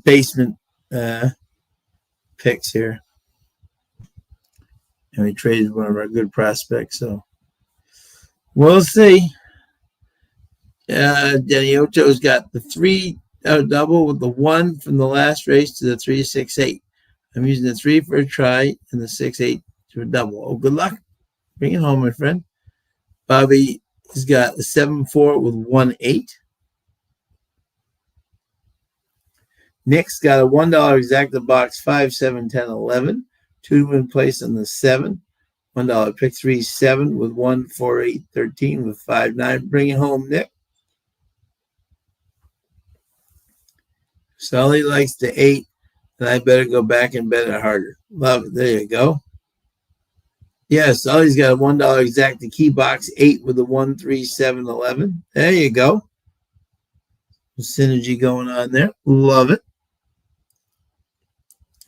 basement picks here. And we traded one of our good prospects, so we'll see. Denny Ocho's got the 3 double with the 1 from the last race to the 3-6-8. I'm using the 3 for a try and the 6-8 to a double. Oh, good luck. Bring it home, my friend. Bobby has got a 7-4 with 1-8. Nick's got a $1 exacta box 5, 7, 10, 11. 2 to win place on the 7. $1 pick 3, 7 with 1, 4, 8, 13 with 5, 9. Bring it home, Nick. Sully likes the 8, and I better go back and bet it harder. Love it. There you go. Yeah, Sully's got a $1 exacta key box 8 with a 1, 3, 7, 11. There you go. Synergy going on there. Love it.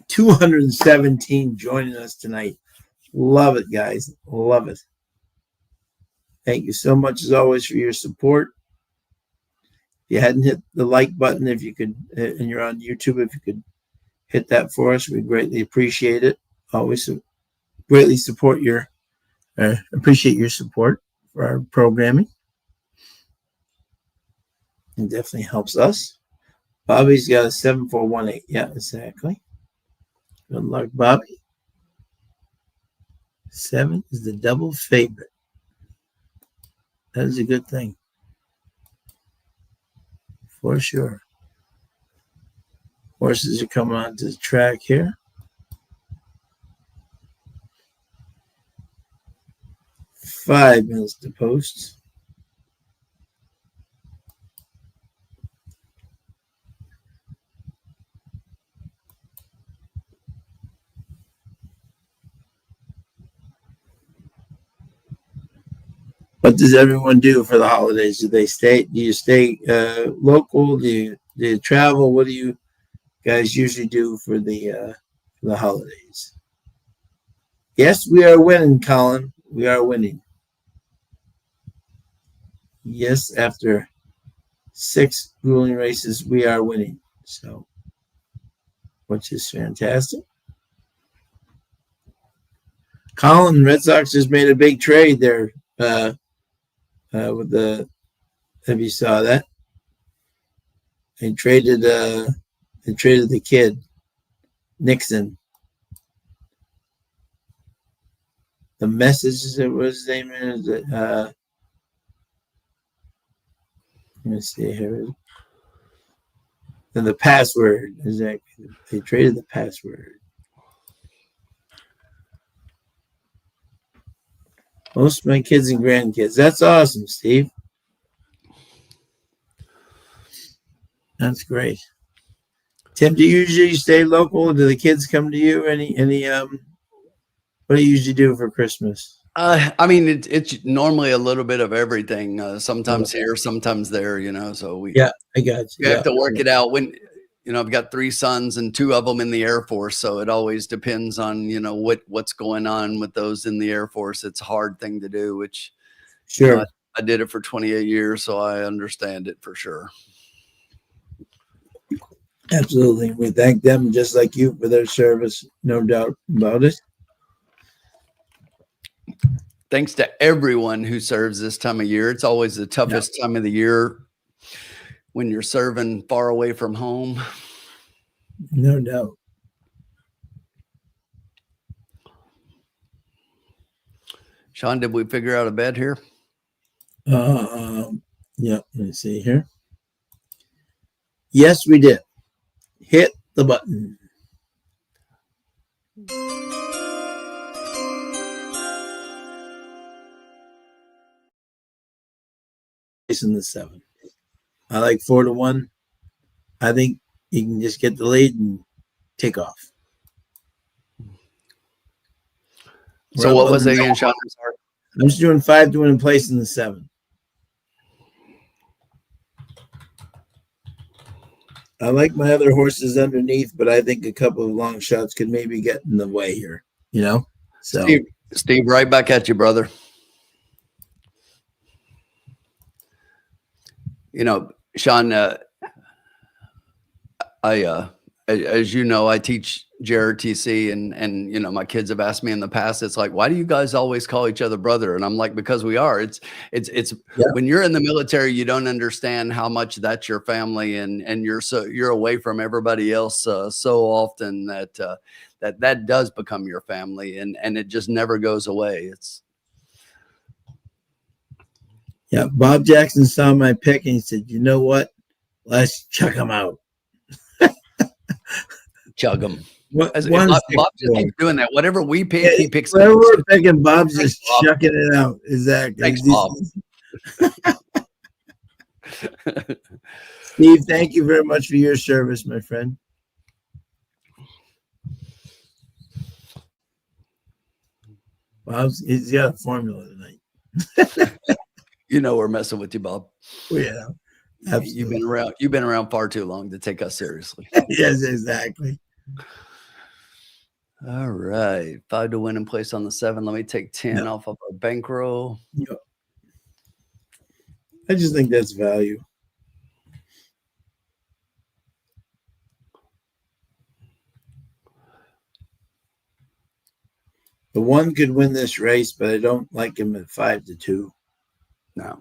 217 joining us tonight. Love it, guys. Love it. Thank you so much, as always, for your support. If you hadn't hit the like button, if you could, and you're on YouTube, if you could hit that for us, we'd greatly appreciate it. Always greatly support your appreciate your support for our programming. It definitely helps us. Bobby's got a 7418. Yeah, exactly. Good luck, Bobby. 7 is the double favorite. That is a good thing. For sure. Horses are coming onto the track here. 5 minutes to post. What does everyone do for the holidays? Do they stay? Do you stay local? Do you travel? What do you guys usually do for the holidays? Yes, we are winning, Colin. We are winning. Yes, after 6 grueling races, we are winning. So, which is fantastic. Colin, Red Sox just made a big trade there with the. Have you saw that? They traded the kid Nixon. The message that was his name is let me see here. And the password is that they traded the password. Most of my kids and grandkids. That's awesome, Steve. That's great. Tim, do you usually stay local? Do the kids come to you? Any what do you usually do for Christmas? I mean, it's normally a little bit of everything. Sometimes here, sometimes there. So we I got you. we have to work it out. When I've got 3 sons and 2 of them in the Air Force, so it always depends on what's going on with those in the Air Force. It's a hard thing to do, which Sure. I did it for 28 years, so I understand it for sure. Absolutely. We thank them just like you for their service, no doubt about it. Thanks to everyone who serves this time of year. It's always the toughest time of the year when you're serving far away from home. No doubt. Sean, did we figure out a bed here? Yeah, let me see here. Yes, we did. Hit the button. In the 7. I like 4-1. I think you can just get the lead and take off. So what was it again, Sean? I'm sorry. I'm just doing 5-1 in place in the 7. I like my other horses underneath, but I think a couple of long shots could maybe get in the way here. So Steve, right back at you, brother. Sean, as you know, I teach JRTC and my kids have asked me in the past, it's like, why do you guys always call each other brother? And I'm like, because we are. It's when you're in the military, you don't understand how much that's your family and you're away from everybody else so often that does become your family and it just never goes away. Bob Jackson saw my pick and he said, you know what? Let's chuck him out. Chug them. Bob just keeps doing that. Whatever we pick, he picks. Whatever we're picking, Bob's just chucking it out. Exactly. Thanks, Bob. Steve, thank you very much for your service, my friend. He's got a formula tonight. We're messing with you, Bob. Yeah. Absolutely. You've been around far too long to take us seriously. Yes, exactly. All right. 5-1 in place on the 7. Let me take 10 off of our bankroll. Yep. I just think that's value. The 1 could win this race, but I don't like him at 5-2. No.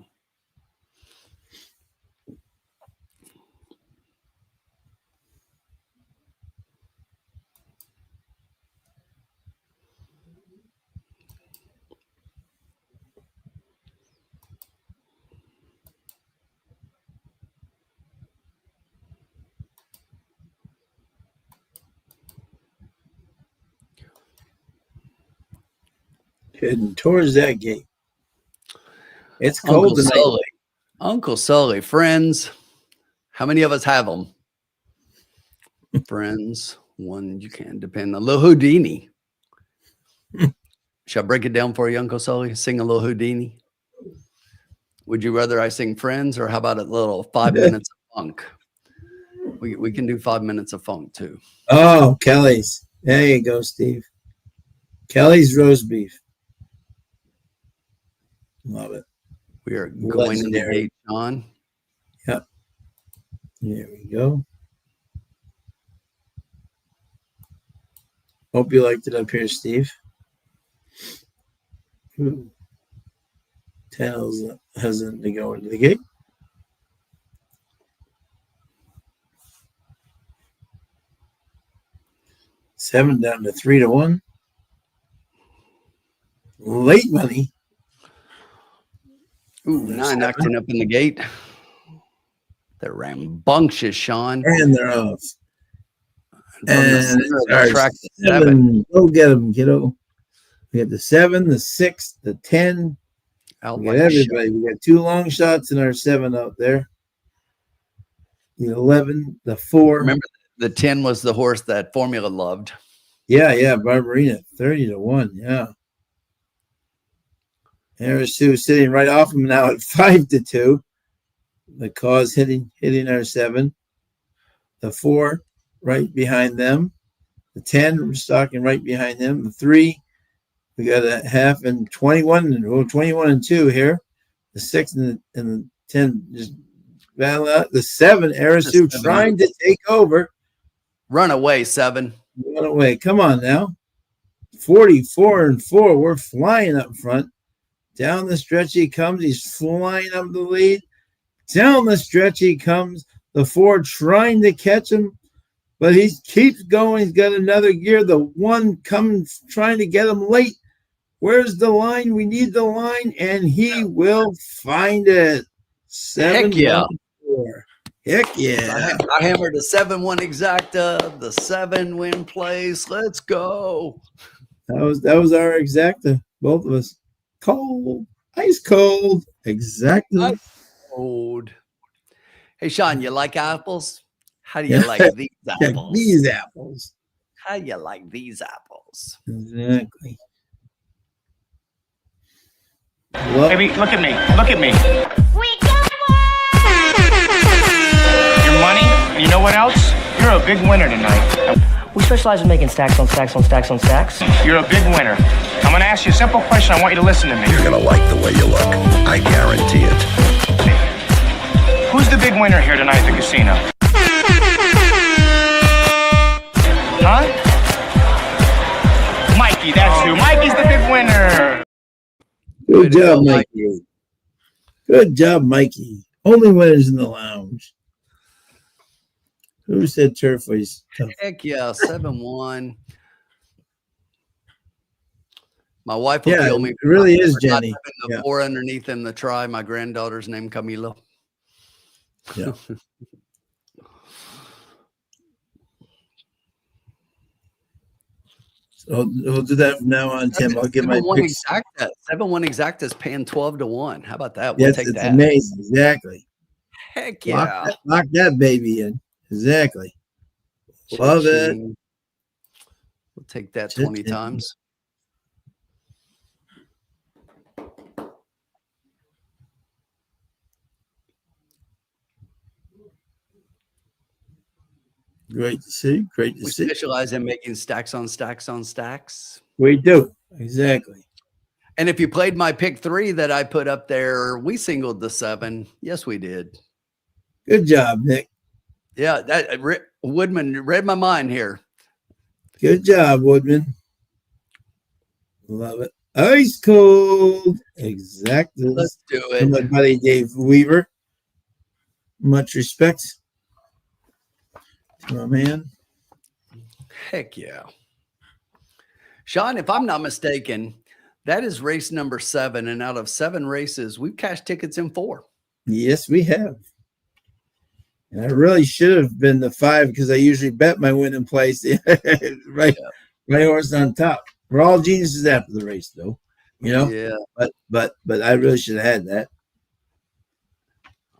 Heading towards that gate. It's Uncle cold tonight. Sully. Uncle Sully. Friends. How many of us have them? Friends. One you can depend on. Little Houdini. Shall I break it down for you, Uncle Sully? Sing a little Houdini. Would you rather I sing Friends, or how about a little 5 minutes of funk? We can do 5 minutes of funk too. Oh, Kelly's. There you go, Steve. Kelly's roast beef. Love it. We are going in the gate, Sean. Yep. There we go. Hope you liked it up here, Steve. Ooh. Tails hesitant to go into the gate. Seven down to 3-1. Late money. Ooh, 9 acting up in the gate. They're rambunctious, Sean. And they're off. And from the center of the track, 7. Go get them, kiddo. We got the 7, the 6, the 10. Out We like got a shot. everybody. We got 2 long shots in our 7 out there. The 11, the 4. Remember, the 10 was the horse that Formula loved. Yeah, Barbarina, 30-1. Yeah. There's 2 sitting right off him now at 5-2. The cause hitting our 7. The 4 right behind them. The 10 stalking right behind them. The 3, we got a half and 21 and 2 here. The 6 and the 10 just battle out. The 7, Arisu trying to take over. Run away, 7. Run away. Come on now. 44-4. We're flying up front. Down the stretch he comes. He's flying up the lead. Down the stretch he comes. The 4 trying to catch him, but he keeps going. He's got another gear. The 1 comes trying to get him late. Where's the line? We need the line, and he will find it. 7 Heck yeah. 4. Heck yeah. I hammered a 7-1 exacta. The 7 win place. Let's go. That was our exacta. Both of us. Cold. Ice cold. Exactly. Cold. Hey, Sean, you like apples? How do you like these apples? These apples. How do you like these apples? Exactly. Baby, look at me. Look at me. We got one! Your money? You know what else? You're a big winner tonight. We specialize in making stacks on stacks on stacks on stacks. You're a big winner. I'm going to ask you a simple question. I want you to listen to me. You're gonna like the way you look. I guarantee it. Who's the big winner here tonight at the casino? Huh? Mikey, that's who. Mikey's the big winner. Good job, Mikey. Good job, Mikey. Only winners in the lounge. Who said Turfway's tough? Heck yeah, 7-1. My wife will Yeah, kill me. it really is, for not Jenny. having the Yeah. 4 underneath in the try. My granddaughter's named Camila. Yeah. So we'll do that from now on, Tim. I'll get my 7-1 picks. exacta. 7-1 exacta is paying 12-1. How about that? We'll Yes, take it's that. amazing. Exactly. Heck yeah. Lock that baby in. Exactly. Love it. Cha-ching. We'll take that 20 Cha-ching. times. Great to see. Great to We see. specialize in making stacks on stacks on stacks. We do. Exactly. And if you played my pick 3 that I put up there, we singled the 7. Yes, we did. Good job, Nick. Yeah, that Woodman read my mind here. Good job, Woodman. Love it. Ice cold. Exactly. Let's do To my it. buddy Dave Weaver. Much respect to my man. Heck yeah. Sean, if I'm not mistaken, that is race number 7. And out of 7 races, we've cashed tickets in 4. Yes, we have. And I really should have been the 5 because I usually bet my winning place. right horse on top. We're all geniuses after the race, though. Yeah. But I really should have had that.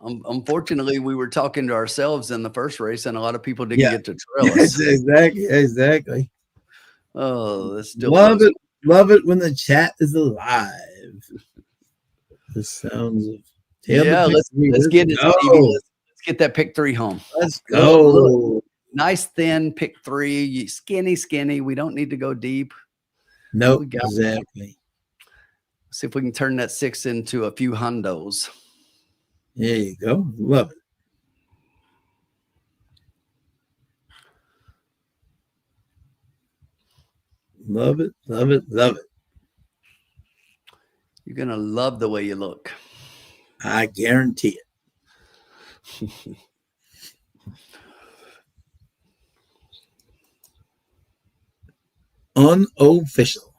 Unfortunately, we were talking to ourselves in the first race, and a lot of people didn't get to trail us. Exactly. Oh, that's still love it. Love it when the chat is alive. The sounds of let's get it. Let's get that pick 3 home. Let's go. Nice thin pick 3, skinny. We don't need to go deep. Nope, exactly. See if we can turn that 6 into a few hundos. There you go. Love it. Love it. You're going to love the way you look. I guarantee it. Unofficial.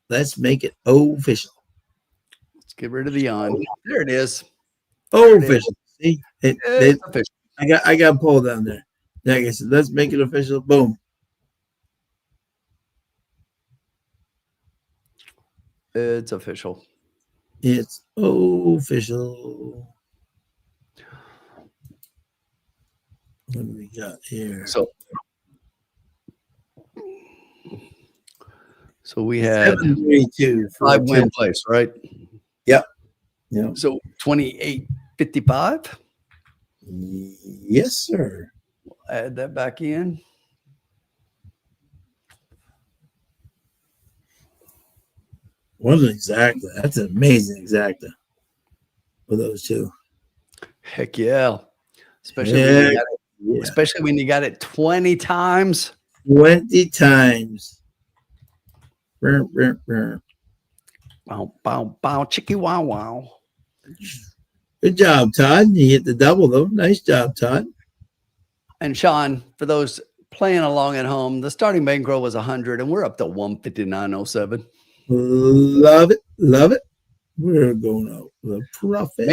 Let's make it official. Let's get rid of the on. There it is. Official. See? It's official. I got a poll down there. Like I said, let's make it official. Boom. It's official. It's official. What do we got here? So we had 7-3-2 5 win place, right? Yep. So 28.55. Yes, sir. We'll add that back in. What an exacta. That's an amazing exacta for those two. Heck yeah. Especially when you got it 20 times. 20 times. Bow, bow, bow, chicky wow wow. Good job, Todd. You hit the double, though. Nice job, Todd. And Sean, for those playing along at home, the starting bankroll was 100, and we're up to 159.07. Love it. We're going out with a profit.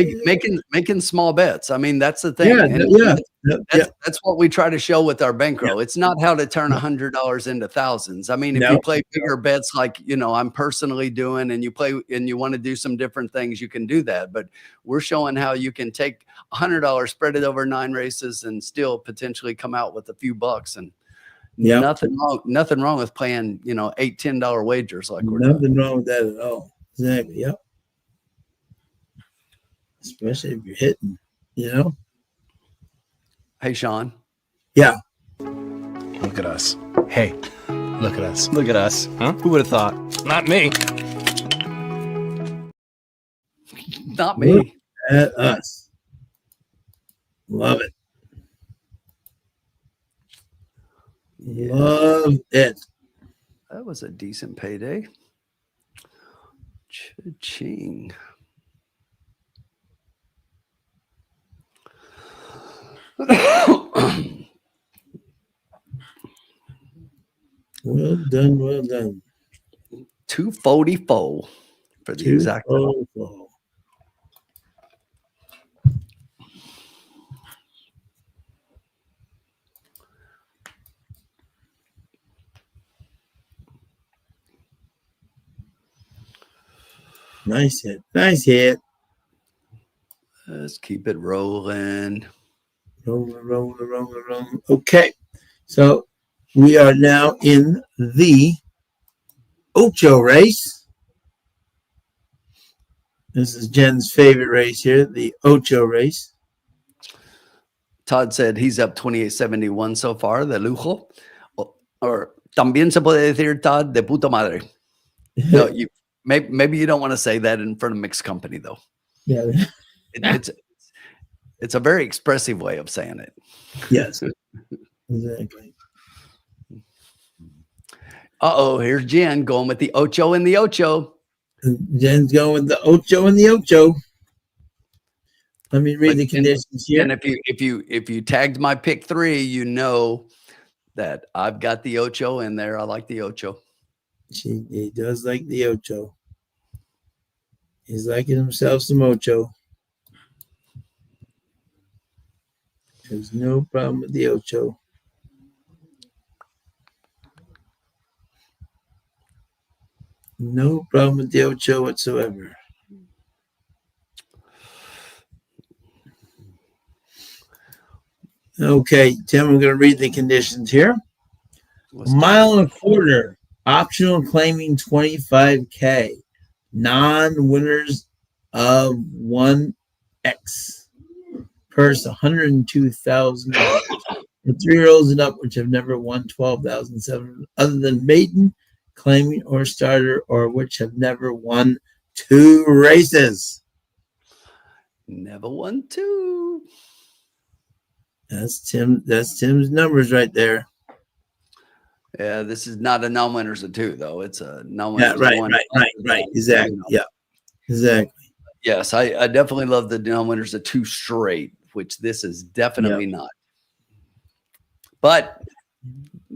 Making small bets. I mean, that's the thing. That's what we try to show with our bankroll. Yeah. It's not how to turn $100 into thousands. I mean, if you play bigger bets like, I'm personally doing, and you play and you want to do some different things, you can do that. But we're showing how you can take $100, spread it over 9 races, and still potentially come out with a few bucks. And nothing wrong with playing, $8, $10 wagers like we're nothing wrong with that at all. Exactly. Yep. Especially if you're hitting, Hey, Sean. Yeah. Look at us. Hey, look at us. Look at us. Huh? Who would have thought? Not me. Not me. Look at us. Love it. Yeah. Love it. That was a decent payday. Cha-ching. Well done. 244 for the exact. Nice hit. Let's keep it rolling. Rolling. Okay. So we are now in the Ocho race. This is Jen's favorite race here, the Ocho race. Todd said he's up 28.71 so far, de lujo. Or también se puede decir, Todd, de puta madre. No, maybe you don't want to say that in front of mixed company, though. Yeah. It's a very expressive way of saying it. Yes, exactly. Uh-oh, here's Jen going with the Ocho and the Ocho. Jen's going with the Ocho and the Ocho. Let me read the conditions here. And if you tagged my pick 3, you know that I've got the Ocho in there. I like the Ocho. He does like the Ocho. He's liking himself some Ocho. There's no problem with the Ocho. No problem with the Ocho whatsoever. Okay, Tim, I'm going to read the conditions here. A mile and a quarter, optional claiming 25K. Non-winners of 1X. Purse $102,000. For 3-year-olds and up, which have never won 12,700, other than maiden, claiming, or starter, or which have never won 2 races. Never won 2. That's Tim's numbers right there. Yeah, this is not a non-winners of 2, though. It's a non-winners of 1. Right. Exactly. Yeah, exactly. Yes, I definitely love the non-winners of 2 straight, which this is definitely not. But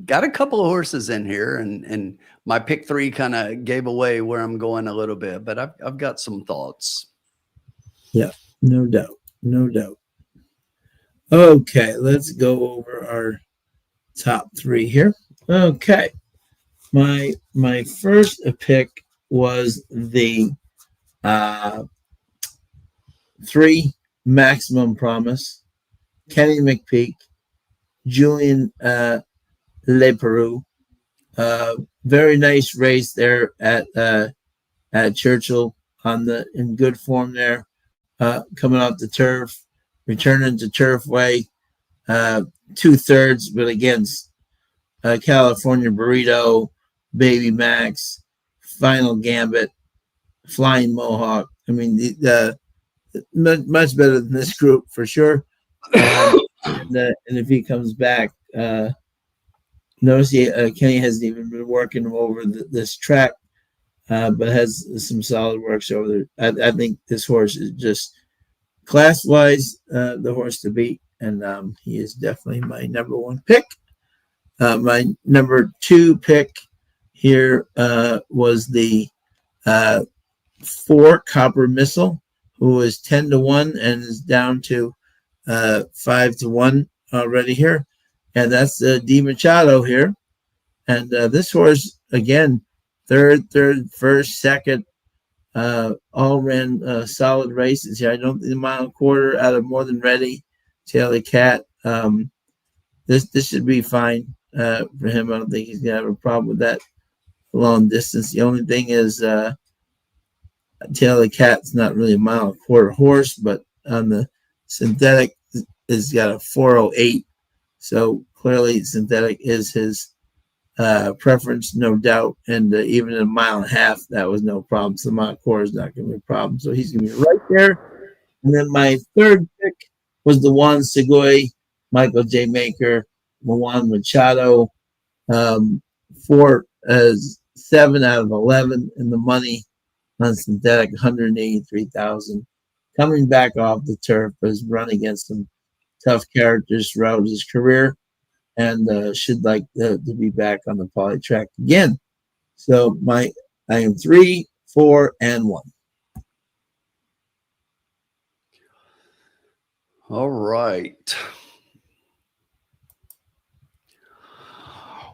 got a couple of horses in here, and my pick 3 kind of gave away where I'm going a little bit, but I've got some thoughts. Yeah, no doubt. Okay, let's go over our top 3 here. Okay, my first pick was the 3 Maximum Promise, Kenny McPeak, Julian Leperoux. Very nice race there at Churchill in good form there, coming off the turf, returning to Turfway, 2/3, but against California Burrito, Baby Max, Final Gambit, Flying Mohawk. I mean, much better than this group for sure. And if he comes back, notice Kenny hasn't even been working over this track, but has some solid works over there. I think this horse is just class-wise the horse to beat, and he is definitely my number 1 pick. My number 2 pick here was the 4 Copper Missile, who is 10-1 and is down to 5-1 already here. And that's Di Machado here. And this horse, again, third, first, second, all ran solid races here. I don't think the mile and quarter out of More Than Ready, Taylor Cat. This should be fine for him. I don't think he's going to have a problem with that long distance. The only thing is Taylor Cat's not really a mile and quarter horse, but on the synthetic, has got a 4:08. So clearly synthetic is his preference, no doubt. And even in a mile and a half, that was no problem. So the mile and quarter is not going to be a problem. So he's going to be right there. And then my third pick was the Juan Segoy, Michael J. Maker, Juan Machado, 7 out of 11 in the money on synthetic, 183,000. Coming back off the turf, but has run against some tough characters throughout his career, and should like to be back on the poly track again. So I am 3, 4, and 1. All right.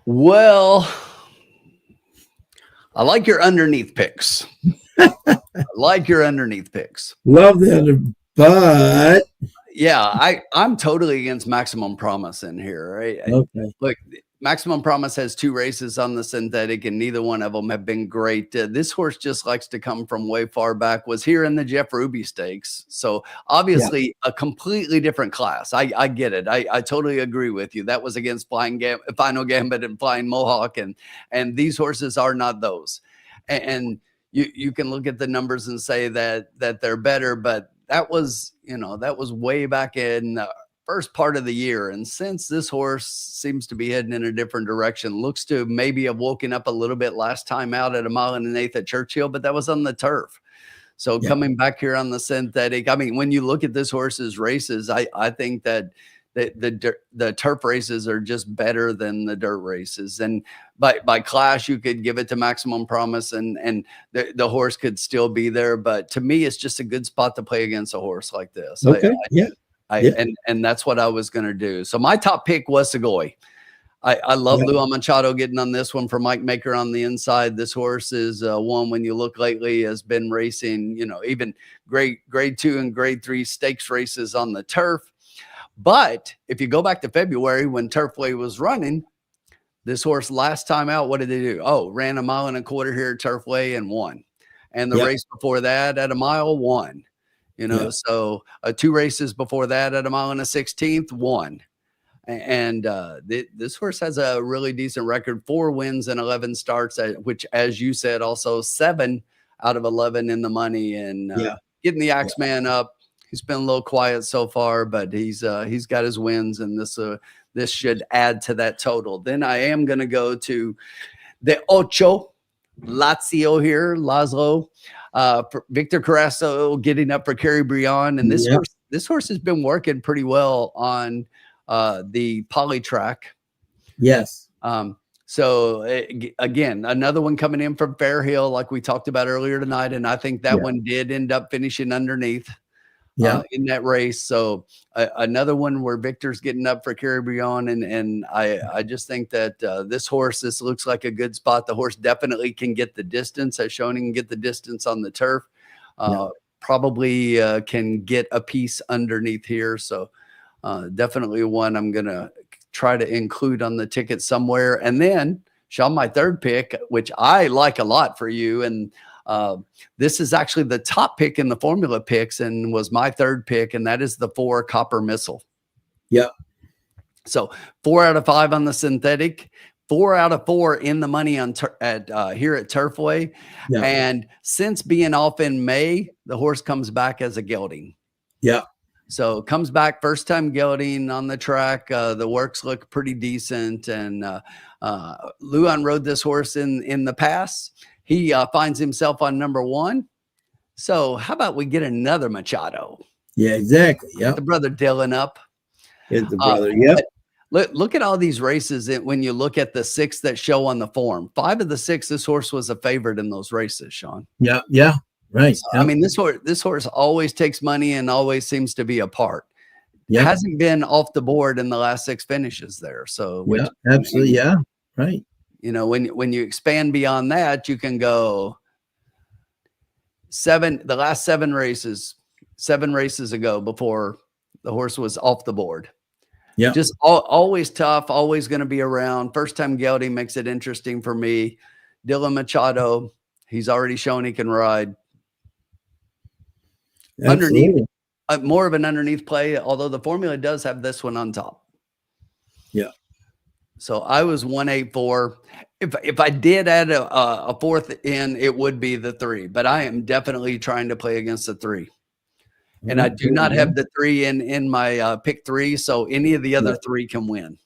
Well, I like your underneath picks. Love the under, but yeah, I'm totally against Maximum Promise in here, right? Okay. Look, Maximum Promise has 2 races on the synthetic, and neither one of them have been great. This horse just likes to come from way far back. Was here in the Jeff Ruby Stakes, so obviously a completely different class. I get it. I totally agree with you. That was against Final Gambit and Flying Mohawk, and these horses are not those. And you can look at the numbers and say that they're better, but that was way back in first part of the year. And since this horse seems to be heading in a different direction, looks to maybe have woken up a little bit last time out at 1 1/8 at Churchill, but that was on the turf. So coming back here on the synthetic, I mean, when you look at this horse's races, I think that the turf races are just better than the dirt races. And by class, you could give it to Maximum Promise and the horse could still be there. But to me, it's just a good spot to play against a horse like this. Okay. And that's what I was going to do. So my top pick was Segoy. I love Luan Machado getting on this one for Mike Maker on the inside. This horse is one, when you look lately, has been racing, you know, even grade 2 and grade 3 stakes races on the turf. But if you go back to February when Turfway was running, this horse last time out, what did they do? Oh, ran 1.25 miles here at Turfway and won. And the race before that at 1 mile, won. You know, so 2 races before that at 1.16 miles, won. And this horse has a really decent record, 4 wins and 11 starts, which, as you said, also 7 out of 11 in the money. And getting the Axeman up. He's been a little quiet so far, but he's got his wins, and this should add to that total. Then I am going to go to the Ocho, Lazio here, Laszlo, Victor Carrasco getting up for Kerry Brion, and this horse has been working pretty well on the poly track. Yes. So again, another one coming in from Fairhill, like we talked about earlier tonight, and I think that one did end up finishing underneath. In that race. So another one where Victor's getting up for Kerry Brion. And I just think that this looks like a good spot. The horse definitely can get the distance, as shown he can get the distance on the turf. Probably can get a piece underneath here. So definitely one I'm going to try to include on the ticket somewhere. And then, Sean, my third pick, which I like a lot for you, and this is actually the top pick in the formula picks and was my third pick, and that is the 4 Copper Missile. Yep. So 4 out of 5 on the synthetic, 4 out of 4 in the money on here at Turfway. Yeah. And since being off in May, the horse comes back as a gelding. Yeah. So comes back first time gelding on the track. The works look pretty decent. And Luan rode this horse in the past. He finds himself on number 1. So how about we get another Machado? Yeah, exactly. Yeah. The brother Dylan up. Here's the brother. Yep. Look at all these races when you look at the 6 that show on the form. 5 of the 6, this horse was a favorite in those races, Sean. Yeah. Yeah. Right. So, I mean, this horse always takes money and always seems to be a part. Yeah. Hasn't been off the board in the last 6 finishes there. So absolutely. Yeah. Right. You know, when you expand beyond that, you can go the last 7 races ago before the horse was off the board. Yeah. Just always tough, always going to be around. First time gelding makes it interesting for me. Dylan Machado, he's already shown he can ride. Absolutely. Underneath, more of an underneath play, although the formula does have this one on top. Yeah. So I was 184. If I did add a 4th in, it would be the 3. But I am definitely trying to play against the 3, and I do not have the 3 in my pick 3. So any of the other 3 can win.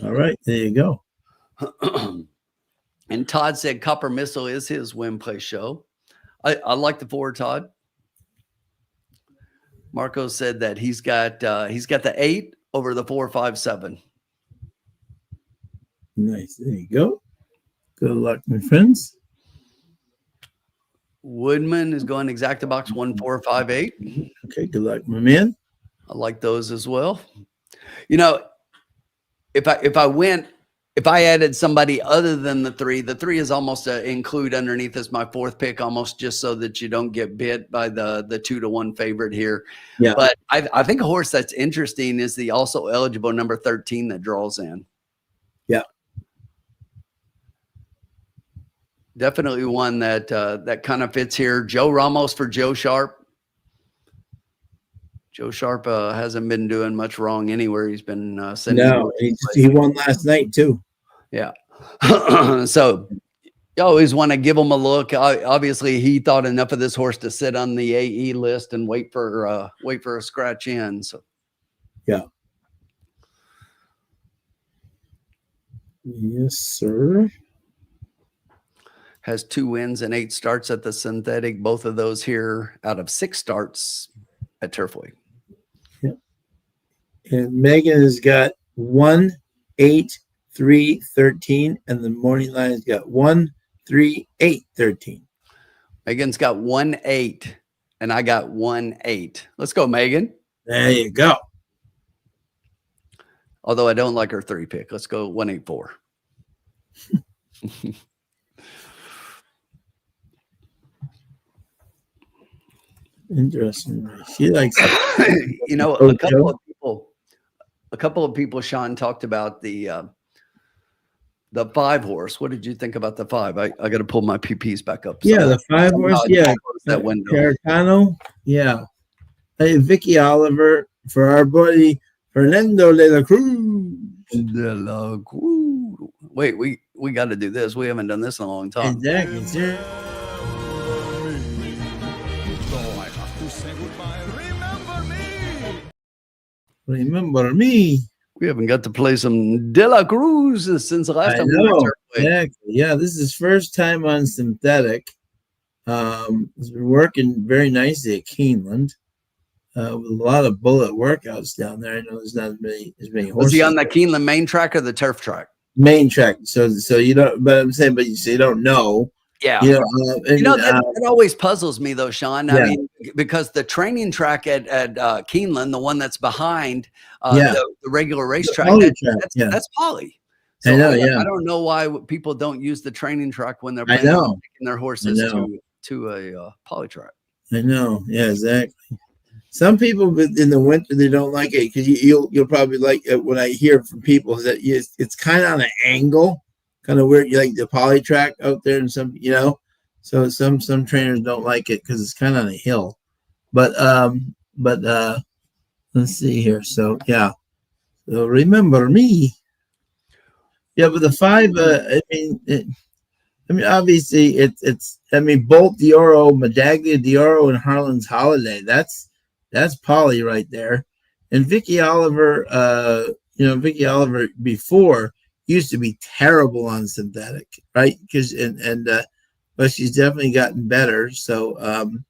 All right, there you go. And Todd said Copper Missile is his win play show. I like the 4, Todd. Marco said that he's got the 8 over the 4, 5, 7. Nice. There you go. Good luck, my friends. Woodman is going exacta box 1458. Okay, good luck, my man. I like those as well. You know, if I added somebody other than the 3 is almost a include underneath as my 4th pick, almost just so that you don't get bit by the 2-1 favorite here. Yeah. But I think a horse that's interesting is the also eligible number 13 that draws in. Yeah. Definitely one that kind of fits here. Joe Ramos for Joe Sharp. Joe Sharp hasn't been doing much wrong anywhere. He's been sending. No, he won last night too. Yeah. So you always want to give him a look. Obviously, he thought enough of this horse to sit on the AE list and wait for a scratch in. So yeah. Yes, sir. Has 2 wins and 8 starts at the synthetic. Both of those here out of 6 starts at Turfway. And Megan has got 1, 8, 3, 13, and the morning line has got 1, 3, 8, 13. Megan's got 1, 8, and I got 1, 8. Let's go, Megan. There you go. Although I don't like her 3 pick. Let's go 1, 8, 4. Interesting. She likes You know, a couple of people, Sean, talked about the 5 horse. What did you think about the 5? I got to pull my PPs back up. Yeah, the 5 horse. Yeah, that window. Carcano. Yeah, hey, Vicky Oliver for our buddy Fernando de la Cruz. Wait, we got to do this. We haven't done this in a long time. Exactly. Sir. Remember me. We haven't got to play some De La Cruz since the last time we were exactly. Yeah, this is his first time on synthetic. It's been working very nicely at Keeneland. With a lot of bullet workouts down there. I know there's not as many horses. Was he on the Keeneland main track or the turf track? Main track. So you don't. But I'm saying, you don't know. Yeah. That always puzzles me though, Sean. I mean, because the training track at Keeneland, the one that's behind the regular racetrack, that's Poly. So I don't know why people don't use the training track when they're taking their horses to a Poly track. I know. Yeah, exactly. Some people in the winter, they don't like it because you'll probably like it when I hear from people that it's kind of on an angle. Kind of weird, you like the poly track out there, and some, so some trainers don't like it because it's kind of on a hill. But let's see here. So so remember me. Yeah, but the 5, obviously it's Bolt Dioro, Medaglia Dioro, and Harlan's Holiday. That's poly right there. And Vicky Oliver, Vicky Oliver before used to be terrible on synthetic, right? Because but she's definitely gotten better. So and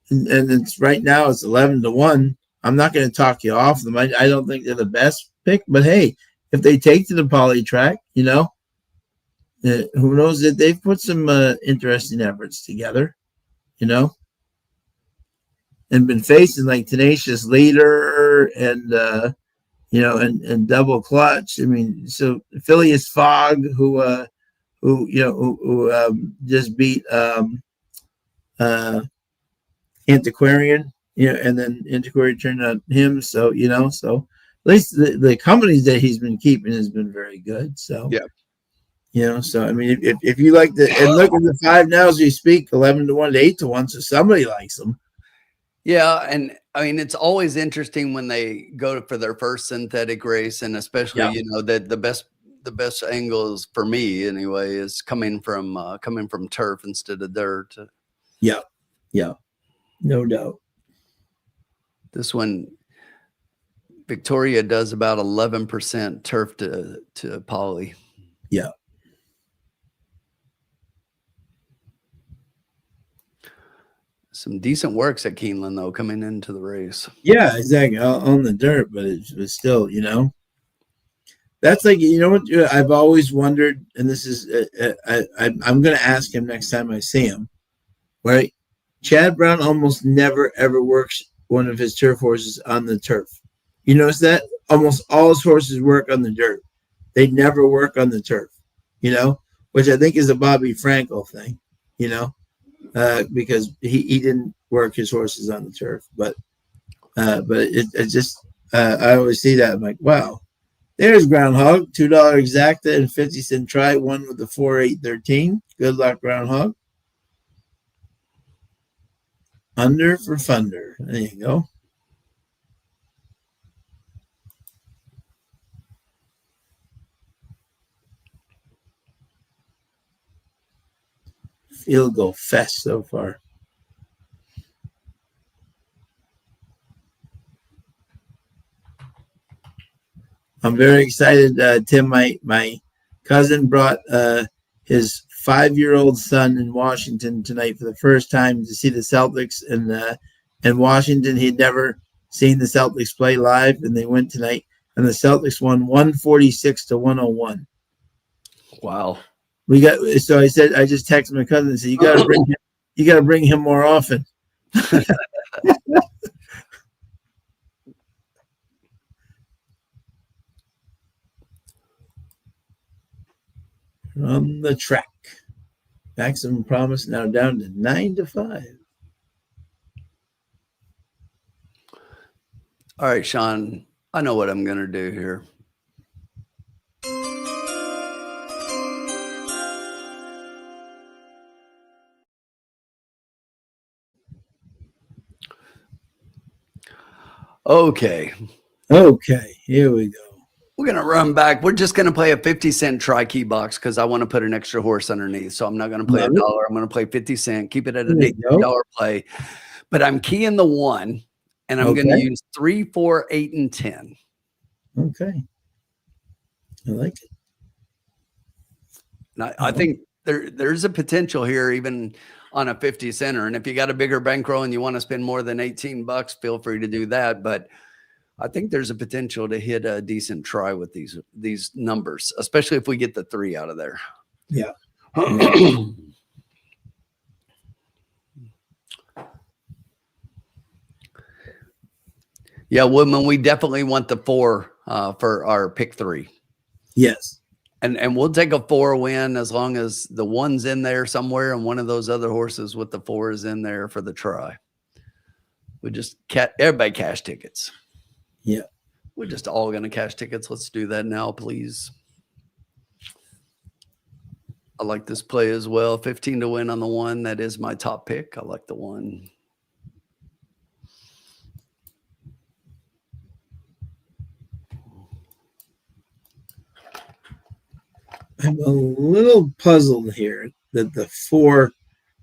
it's right now it's 11-1. I'm not going to talk you off them. I don't think they're the best pick, but hey, if they take to the poly track, who knows that they've put some interesting efforts together, and been facing like Tenacious Leader and and Double Clutch. So Phileas Fogg, who just beat Antiquarian, and then Antiquarian turned on him. So so at least the companies that he's been keeping has been very good. So so if you like and look at the 5 now as we speak, 11-1 to 8-1, so somebody likes them. Yeah, and it's always interesting when they go for their first synthetic race, and especially that the best angles for me anyway is coming from turf instead of dirt. Yeah, no doubt. This one, Victoria does about 11% turf to poly. Yeah. Some decent works at Keeneland though coming into the race. Yeah, exactly, on the dirt, but it was still, that's like what I've always wondered, and this is I'm going to ask him next time I see him. Right, Chad Brown almost never ever works one of his turf horses on the turf. You notice that almost all his horses work on the dirt. They never work on the turf. Which I think is a Bobby Frankel thing. Because he didn't work his horses on the turf, but it just I always see that. I'm like, wow, there's Groundhog, $2 exacta and 50-cent try, one with the 4-8-13. Good luck, Groundhog. Under for Thunder. There you go. Field goal fest so far. I'm very excited, Tim. My cousin brought his 5-year-old son in Washington tonight for the first time to see the Celtics in Washington. He'd never seen the Celtics play live, and they went tonight, and the Celtics won 146-101. Wow. So I said, I just texted my cousin and said, you got to bring him more often. On the track. Maximum promise now down to 9-5. All right, Sean, I know what I'm going to do here. Okay. Okay, here we go. We're going to run back. We're just going to play a 50-cent tri-key box because I want to put an extra horse underneath. So I'm not going to play $1. I'm going to play 50 cent, keep it at an $8 play. But I'm keying the 1, and I'm going to use 3, 4, 8, and 10. Okay. I like it. And I think there's a potential here, even on a 50 center. And if you got a bigger bankroll and you want to spend more than $18, feel free to do that. But I think there's a potential to hit a decent try with these numbers, especially if we get the 3 out of there. Yeah. Yeah, Woodman, we definitely want the 4 for our pick 3. Yes. And we'll take a 4 win as long as the 1's in there somewhere and one of those other horses with the 4 is in there for the try. We just everybody cash tickets. Yeah. We're just all going to cash tickets. Let's do that now, please. I like this play as well. 15 to win on the 1. That is my top pick. I like the 1. I'm a little puzzled here that the 4,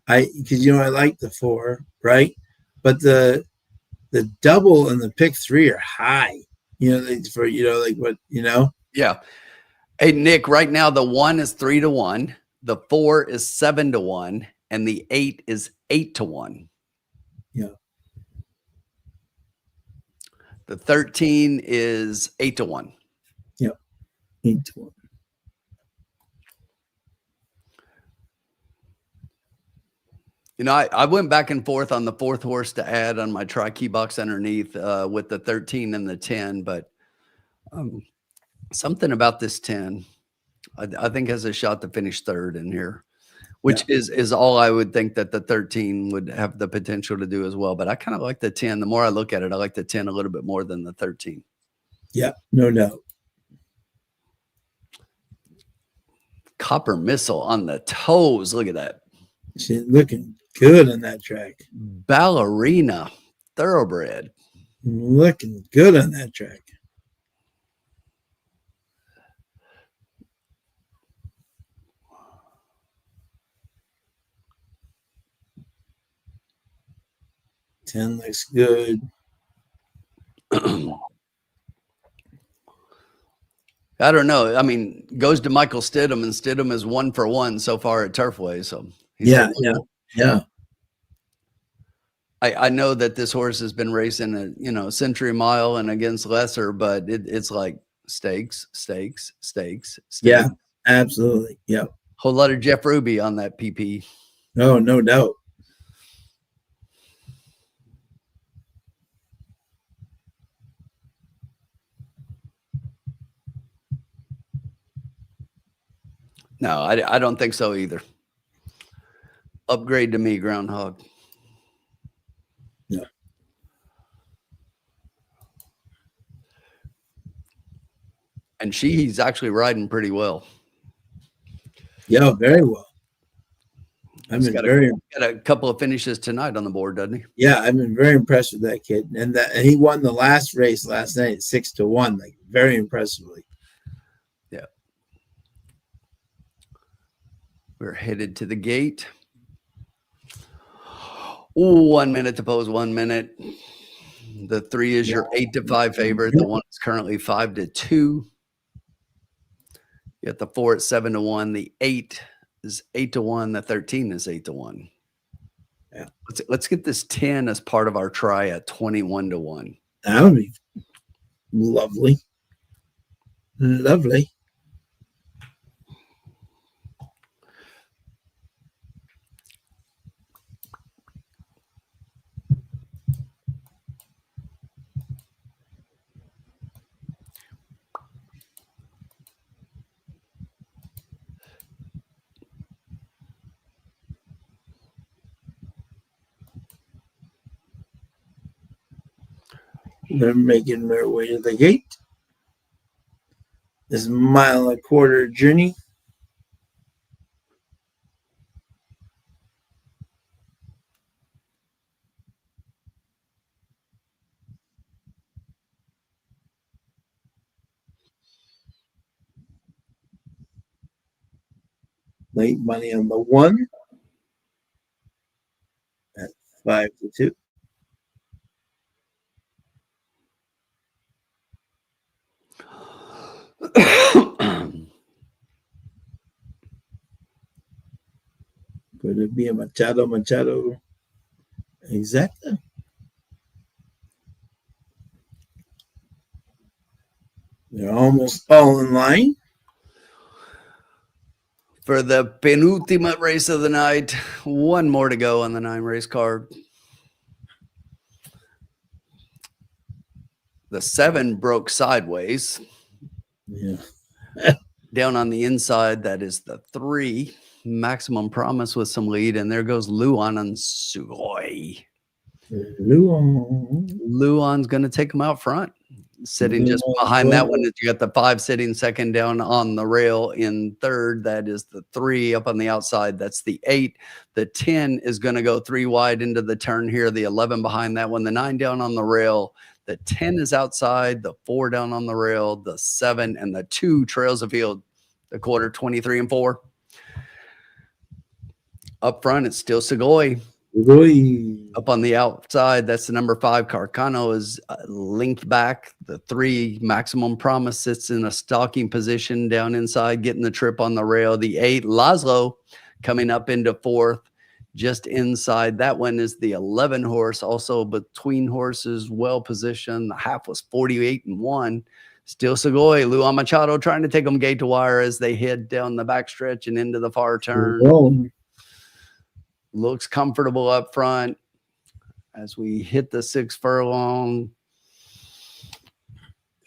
because I like the 4, right? But the double and the pick 3 are high. For like what. Yeah. Hey, Nick, right now the 1 is 3 to 1, the 4 is 7 to 1, and the 8 is 8 to 1. Yeah. The 13 is 8 to 1. Yeah. 8 to 1. I went back and forth on the 4th horse to add on my tri-key box underneath with the 13 and the 10, but something about this 10, I think has a shot to finish 3rd in here, which is all I would think that the 13 would have the potential to do as well. But I kind of like the 10. The more I look at it, I like the 10 a little bit more than the 13. Yeah, no doubt. Copper Missile on the toes. Look at that. She's looking good on that track. Ballerina Thoroughbred. Looking good on that track. Ten looks good. I don't know. I mean, goes to Michael Stidham, and Stidham is 1 for 1 so far at Turfway. So yeah. I know that this horse has been racing a Century Mile and against lesser, but it's like stakes. Yeah, absolutely. Yeah. Whole lot of Jeff Ruby on that PP. No doubt. No, I don't think so either. Upgrade to me, Groundhog. Yeah. And he's actually riding pretty well. Yeah, very well. He's got a couple of finishes tonight on the board, doesn't he? Yeah, I've been very impressed with that kid. And he won the last race last night at 6 to 1, like very impressively. Yeah. We're headed to the gate. 1 minute to pose, 1 minute. The 3 is your 8-5 favorite. The 1 is currently 5-2. You got the 4 at 7-1. The 8 is 8-1. The 13 is 8-1. Yeah. Let's get this 10 as part of our try at 21-1. That would be lovely. Lovely. They're making their way to the gate. This mile-and-a-quarter journey. Late money on the 1 at 5-2. Could it be a Machado? Exactly. They're almost all in line. For the penultimate race of the night, 1 more to go on the 9 race card. The 7 broke sideways. Yeah. Down on the inside, that is the 3. Maximum Promise with some lead, and there goes Luan and Sugoi. Luan's going to take him out front. Sitting just behind that one, you got the 5 sitting second down on the rail in third. That is the 3 up on the outside. That's the 8. The 10 is going to go 3 wide into the turn here. The 11 behind that one. The 9 down on the rail. The 10 is outside. The 4 down on the rail. The 7 and the 2 trails the field. The quarter 23 and 4. Up front, it's still Sugoi. Up on the outside, that's the number 5. Carcano is linked back. The 3, Maximum Promise, sits in a stalking position down inside, getting the trip on the rail. The 8, Laszlo, coming up into 4th, just inside. That one is the 11 horse, also between horses, well positioned. The half was 48-1. Still Sugoi. Luan Machado trying to take them gate to wire as they head down the backstretch and into the far turn. Looks comfortable up front as we hit the 6 furlong.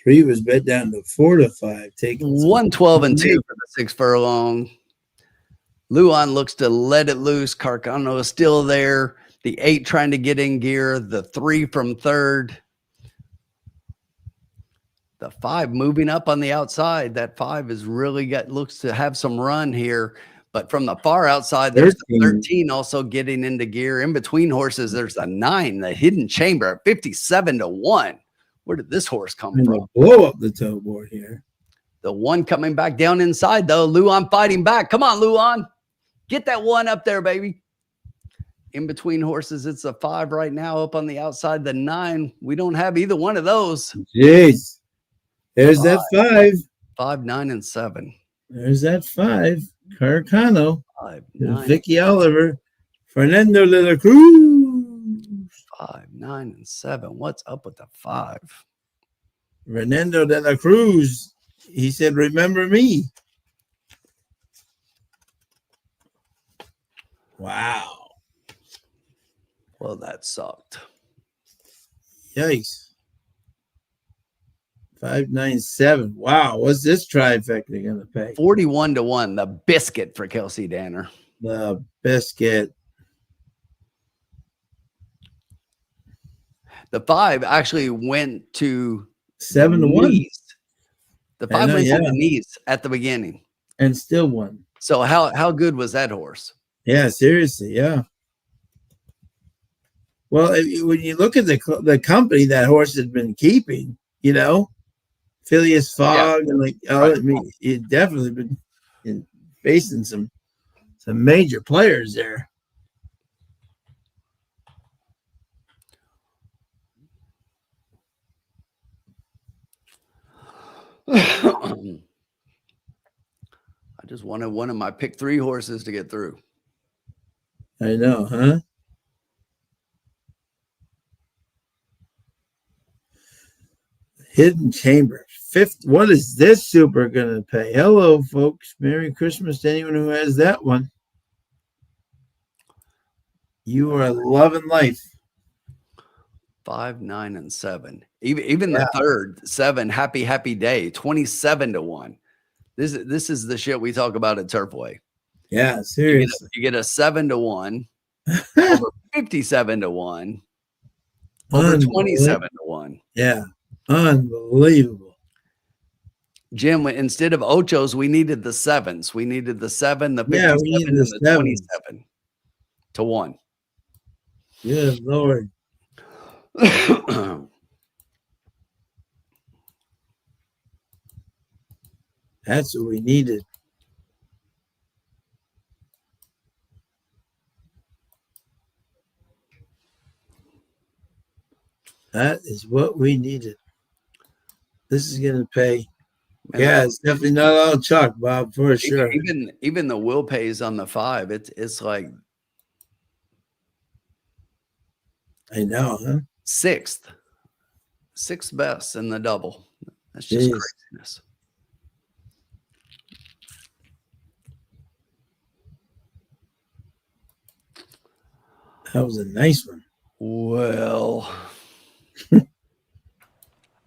3 was bet down to 4-5. Taking 112 and 2 for the 6 furlong. Luan looks to let it loose. Carcano is still there. The 8 trying to get in gear. The 3 from third. The 5 moving up on the outside. That 5 is really looks to have some run here. But from the far outside, there's the 13 also getting into gear. In between horses, there's the 9, the Hidden Chamber at 57-1. Where did this horse come from? Blow up the toe board here. The 1 coming back down inside, though. Luan fighting back. Come on, Luan. Get that 1 up there, baby. In between horses, it's a 5 right now. Up on the outside, the 9. We don't have either one of those. Jeez. There's that 5. 5, 9, and 7. There's that 5. Carcano, 5, 9, Vicky Oliver, Fernando de la Cruz. 5, 9, and 7. What's up with the 5? Fernando de la Cruz. He said, "Remember me." Wow. Well, that sucked. Yikes. 597. Wow, what's this trifecta gonna pay? 41-1. The biscuit for Kelsey Danner. The biscuit. The 5 actually went to 7-1. knees. The 5 went to the knees at the beginning, and still won. So how good was that horse? Yeah, seriously, yeah. Well, when you look at the company that horse has been keeping, you know, Phileas Fogg and I mean, it definitely been facing some major players there. I just wanted one of my pick 3 horses to get through. I know, huh? Hidden Chamber. Fifth. What is this super going to pay? Hello, folks. Merry Christmas to anyone who has that one. You are loving life. 5, 9, and 7. Even the third 7. Happy day. 27 to 1. This is the shit we talk about at Turfway. Yeah, seriously. You get a 7 to 1, over 57 to 1, over 27 to 1. Yeah, unbelievable. Jim, instead of ochos, we needed the 7s. We needed the 7, the 57, we needed and the the 7s. 27 to 1. Good Lord. That's what we needed. That is what we needed. This is going to pay. Yeah, it's definitely not all chalk, Bob, for sure. Even the will pays on the 5. It's like I know, huh? 6th best in the double. That's just craziness. That was a nice one. Well.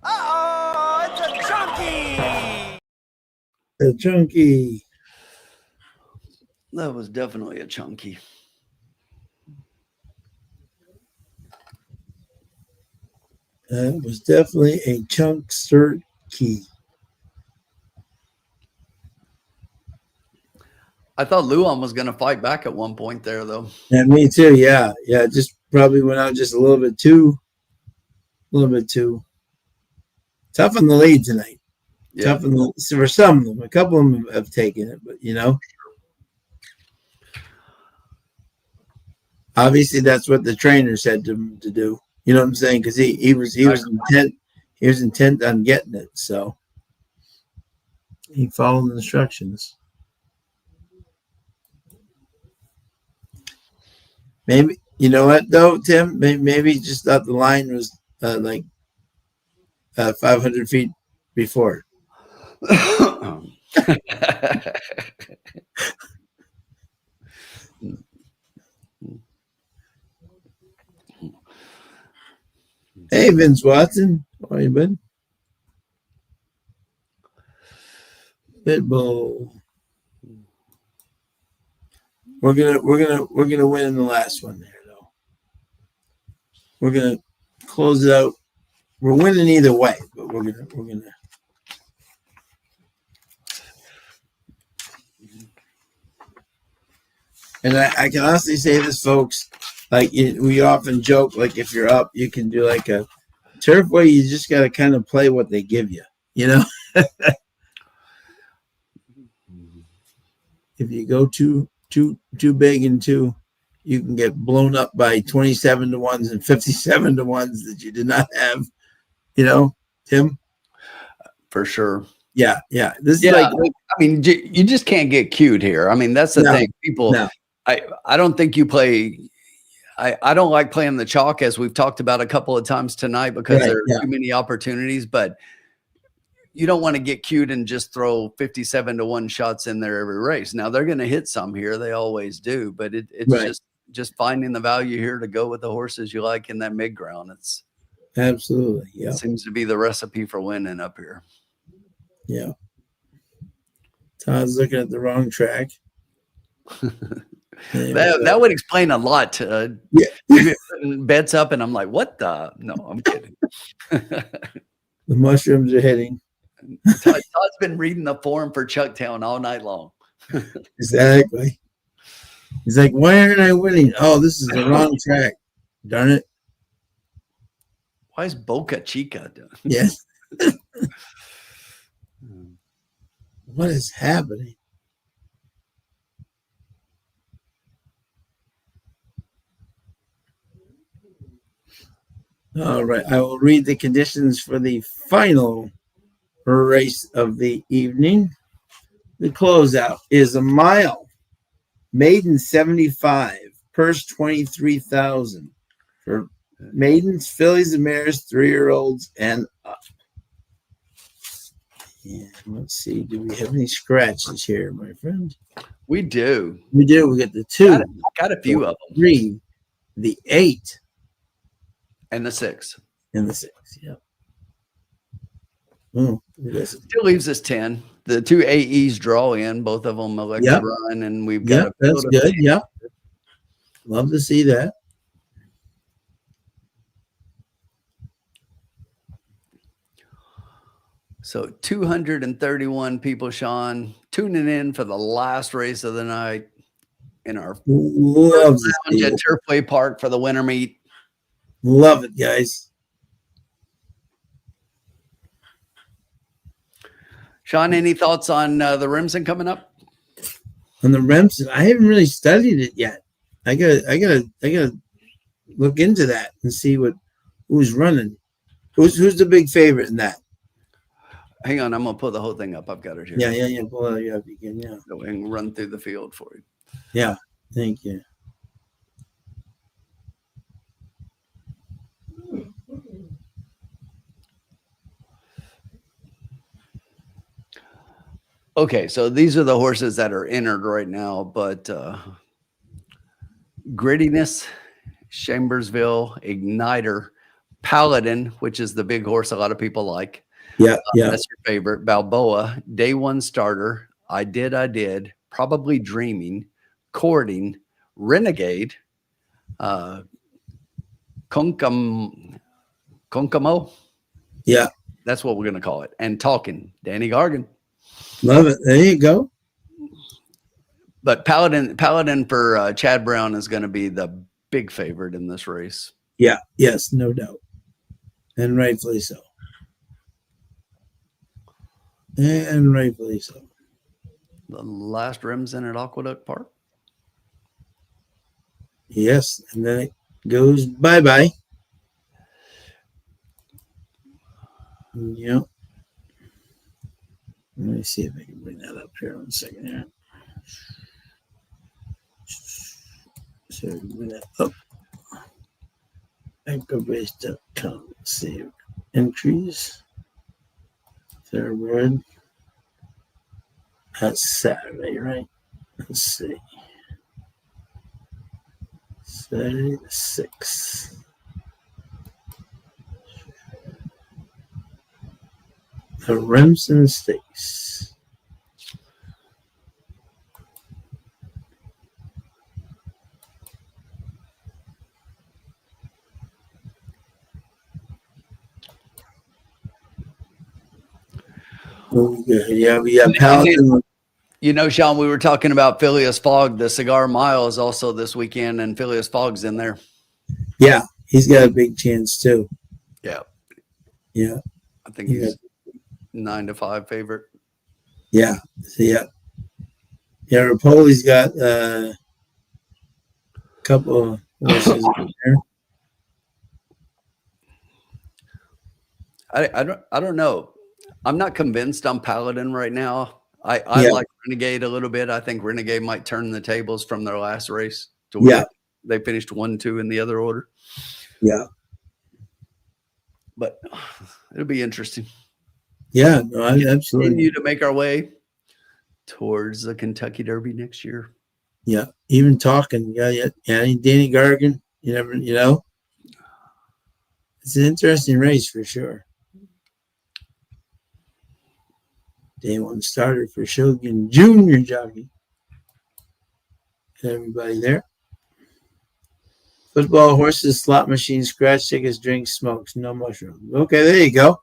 Uh-oh, it's a chunky. A chunky. That was definitely a chunky. That was definitely a chunkster key. I thought Luan was going to fight back at one point there, though. Yeah, me too. Yeah. Just probably went out just a little bit too tough on the lead tonight. Yeah. Tough on the, for some of them. A couple of them have taken it, but obviously that's what the trainer said to him to do. You know what I'm saying? Because he was intent. He was intent on getting it, so he followed the instructions. Maybe you know what though, Tim? Maybe he just thought the line was 500 feet before. Hey, Vince Watson, how you been? Pitbull. We're gonna win in the last one there though. We're gonna close it out. We're winning either way, but we're gonna. And I can honestly say this, folks. Like we often joke, like if you're up, you can do like a Turfway. You just got to kind of play what they give you, If you go too big into, you can get blown up by 27 to 1s and 57 to 1s that you did not have, Tim. For sure. Yeah. This is like, I mean, you just can't get cued here. I mean, that's the thing. People, I don't think you play. I don't like playing the chalk, as we've talked about a couple of times tonight, because there are too many opportunities, but you don't want to get cued and just throw 57 to 1 shots in there every race. Now they're going to hit some here. They always do, but it's just finding the value here to go with the horses you like in that mid ground. It's absolutely. Yeah. It seems to be the recipe for winning up here. Yeah. Todd's looking at the wrong track. That would explain a lot. Bets up, and I'm like, what the? No, I'm kidding. The mushrooms are hitting. Todd's been reading the form for Chucktown all night long. Exactly. He's like, why aren't I winning? Oh, this is the wrong track. Darn it. Why is Boca Chica doing? Yes. What is happening? All right. I will read the conditions for the final race of the evening. The closeout is a mile. Maiden 75. Purse 23,000 for maidens, fillies, and mares, 3-year-olds and up. And let's see, do we have any scratches here, my friend? We do. We do. We got the 2. Got a few of them. 3, the 8, and the 6. And the 6. Yep. Oh, still leaves us 10. The 2 AEs draw in, both of them elect to run, and we've got. That's good. Yep. Love to see that. So 231 people, Sean, tuning in for the last race of the night in our lounge at Turfway Park for the winter meet. Love it, guys. Sean, any thoughts on the Remsen coming up? On the Remsen, I haven't really studied it yet. I gotta look into that and see who's running. Who's the big favorite in that? Hang on, I'm gonna pull the whole thing up. I've got it here. Yeah. Pull it up again. Yeah. So we can run through the field for you. Yeah. Thank you. Okay, so these are the horses that are entered right now, but Grittiness, Chambersville, Igniter, Paladin, which is the big horse a lot of people like. Yeah. That's your favorite. Balboa, Day One Starter, I Did, Probably Dreaming, Courting, Renegade, Konkamo. Yeah. That's what we're going to call it. And Talking, Danny Gargan. Love it. There you go. But Paladin for Chad Brown is going to be the big favorite in this race. Yeah. Yes, no doubt. And rightfully so. And rightfully so. The last Remsen at Aqueduct Park. Yes. And then it goes bye-bye. Yep. Let me see if I can bring that up here in a second here. So bring that up. Anchorbase.com. Save entries. Thoroughbred. That's Saturday, right? Let's see. Saturday the 6th. The Remsen Stakes. Oh, yeah, we have Paladin. You know, Sean, we were talking about Phileas Fogg. The Cigar Mile is also this weekend, and Phileas Fogg's in there. Yeah, he's got a big chance too. Yeah. Yeah. I think he's 9-5 favorite. Yeah. So, yeah. Rapoli's got a couple of horses there. I don't know. I'm not convinced on Paladin right now. I like Renegade a little bit. I think Renegade might turn the tables from their last race to where they finished 1-2 in the other order. Yeah. But it'll be interesting. Yeah, no, absolutely. Continue to make our way towards the Kentucky Derby next year. Yeah, even talking. Yeah. Danny Gargan. You never, it's an interesting race for sure. Day One Starter for Shogun Junior jockey. Everybody there. Football, horses, slot machines, scratch tickets, drinks, smokes, no mushrooms. Okay, there you go.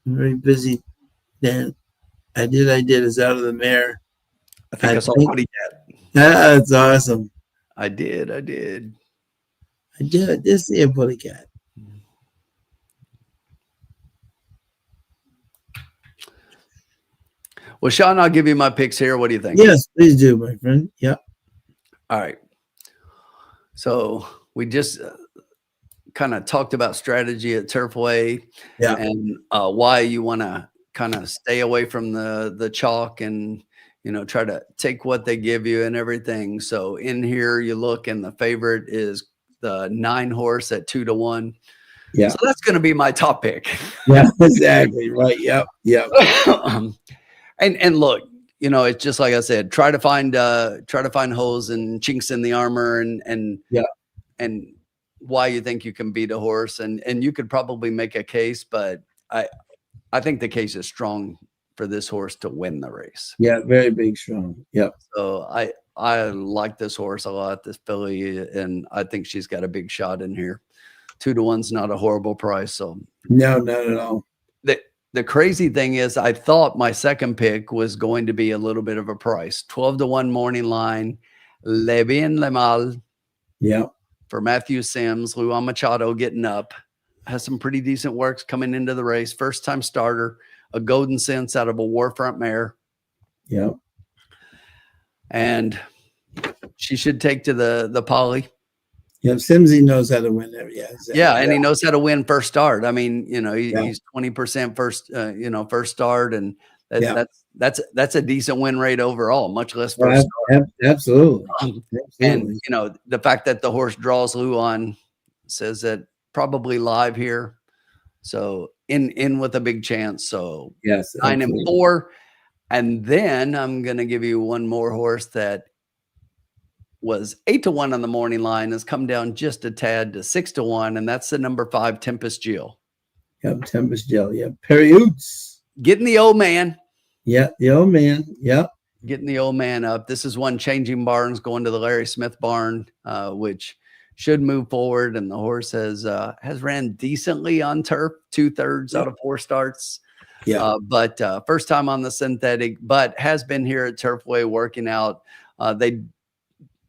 I'm very busy. Then I did is out of the mare. I think I saw Woody Cat. That's awesome. I did. I did see a Woody Cat. Well, Sean, I'll give you my picks here. What do you think? Yes, please do, my friend. Yeah. All right. So we just kind of talked about strategy at Turfway, Yeah. and why you want to kind of stay away from the chalk and, you know, try to take what they give you and everything. So in here you look, and the favorite is the 9 horse at 2-1. Yeah. So that's going to be my top pick. Yeah, exactly. Right. Yep. Yep. And look, you know, it's just like I said, try to find holes and chinks in the armor, and Yeah. and why you think you can beat a horse, and you could probably make a case, but I think the case is strong for this horse to win the race. Yeah. Very big, strong. Yep. So I like this horse a lot, this filly, and I think she's got a big shot in here. 2-1's not a horrible price. So No, not at all. The crazy thing is, I thought my second pick was going to be a little bit of a price. 12-1 morning line, Le Bien Le Mal. Yeah. For Matthew Sims. Luan Machado getting up. Has some pretty decent works coming into the race. First time starter. A golden sense out of a war front mare. Yeah. And she should take to the poly. Yeah, Simsy knows how to win there. Yeah, exactly. Yeah, and he knows how to win first start. I mean, you know, Yeah. he's 20% first, first start, and Yeah. that's a decent win rate overall, much less Well, first start. absolutely. And Absolutely. you know, the fact that the horse draws Luan says that probably live here, so in with a big chance. So Yes. 9 and absolutely. 4, and then I'm gonna give you one more horse that was 8-1 on the morning line, has come down just a tad to 6-1, and that's the number 5 Tempest Jill. Yep. Tempest Gel. Yep. Perry Oots. Getting the old man. Yeah. The old man. Yep. Getting the old man up. This is one changing barns, going to the Larry Smith barn, which should move forward. And the horse has ran decently on turf, 2/3 out of 4 starts. Yeah. But first time on the synthetic, but has been here at Turfway working out.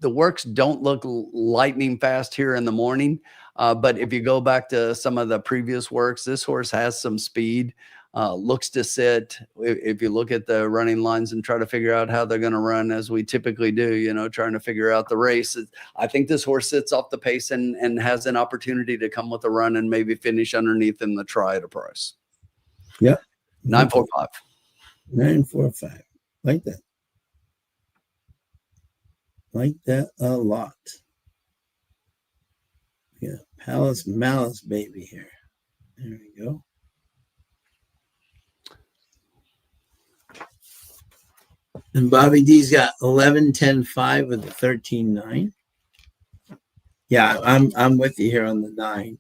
The works don't look lightning fast here in the morning. But if you go back to some of the previous works, this horse has some speed, looks to sit. If you look at the running lines and try to figure out how they're going to run, as we typically do, you know, trying to figure out the race, I think this horse sits off the pace and has an opportunity to come with a run and maybe finish underneath in the try at a price. Yep. 945. 945. Like that. Like that a lot. Yeah. Palace Malice baby here. There we go. And Bobby D's got 11-10-5 with the 13-9. Yeah, I'm with you here on the 9.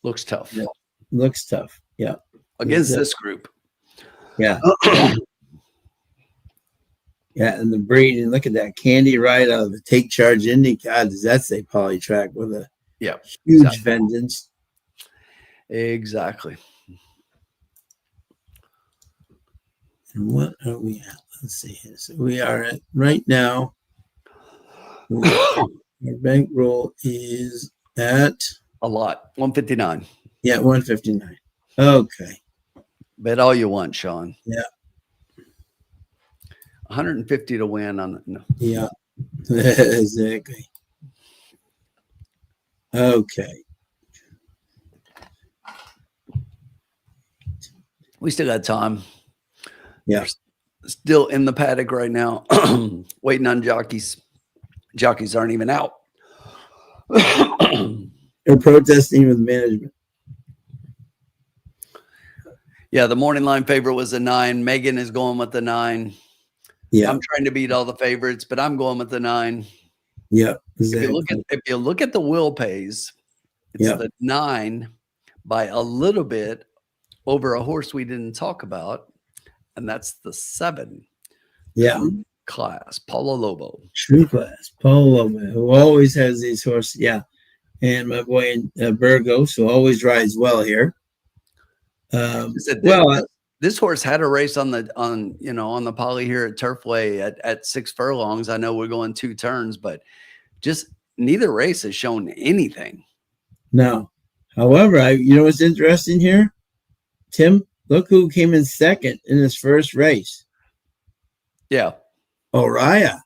Looks tough. Yeah. Looks tough. Yeah. Against this group. Yeah. Yeah, and the breed, and look at that Candy Ride out of the Take Charge Indy. God, does that say poly track with a huge vengeance? Exactly. And what are we at? Let's see here. So we are at right now. Our bankroll is at a lot. 159. Yeah, 159. Okay. Bet all you want, Sean. Yeah. 150 to win on no. Yeah. Exactly. Okay. We still got time. Yeah. We're still in the paddock right now, waiting on jockeys. Jockeys aren't even out. They're protesting with management. Yeah, the morning line favorite was a 9. Megan is going with the 9. Yeah. I'm trying to beat all the favorites, but I'm going with the 9. Yeah. Exactly. If you look at the will pays, it's the 9 by a little bit over a horse we didn't talk about, and that's the 7. Yeah. True Class, Paulo Lobo. True Class, Paulo Lobo, who always has these horses. Yeah. And my boy Burgos, who always rides well here. This horse had a race on the poly here at Turfway at 6 furlongs. I know we're going 2 turns, but just neither race has shown anything. No. However, you know what's interesting here? Tim, look who came in second in his first race. Yeah. Oriah.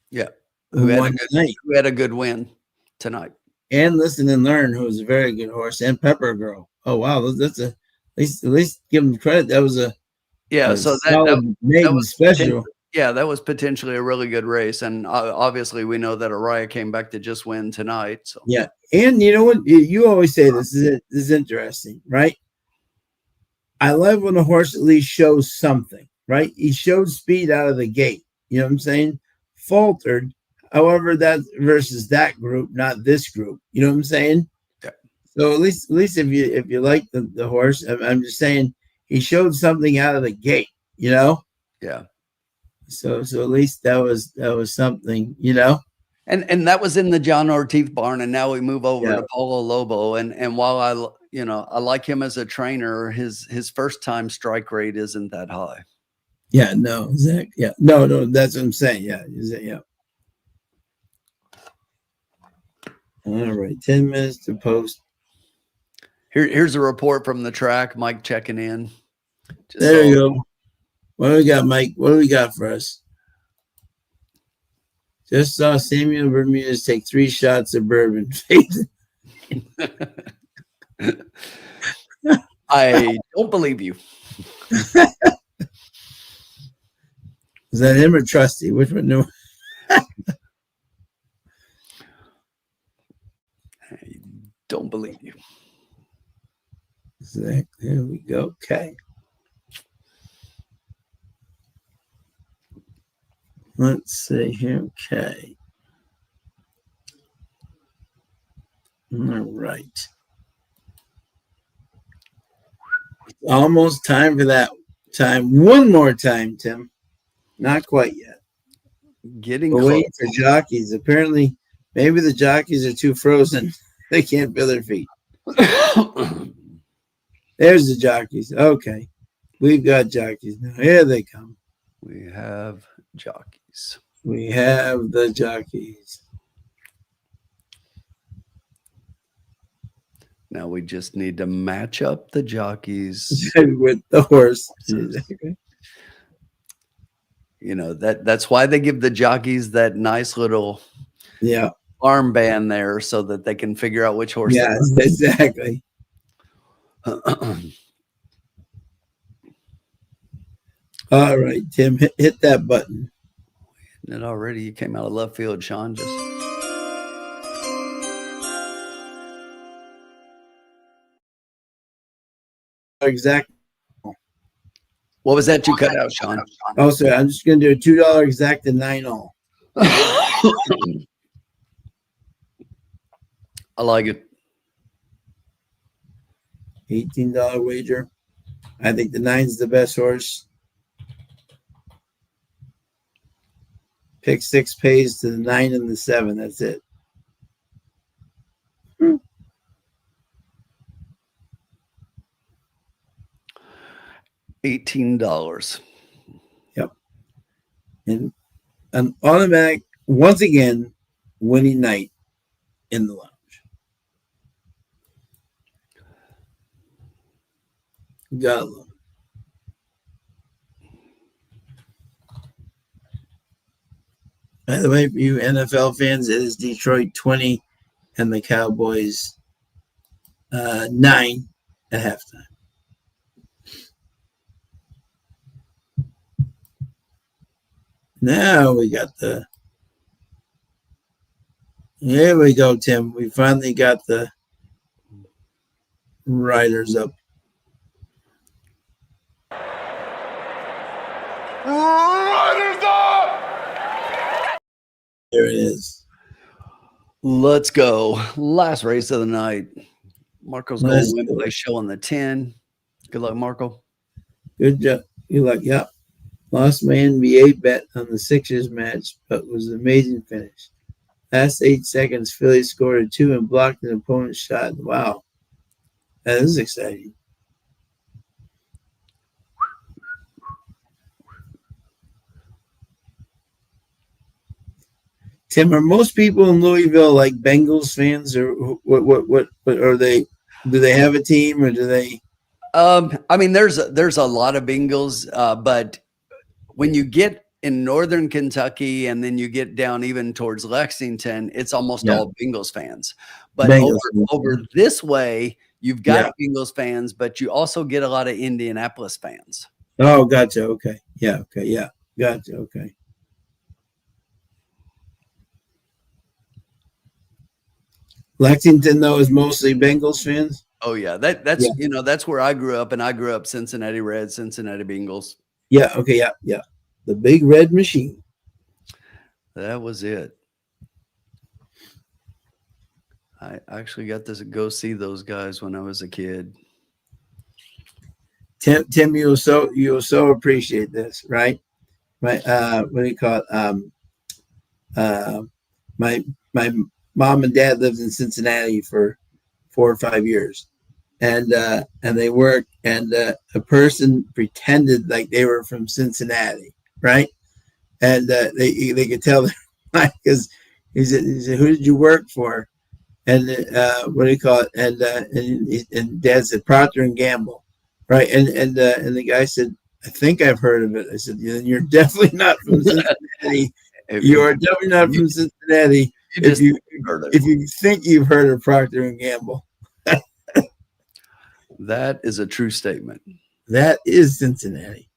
Yeah. Who had a good win tonight. and Listen and Learn, who was a very good horse, and Pepper Girl. Oh wow, that's at least give them credit. That was a So solid maiden special. Yeah, that was potentially a really good race, and obviously we know that Araya came back to just win tonight. So yeah, and you know what? You always say this is interesting, right? I love when a horse at least shows something, right? He showed speed out of the gate. You know what I'm saying? Faltered. However, that versus that group, not this group. You know what I'm saying? Yeah. So at least if you like the horse, I'm just saying he showed something out of the gate. You know? Yeah. So at least that was something. You know? And that was in the John Ortiz barn, and now we move over Yeah. to Polo Lobo. And while I like him as a trainer, his first time strike rate isn't that high. Yeah, no, Zach. Yeah, no, that's what I'm saying. Yeah, yeah. All right, 10 minutes to post. Here's a report from the track. Mike checking in. There you go. What do we got, Mike? What do we got for us? Just saw Samuel Bermudez take 3 shots of bourbon. I don't believe you. Is that him or Trusty? Which one? No. I don't believe you. Zach, there we go. Okay. Let's see here. Okay. All right. Almost time for that time. One more time, Tim. Not quite yet. Getting wait for jockeys. Apparently, maybe the jockeys are too frozen. They can't feel their feet. There's the jockeys. Okay. We've got jockeys now. Here they come. We have jockeys. We have the jockeys. Now we just need to match up the jockeys with the horse. You know, that's why they give the jockeys that nice little armband there so that they can figure out which horse. Yes, exactly. All right, Tim, hit that button. It already, you came out of left field, Sean. Just exact. What was that you cut out, Sean? Oh, sorry. I'm just going to do a $2 exact and 9 all. I like it. $18 wager. I think the 9's the best horse. Pick 6 pays to the 9 and the 7. That's it. $18. Yep. And an automatic, once again, winning night in the lounge. Gotta love it. By the way, for you NFL fans, it is Detroit 20 and the Cowboys 9 at halftime. Now we got the. Here we go, Tim. We finally got the riders up. Riders up! There it is. Let's go. Last race of the night. Marco's going to win by showing the 10. Good luck, Marco. Good job. Good luck. Yep. Lost my NBA bet on the Sixers match, but was an amazing finish. Last 8 seconds, Philly scored a 2 and blocked an opponent's shot. Wow. That is exciting. Tim, are most people in Louisville like Bengals fans, or what are they? Do they have a team, or do they? I mean, there's a lot of Bengals, but when you get in northern Kentucky and then you get down even towards Lexington, it's almost all Bengals fans. But Bengals. over this way, you've got Bengals fans, but you also get a lot of Indianapolis fans. Oh, gotcha. Okay. Yeah. Okay. Yeah. Gotcha. Okay. Lexington, though, is mostly Bengals fans. Oh yeah, that's that's where I grew up, and I grew up Cincinnati Reds, Cincinnati Bengals. Yeah. Okay. Yeah. Yeah. The Big Red Machine. That was it. I actually got to go see those guys when I was a kid. Tim, you'll so appreciate this, right? My what do you call it? My mom and dad lived in Cincinnati for 4 or 5 years, and they worked, and a person pretended like they were from Cincinnati, right? And they could tell because he said, "Who did you work for?" And what do you call it? And Dad said Procter and Gamble, right? And the guy said, "I think I've heard of it." I said, "Then you're definitely not from Cincinnati. You are definitely not from Cincinnati if you think you've heard of Procter and Gamble." That is a true statement. That is Cincinnati.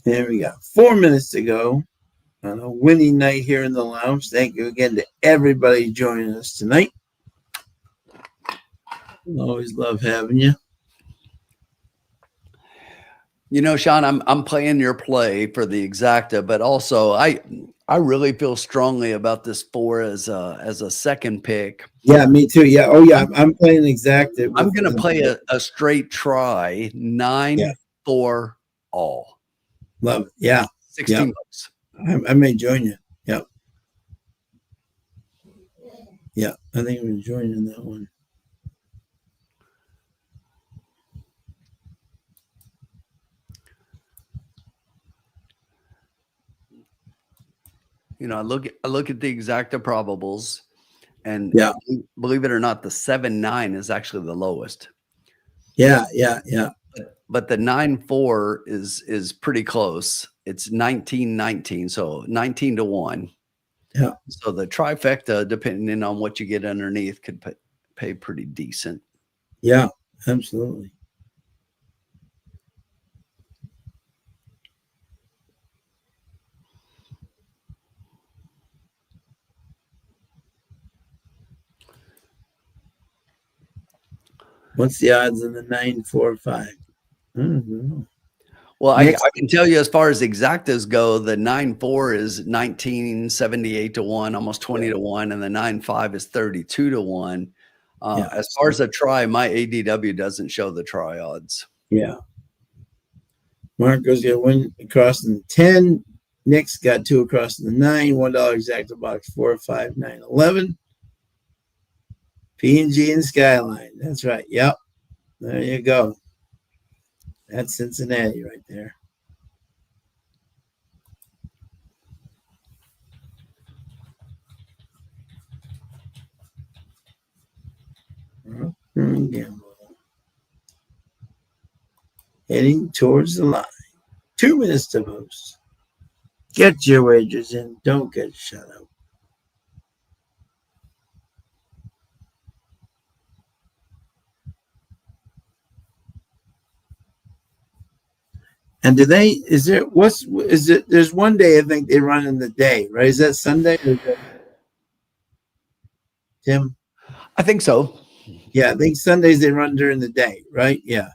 There we go. 4 minutes to go on a winning night here in the lounge. Thank you again to everybody joining us tonight. Always love having you. You know, Sean, I'm playing your play for the exacta, but also I really feel strongly about this 4 as a second pick. Yeah, me too. Yeah. Oh, yeah. I'm playing exacta. I'm going to play a straight try 9-4 all. Love it. Yeah. 16 bucks. I may join you. Yep. Yeah. I think I'm going to join you in that one. You know, I look at the exacta probables, and believe it or not, the 7-9 is actually the lowest. Yeah. But the 9-4 is pretty close. It's 19-19, so 19-1. Yeah. So the trifecta, depending on what you get underneath, could pay pretty decent. Yeah, absolutely. What's the odds of the 9-4-5? I don't know. Well, I can tell you as far as exactas go, the 9-4 is 1978-1, almost 20-1, and the 9-5 is 32-1. As far as a try, my ADW doesn't show the try odds. Yeah. Marco's got one across in the 10. Nick's got 2 across in the 9. $1 exacta box 4, 5, 9, 11. P&G and Skyline. That's right. Yep. There you go. That's Cincinnati right there. Heading towards the line. 2 minutes to post. Get your wagers in. Don't get shut out. And there's one day I think they run in the day, right? Is that Sunday? Or is that, Tim? I think so. Yeah, I think Sundays they run during the day, right? Yeah.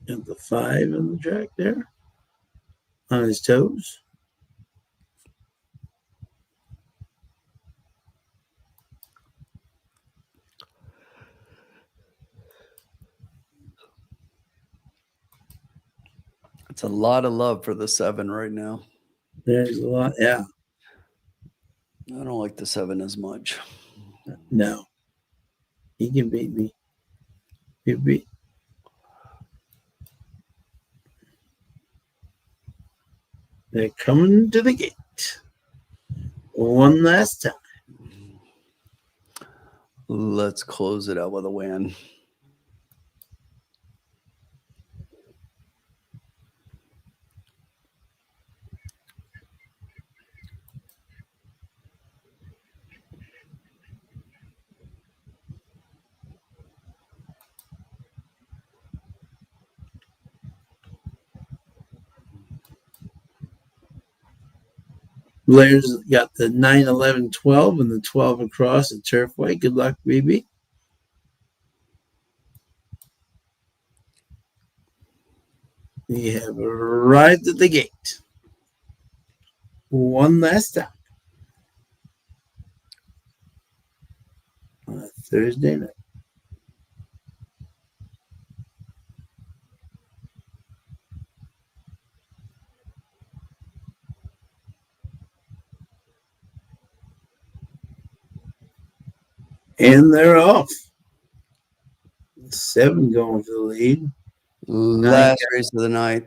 And the 5 on the track there. On his toes. It's a lot of love for the 7 right now. There's a lot, yeah. I don't like the 7 as much. No. He can beat me. They're coming to the gate. One last time. Let's close it out with a win. Blair's got the 9, 11, 12 and the 12 across at Turfway. Good luck, BB. We have arrived at the gate. One last time. On a Thursday night. And they're off. 7 going for the lead. Last race of the night.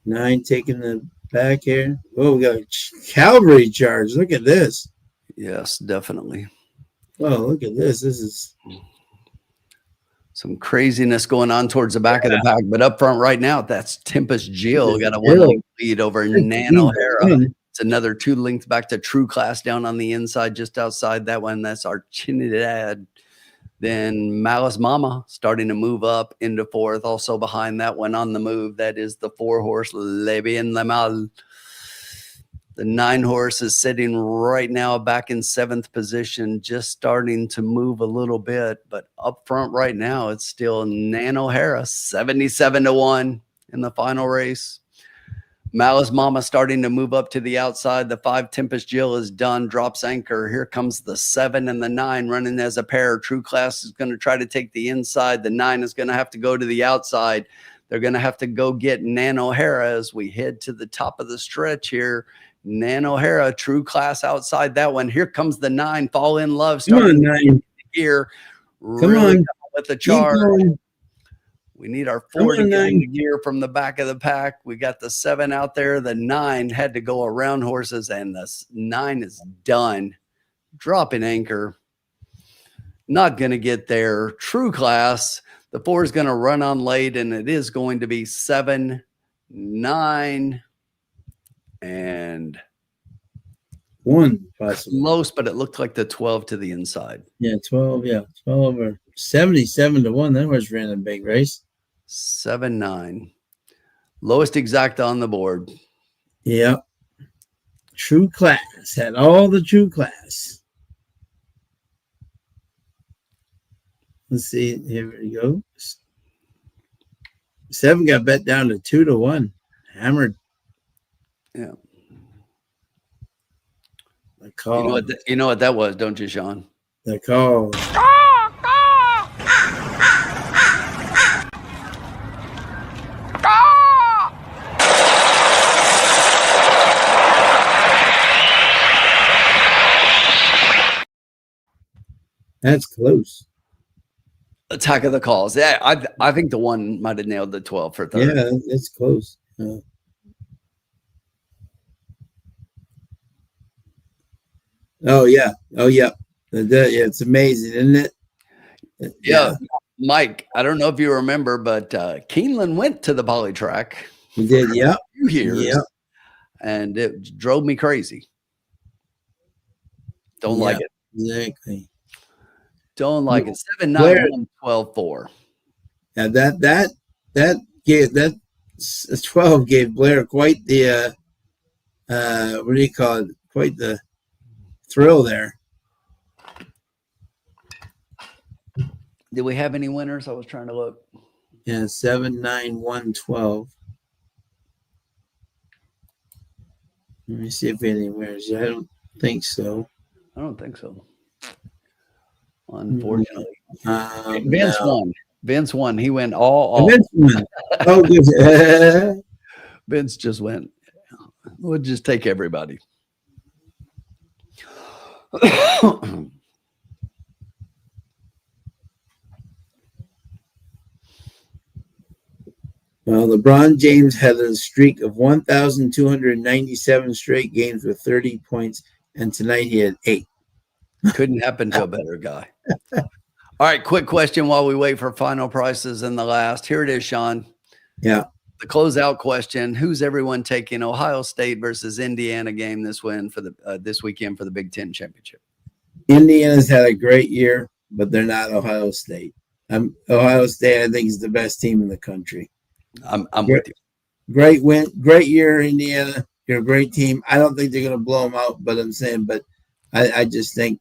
9 taking the back here. Oh, we got a cavalry charge. Look at this. Yes, definitely. Oh, look at this. This is some craziness going on towards the back of the pack. But up front right now, that's Tempest Jill. Got a Jill. 1 lead over Nano Hera. It's another 2 lengths back to True Class down on the inside, just outside that one. That's our Trinidad. Then Malice Mama starting to move up into 4th. Also behind that one on the move, that is the 4-horse Le Bien Le Mal. The 9-horse is sitting right now back in 7th position, just starting to move a little bit. But up front right now, it's still Nano Hera, 77-1 in the final race. Malice Mama starting to move up to the outside. The 5 Tempest Jill is done, drops anchor. Here comes the 7 and the 9 running as a pair. True Class is going to try to take the inside. The 9 is going to have to go to the outside. They're going to have to go get Nano Hera as we head to the top of the stretch here. Nano Hera, True Class outside that one. Here comes the 9, Fall in Love, starting here. Come on. With the charge. We need our 4 to get into gear from the back of the pack. We got the 7 out there. The 9 had to go around horses, and the 9 is done. Dropping anchor. Not going to get there. True Class. The 4 is going to run on late, and it is going to be 7, 9, and 1 possibly. Close, but it looked like the 12 to the inside. Yeah, 12. Yeah, 12 or 77-1. That was ran a big race. 7, 9. Lowest exact on the board. Yep. True Class. Had all the True Class. Let's see. Here we go. 7 got bet down to 2-1. Hammered. Yeah. The call. You know what that was, don't you, Sean? The call. That's close. Attack of the calls. Yeah, I think the 1 might have nailed the 12 for 3rd. Yeah, that's close. Oh yeah. Oh yeah. It's amazing, isn't it? Yeah. Mike, I don't know if you remember, but Keeneland went to the poly track. He did. Yeah. 2 years. Yeah. And it drove me crazy. Don't like it. Exactly. Don't like it. 7, 9, 1, 12, 4. Now that gave that 12 gave Blair quite the what do you call it? Quite the thrill there. Did we have any winners? I was trying to look. Yeah, 7, 9, 1, 12. Let me see if we have any winners. I don't think so. I don't think so. Unfortunately. Vince won. Vince won. He went all. Vince won. Oh, good. Vince just went. We'll just take everybody. Well, LeBron James had a streak of 1,297 straight games with 30 points, and tonight he had 8. Couldn't happen to a better guy. All right, quick question while we wait for final prices in the last. Here it is, Sean. Yeah. The closeout question: who's everyone taking Ohio State versus Indiana game this weekend for the Big Ten championship? Indiana's had a great year, but they're not Ohio State. Ohio State, I think, is the best team in the country. I'm with you. Great win, great year, Indiana. You're a great team. I don't think they're going to blow them out, but I just think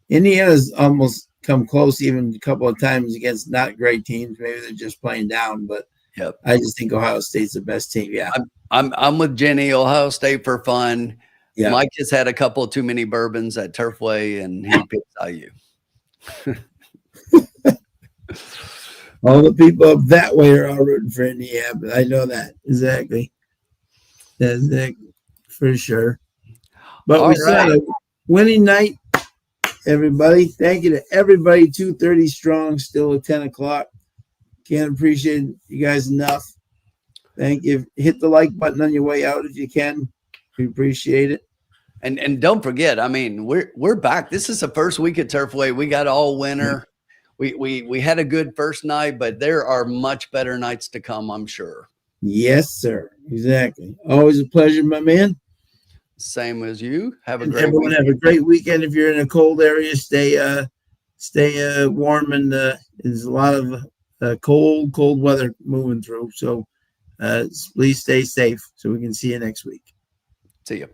Indiana's almost come close even a couple of times against not great teams. Maybe they're just playing down, but yep. I just think Ohio State's the best team. Yeah, I'm with Jenny. Ohio State for fun. Yeah. Mike has had a couple too many bourbons at Turfway, and he picks IU. All the people up that way are all rooting for Indiana, but I know that exactly. That's for sure. But we saw a winning night, everybody. Thank you to everybody. 2:30 strong, still at 10 o'clock. Can't appreciate you guys enough. Thank you. Hit the like button on your way out if you can. We appreciate it. And don't forget, I mean, we're back. This is the first week at Turfway. We got all winter. We had a good first night, but there are much better nights to come, I'm sure. Yes, sir. Exactly. Always a pleasure, my man. Same as you. Have a And great everyone weekend. have a great weekend. If you're in a cold area, stay warm, and there's a lot of cold weather moving through. So please stay safe so we can see you next week. See you.